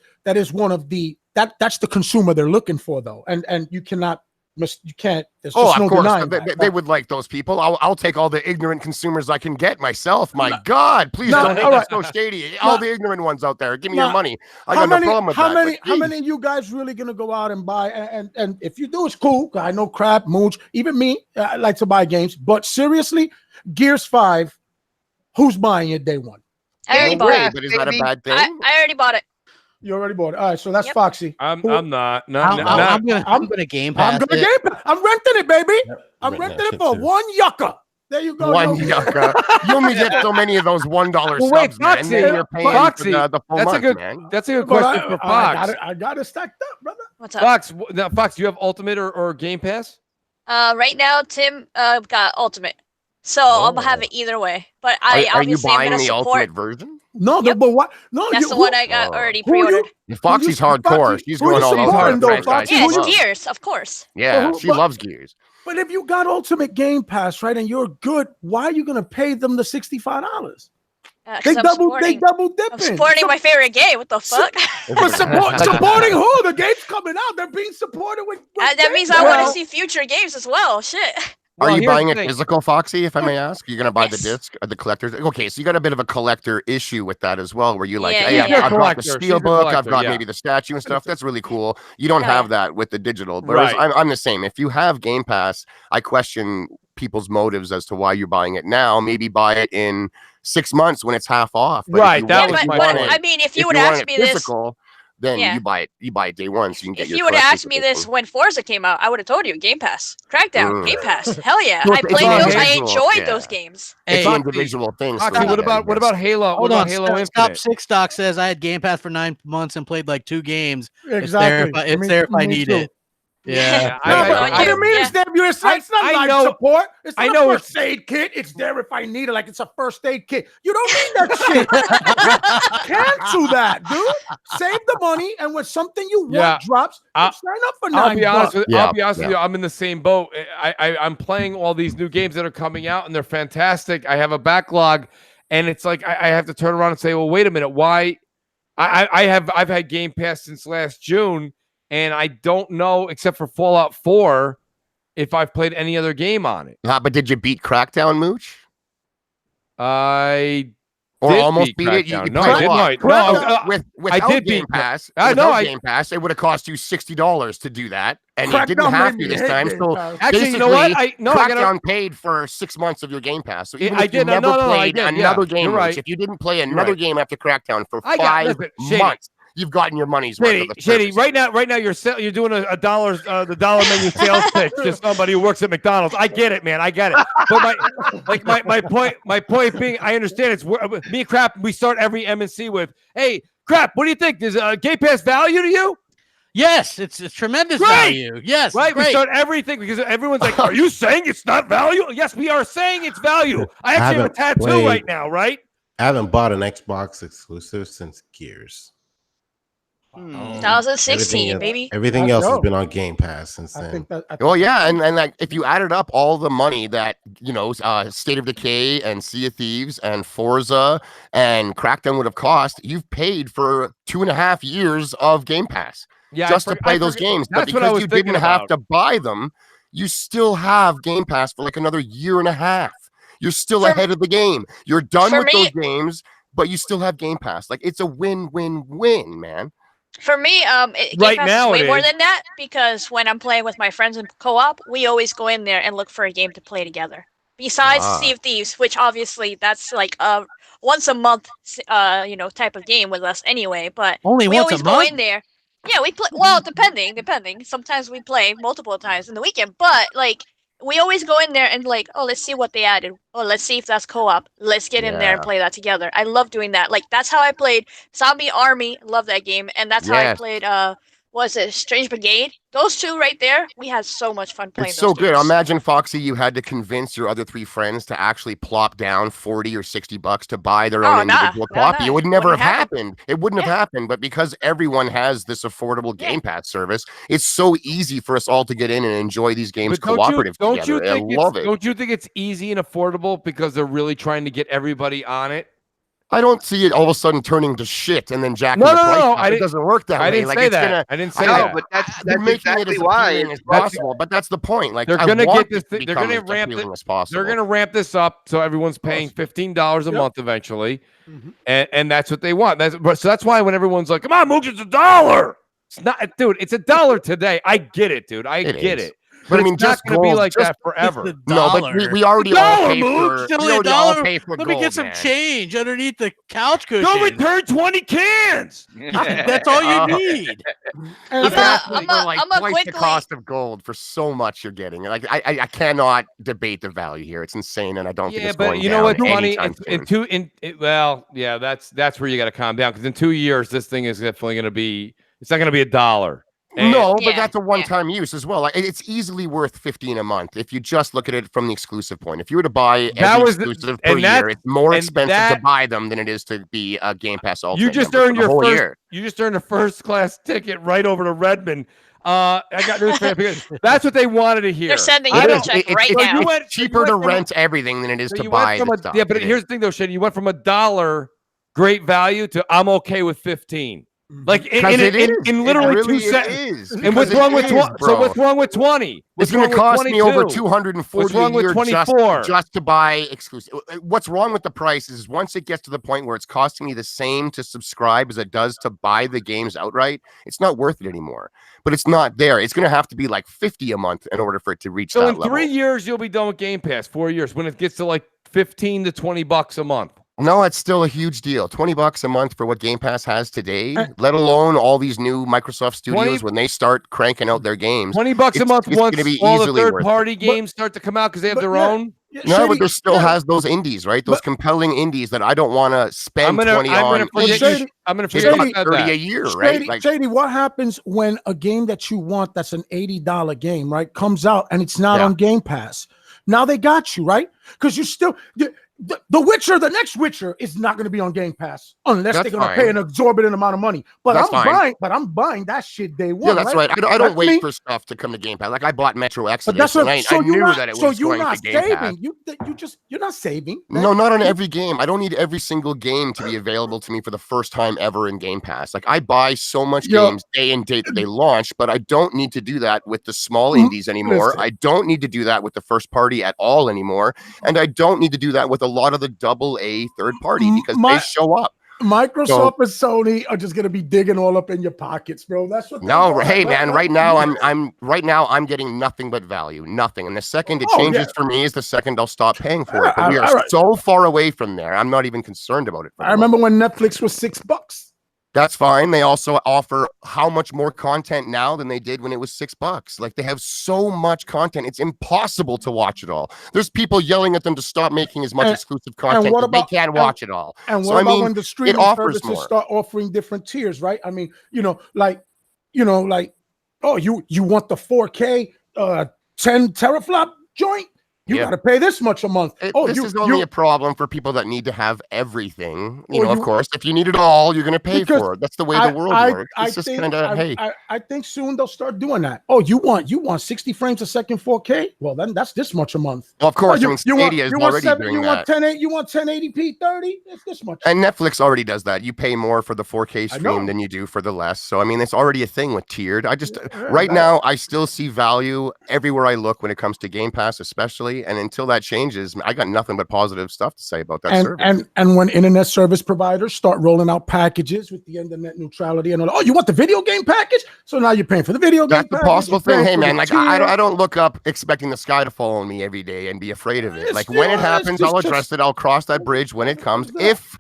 one of the that's the consumer they're looking for, though. And you cannot. You can't. There's just of course. They would like those people. I'll take all the ignorant consumers I can get myself. My God, please don't hate us so shady. All the ignorant ones out there, give me your money. I got no problem with that. How many of you guys really gonna go out and buy? And if you do, it's cool. I know Crap, Mooch, even me, I like to buy games. But seriously, Gears 5, who's buying it day one? I already bought it. But is that a bad thing? I already bought it. You already bought it. All right, so that's Foxy. I'm not. I'm gonna Game Pass. I'm renting it, baby. I'm renting it for one yucca. There you go. One yucca. You only get so many of those $1 subs, man. And then you're paying Foxy, for the full month, man. That's a good question for Fox. I got it stacked up, brother. What's up? Fox, do you have Ultimate or Game Pass? Right now, Tim got Ultimate. So I'll have it either way. But are you buying the Ultimate version? No, but what? No, that's the one I got already pre-ordered. Foxy's hardcore. She's going all out. Yeah, it's Gears, of course. Yeah, she loves Gears. But if you got Ultimate Game Pass, right, and you're good, why are you going to pay them the $65? They double dipping. I'm supporting my favorite game. What the fuck? Supporting who? The game's coming out. They're being supported with that means I want to see future games as well. Shit. Are you buying it physical, Foxy, if I may ask? You're going to buy the disc or the collector's? Okay, so you got a bit of a collector issue with that as well, where you like, hey, I've got the steelbook, I've got maybe the statue and stuff. That's really cool. You don't have that with the digital. But I'm the same. If you have Game Pass, I question people's motives as to why you're buying it now. Maybe buy it in 6 months when it's half off. But right. That was my point. I mean, if you would ask me this... Then you buy it day one, so you can get your. If you would have asked me this when Forza came out, I would have told you Game Pass, Crackdown, Game Pass. Hell yeah, I played those. I enjoyed those games. It's individual things. What about Halo? Hold on, Halo Infinite? Top 6 Stock says I had Game Pass for 9 months and played like 2 games. Exactly, it's there if I need it. Yeah, I mean, it's there. It's not life support. It's not a first aid kit. It's there if I need it. Like it's a first aid kit. You don't need that shit. Cancel that, dude. Save the money, and when something you want drops, sign up for $9. I'll be honest with you. I'm in the same boat. I'm playing all these new games that are coming out, and they're fantastic. I have a backlog, and it's like I have to turn around and say, well, wait a minute, why? I've had Game Pass since last June. And I don't know, except for Fallout 4, if I've played any other game on it. But did you beat Crackdown, Mooch? I almost beat it. No, I didn't. Without Game Pass, Game Pass, it would have cost you $60 to do that, and you didn't have to this time. So actually, you know what? Crackdown paid for 6 months of your Game Pass. So even if you never played another game, if you didn't play another game after Crackdown for 5 months. You've gotten your money's worth. Shitty. Right now, you're doing the dollar menu sales pitch to somebody who works at McDonald's. I get it, man. I get it. But my point being, I understand it's me and Crap. We start every MNC with, "Hey, Crap, what do you think? Is Game Pass value to you?" Yes, it's tremendous value. Yes, right. We start everything because everyone's like, "Are you saying it's not value?" Yes, we are saying it's value. I actually have a tattoo right now. Right. I haven't bought an Xbox exclusive since Gears. 2016, baby. Everything else has been on Game Pass since then. And like if you added up all the money that State of Decay and Sea of Thieves and Forza and Crackdown would have cost, you've paid for 2.5 years of Game Pass just to play those games. But because you didn't have to buy them, you still have Game Pass for like another 1.5 years. You're still ahead of the game. You're done with those games, but you still have Game Pass. Like it's a win-win-win, man. For me, Game Pass is way more than that because when I'm playing with my friends in co-op, we always go in there and look for a game to play together. Besides Sea of Thieves, which obviously that's like a once a month, type of game with us anyway. But only we once always a month? go in there. Yeah, we play. Well, depending. Sometimes we play multiple times in the weekend, but like. We always go in there and like, oh, let's see what they added. Oh, let's see if that's co-op. Let's get in there and play that together. I love doing that. Like that's how I played Zombie Army. Love that game, and that's how I played was it Strange Brigade? Those two right there, we had so much fun playing. It's so good. Imagine, Foxy, you had to convince your other 3 friends to actually plop down $40 or $60 to buy their own individual copy. It would never have happened. It wouldn't have happened. But because everyone has this affordable Game Pass service, it's so easy for us all to get in and enjoy these games cooperative together. I love it. Don't you think it's easy and affordable because they're really trying to get everybody on it? I don't see it all of a sudden turning to shit and then jacking the price up. It doesn't work that way. I didn't say that. I didn't say that. But that's making exactly it as why appealing as possible. But that's the point. Like they're gonna get this. They're gonna ramp this up so everyone's paying $15 a month eventually, and that's what they want. So that's why when everyone's like, "Come on, Mooch, it's $1." It's not, dude. It's $1 today. I get it, dude. I get it. But I mean, it's not going to be like that forever. No, but we already all pay for. Let me get some change underneath the couch cushion. Go return 20 cans. That's all you need. I'm twice the cost of gold for so much you're getting. Like I cannot debate the value here. It's insane, and I don't think it's going down. You know what's funny? That's where you got to calm down, because in 2 years this thing is definitely going to be. It's not going to be $1. But that's a one-time use as well. Like, it's easily worth $15 a month if you just look at it from the exclusive point. If you were to buy every exclusive per year, it's more expensive to buy them than it is to be a Game Pass Ultimate. You just earned your whole year. You just earned a first-class ticket right over to Redmond. I got news for you. That's what they wanted to hear. They're sending you a check right now. It's cheaper to rent everything than it is to buy the stuff. Yeah, but here's the thing, though, Shane. You went from $1, great value, to I'm okay with 15. Like in literally really 2 seconds. And what's wrong with 20? So what's wrong with 20? It's going to cost me over $240 a year just to buy exclusive. What's wrong with the price is once it gets to the point where it's costing me the same to subscribe as it does to buy the games outright, it's not worth it anymore. But it's not there. It's going to have to be like $50 a month in order for it to reach that level. So in 3 years, you'll be done with Game Pass. 4 years, when it gets to like $15 to $20 a month. No, it's still a huge deal. $20 a month for what Game Pass has today, let alone all these new Microsoft studios when they start cranking out their games. $20 a month once all the third-party games start to come out because they have their own. No, but there still has those indies, right? Those compelling indies that I don't want to spend $20 on. I'm going to forget about $30 a year, right? Shady, what happens when a game that you want that's an $80 game, right, comes out and it's not on Game Pass? Now they got you, right? Because you still... The Witcher, the next Witcher, is not going to be on Game Pass unless they're going to pay an exorbitant amount of money. But I'm buying that shit day one. Yeah, that's right. I don't wait for stuff to come to Game Pass. Like I bought Metro Exodus, and I knew that it was going to Game Pass. You're not saving. No, not on every game. I don't need every single game to be available to me for the first time ever in Game Pass. Like I buy so much games day and date that they launch, but I don't need to do that with the small indies anymore. I don't need to do that with the first party at all anymore, and I don't need to do that with a lot of the AA third party because they show up. Microsoft and Sony are just gonna be digging all up in your pockets, bro. That's what. Hey man, right now I'm getting nothing but value, nothing. And the second it changes for me is the second I'll stop paying for it. But we are so far away from there. I'm not even concerned about it. I remember when Netflix was $6. That's fine. They also offer how much more content now than they did when it was $6. Like they have so much content. It's impossible to watch it all. There's people yelling at them to stop making as much exclusive content because they can't watch it all. And what about when the streaming services start offering different tiers, right? I mean, like, oh, you want the 4K 10 teraflop joint? You got to pay this much a month. This is only a problem for people that need to have everything. Of course, if you need it all, you're going to pay for it. That's the way the world works. It's just kind of, I think soon they'll start doing that. Oh, you want 60 frames a second 4K? Well, then that's this much a month. Well, of course, Stadia is already doing that. You want 1080p 30? It's this much. And Netflix already does that. You pay more for the 4K stream than you do for the less. So, I mean, it's already a thing with tiered. Now, I still see value everywhere I look when it comes to Game Pass, especially. And until that changes, I got nothing but positive stuff to say about that service. And when internet service providers start rolling out packages with the internet neutrality and all, you want the video game package? So now you're paying for the video game package. That's the possible thing. Hey, man, like I don't look up expecting the sky to fall on me every day and be afraid of it. Like when it happens, I'll address it. I'll cross that bridge when it comes, if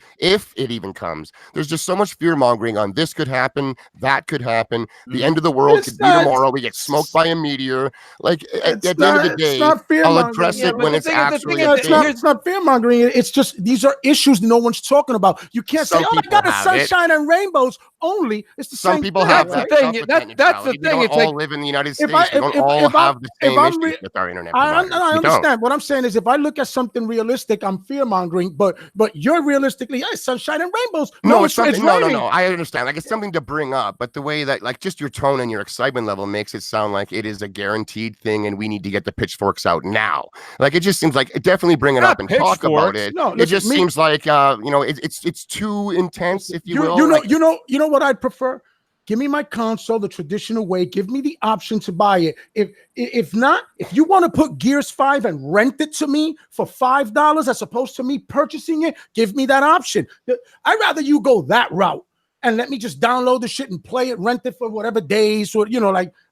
it even comes. There's just so much fear mongering on this could happen, that could happen. The end of the world could be tomorrow. We get smoked by a meteor. Like at the end of the day, I'll address address it when it's actually. It's not fear mongering. It's just these are issues no one's talking about. You can't say, "Oh, I got a sunshine and rainbows only." It's the same. Some people have that. That's the thing. We don't all live in the United States. We don't all have the same issues with our internet providers. I understand. What I'm saying is, if I look at something realistic, I'm fear mongering. But you're realistically, yeah, sunshine and rainbows. No, it's something. No. I understand. Like, it's something to bring up, but the way that, like, just your tone and your excitement level makes it sound like it is a guaranteed thing, and we need to get the pitchforks out now. Like, it just seems like definitely bring it up and talk about it. No, it just seems like it's too intense, if you will. You know what I'd prefer? Give me my console the traditional way. Give me the option to buy it. If not, if you want to put Gears 5 and rent it to me for $5 as opposed to me purchasing it, give me that option. I'd rather you go that route and let me just download the shit and play it, rent it for whatever days, or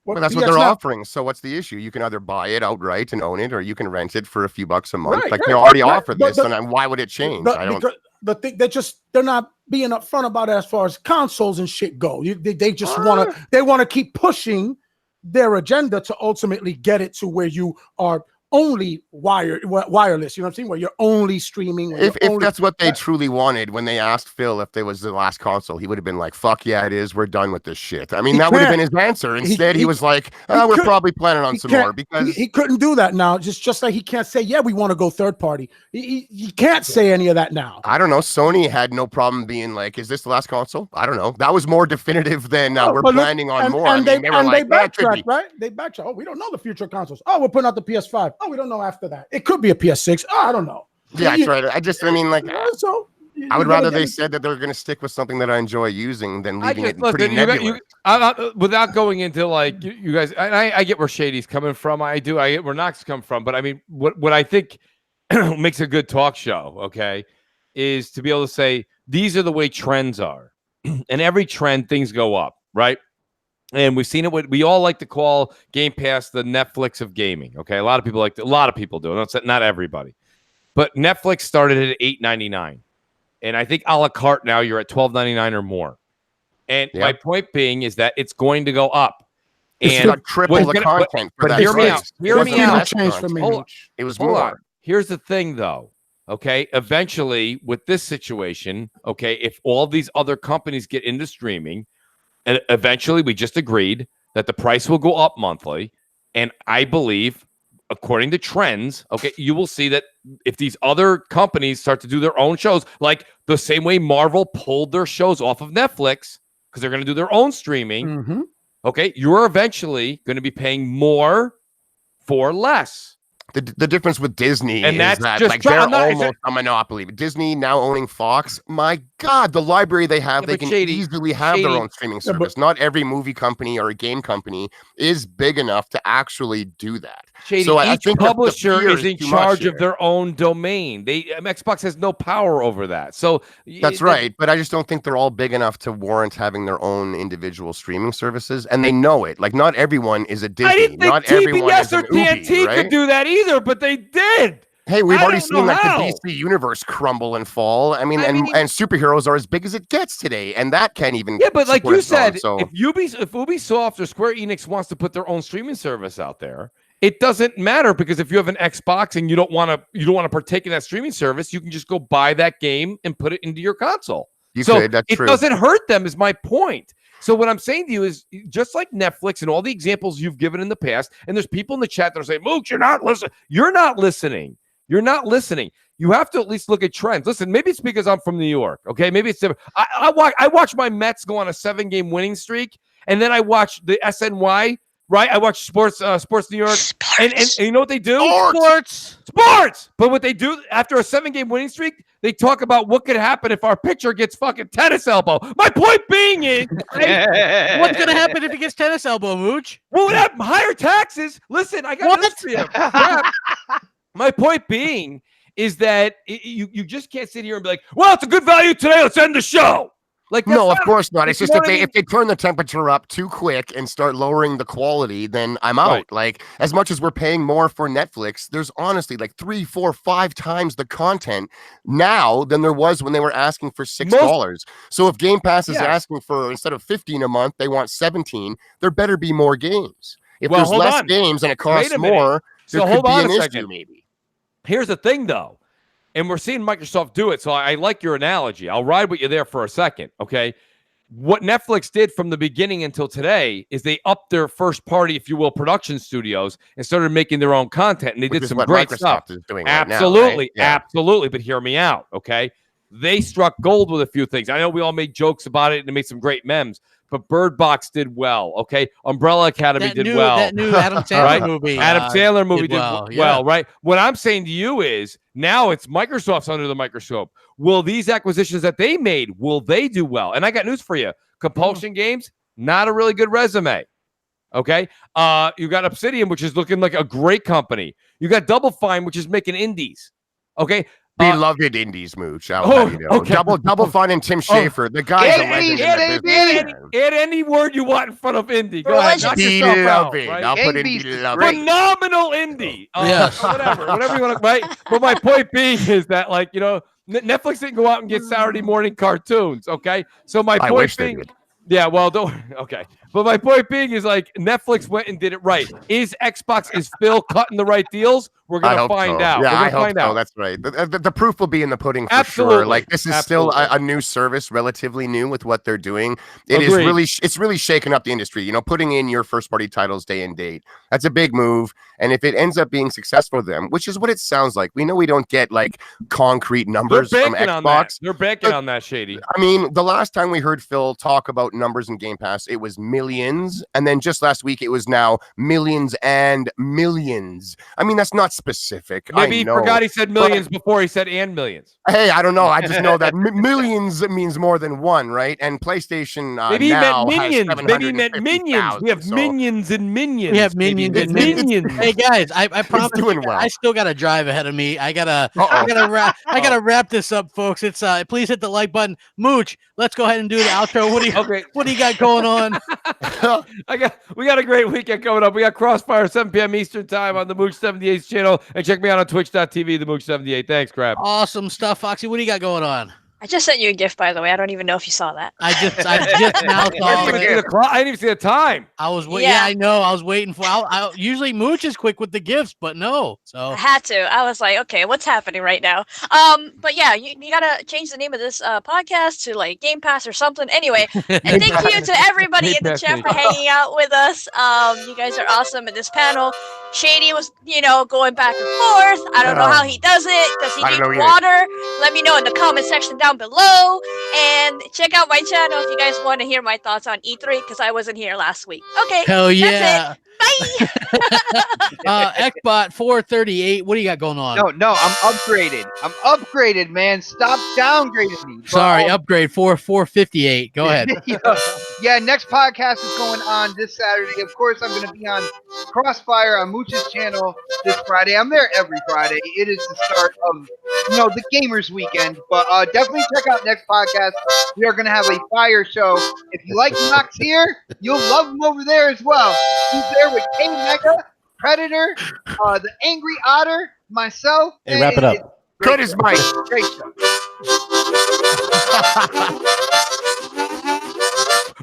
well, that's what they're offering. So what's the issue? You can either buy it outright and own it, or you can rent it for a few bucks a month. They already offer this, and why would it change? They're not being upfront about it as far as consoles and shit go. They just want to keep pushing their agenda to ultimately get it to where you are only wireless, you know what I'm saying? Where you're only streaming. If that's what they truly wanted, when they asked Phil if there was the last console, he would have been like, "Fuck yeah, it is. We're done with this shit." I mean, that would have been his answer. Instead, he was like, "We're probably planning on some more," because he couldn't do that now. Just like he can't say, "Yeah, we want to go third party." He can't say any of that now. I don't know. Sony had no problem being like, "Is this the last console?" I don't know. That was more definitive than we're planning on more. And they backtracked, right? They backtracked. "Oh, we don't know the future consoles. Oh, we're putting out the PS5. Oh, we don't know after that. It could be a PS6. Oh, I don't know." Yeah, that's right. I would rather they said that they're going to stick with something that I enjoy using than leaving it pretty nebulous. Without going into, like, you guys, I get where Shady's coming from. I get where Knox come from. But I mean, what I think makes a good talk show, okay, is to be able to say these are the way trends are, and every trend things go up, right? And we've seen it. We all like to call Game Pass the Netflix of gaming. Okay, a lot of people do. Not everybody, but Netflix started at $8.99, and I think a la carte now you're at $12.99 or more. And my point being is that it's going to go up. It's got triple the content. But hear me out. Hear me out. It was more. Here's the thing, though. Okay, eventually with this situation, okay, if all these other companies get into streaming. And eventually, we just agreed that the price will go up monthly. And I believe, according to trends, okay, you will see that if these other companies start to do their own shows, like the same way Marvel pulled their shows off of Netflix because they're going to do their own streaming, okay, you're eventually going to be paying more for less. The difference with Disney is that they're almost a monopoly. Disney now owning Fox, my God, the library they have, they can easily have their own streaming service. Not every movie company or a game company is big enough to actually do that. So each publisher is in charge of their own domain. Xbox has no power over that. So that's right, but I just don't think they're all big enough to warrant having their own individual streaming services, and they know it. Like, not everyone is a Disney. I didn't think not everyone TBS or TNT could do that either, but they did. Hey, we've already seen like the DC universe crumble and fall. I mean, and superheroes are as big as it gets today, and that can't even. Yeah, but like you said, if Ubisoft or Square Enix wants to put their own streaming service out there, it doesn't matter, because if you have an Xbox and you don't want to partake in that streaming service, you can just go buy that game and put it into your console. It doesn't hurt them, is my point. So what I'm saying to you is, just like Netflix and all the examples you've given in the past, and there's people in the chat that are saying, "Mooch, you're not listening." You're not listening. You're not listening. You have to at least look at trends. Listen, maybe it's because I'm from New York. Okay, maybe it's different. I watch my Mets go on a 7-game winning streak, and then I watch the SNY. Right, I watch Sports New York, and you know what they do? Sports. But what they do after a 7-game winning streak, they talk about what could happen if our pitcher gets fucking tennis elbow. My point being is, what's gonna happen if he gets tennis elbow, Mooch? Well, what happened? Higher taxes. Listen, I got this for you. My point being is that you just can't sit here and be like, "Well, it's a good value today. Let's end the show." Like, no, of course not. It's just if they turn the temperature up too quick and start lowering the quality, then I'm out. Right. Like, as much as we're paying more for Netflix, there's honestly like 3, 4, 5 times the content now than there was when they were asking for $6. So if Game Pass is asking for, instead of 15 a month, they want 17, there better be more games. If there's less games and it costs more, there could be an issue maybe. Here's the thing, though, and we're seeing Microsoft do it, so I like your analogy. I'll ride with you there for a second, okay? What Netflix did from the beginning until today is they upped their first-party, if you will, production studios and started making their own content, and they did some great Microsoft stuff. is doing Absolutely, right now, right? Yeah. absolutely, but hear me out, okay? They struck gold with a few things. I know we all made jokes about it and they made some great memes, but Bird Box did well, okay? Umbrella Academy did well. That new Adam Sandler movie. Adam Sandler movie did well, yeah. right? What I'm saying to you is now it's Microsoft's under the microscope. Will these acquisitions that they made, will they do well? And I got news for you. Compulsion Games, not a really good resume. Okay. You got Obsidian, which is looking like a great company. You got Double Fine, which is making indies. Okay. Beloved indies, Mooch. Okay. Double Fine and Tim Schafer. The guy's a legend. Add any word you want in front of indie. Go ahead. Knock yourself out, right? I'll put in beloved. Phenomenal indie. Yes. Whatever you want to, right? But my point being is that, like, Netflix didn't go out and get Saturday morning cartoons. Okay. So my point being, yeah, well, don't. Okay. But my point being is, like, Netflix went and did it right. Is Phil cutting the right deals? We're going to find out. Yeah, I hope so. That's right. The proof will be in the pudding for sure. Like, this is still a new service, relatively new with what they're doing. It's really shaken up the industry, putting in your first party titles day and date. That's a big move. And if it ends up being successful for them, which is what it sounds like, we know we don't get like concrete numbers from Xbox. They're banking on that, Shady. I mean, the last time we heard Phil talk about numbers in Game Pass, it was millions. And then just last week, it was now millions and millions. I mean, that's not specific. Maybe he forgot he said millions before he said and millions. Hey, I don't know. I just know that millions means more than one, right? And PlayStation maybe he meant minions. Maybe he meant minions. We have minions and minions. We have minions and minions. Hey guys, I promise doing well. I still got a drive ahead of me. I gotta wrap this up, folks. It's please hit the like button. Mooch, let's go ahead and do the outro. What do you got going on? We got a great weekend coming up. We got Crossfire 7 p.m. Eastern time on the Mooch 78 channel, and check me out on twitch.tv, the Mooch 78. Thanks, Crab. Awesome stuff, Foxy. What do you got going on? I just sent you a gift, by the way. I don't even know if you saw that. I just now saw it. I didn't even see the time. I was waiting. Yeah, I know. I was waiting for. I usually Mooch is quick with the gifts, but no. So I had to. I was like, okay, what's happening right now? But yeah, you gotta change the name of this podcast to like Game Pass or something. Anyway, and thank you to everybody in the chat for hanging out with us. You guys are awesome in this panel. Shady was, going back and forth. I don't know how he does it. Does he drink water? Let me know in the comment section down below, and check out my channel if you guys want to hear my thoughts on E3 because I wasn't here last week. Okay, hell yeah. Bye. Xbot 438. What do you got going on? No, I'm upgraded, man. Stop downgrading me. Sorry, upgrade 458. Go ahead. Yeah, next podcast is going on this Saturday. Of course, I'm going to be on Crossfire on Mooch's channel this Friday. I'm there every Friday. It is the start of the gamers weekend. But definitely check out next podcast. We are going to have a fire show. If you like Knox here, you'll love him over there as well. He's there with K Mega, Predator, the Angry Otter, myself. Hey, wrap it up. Good as Mike. Great show.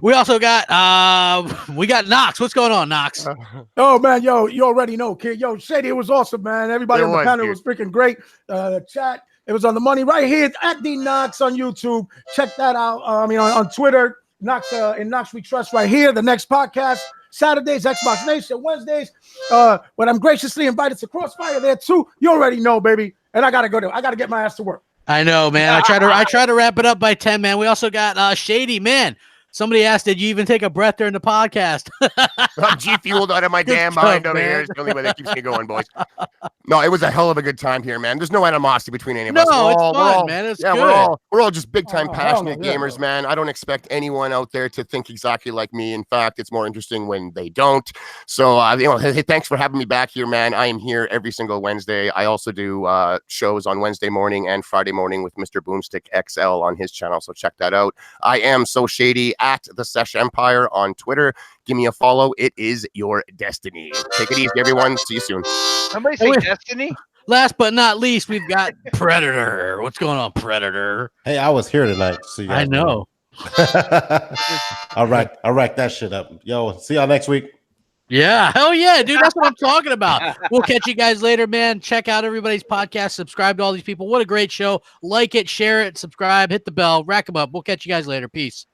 We also got Knox. What's going on, Knox? Oh man, yo, you already know, kid. Yo, Shady, it was awesome, man. Everybody on the panel was freaking great. The chat, it was on the money right here at the Knox on YouTube. Check that out. On Twitter, Knox in Knox We Trust right here. The next podcast. Saturdays, Xbox Nation, Wednesdays. When I'm graciously invited to Crossfire there too. You already know, baby. And I gotta get my ass to work. I know, man. I try to wrap it up by 10, man. We also got Shady, man. Somebody asked, did you even take a breath during the podcast? I'm G-fueled out of my damn mind over here. It's the only way that keeps me going, boys. No, it was a hell of a good time here, man. There's no animosity between any of us. No, it's fun, man. It's good. We're all just big-time passionate gamers, man. I don't expect anyone out there to think exactly like me. In fact, it's more interesting when they don't. So, hey, thanks for having me back here, man. I am here every single Wednesday. I also do shows on Wednesday morning and Friday morning with Mr. Boomstick XL on his channel, so check that out. I am so shady at the Sesh Empire on Twitter. Give me a follow. It is your destiny. Take it easy, everyone. See you soon. Somebody say Destiny? Last but not least, we've got Predator. What's going on, Predator? Hey, I was here tonight. So you guys I know. I'll rack that shit up. Yo, see y'all next week. Yeah, hell yeah, dude. That's what I'm talking about. We'll catch you guys later, man. Check out everybody's podcast. Subscribe to all these people. What a great show. Like it, share it, subscribe, hit the bell, rack them up. We'll catch you guys later. Peace.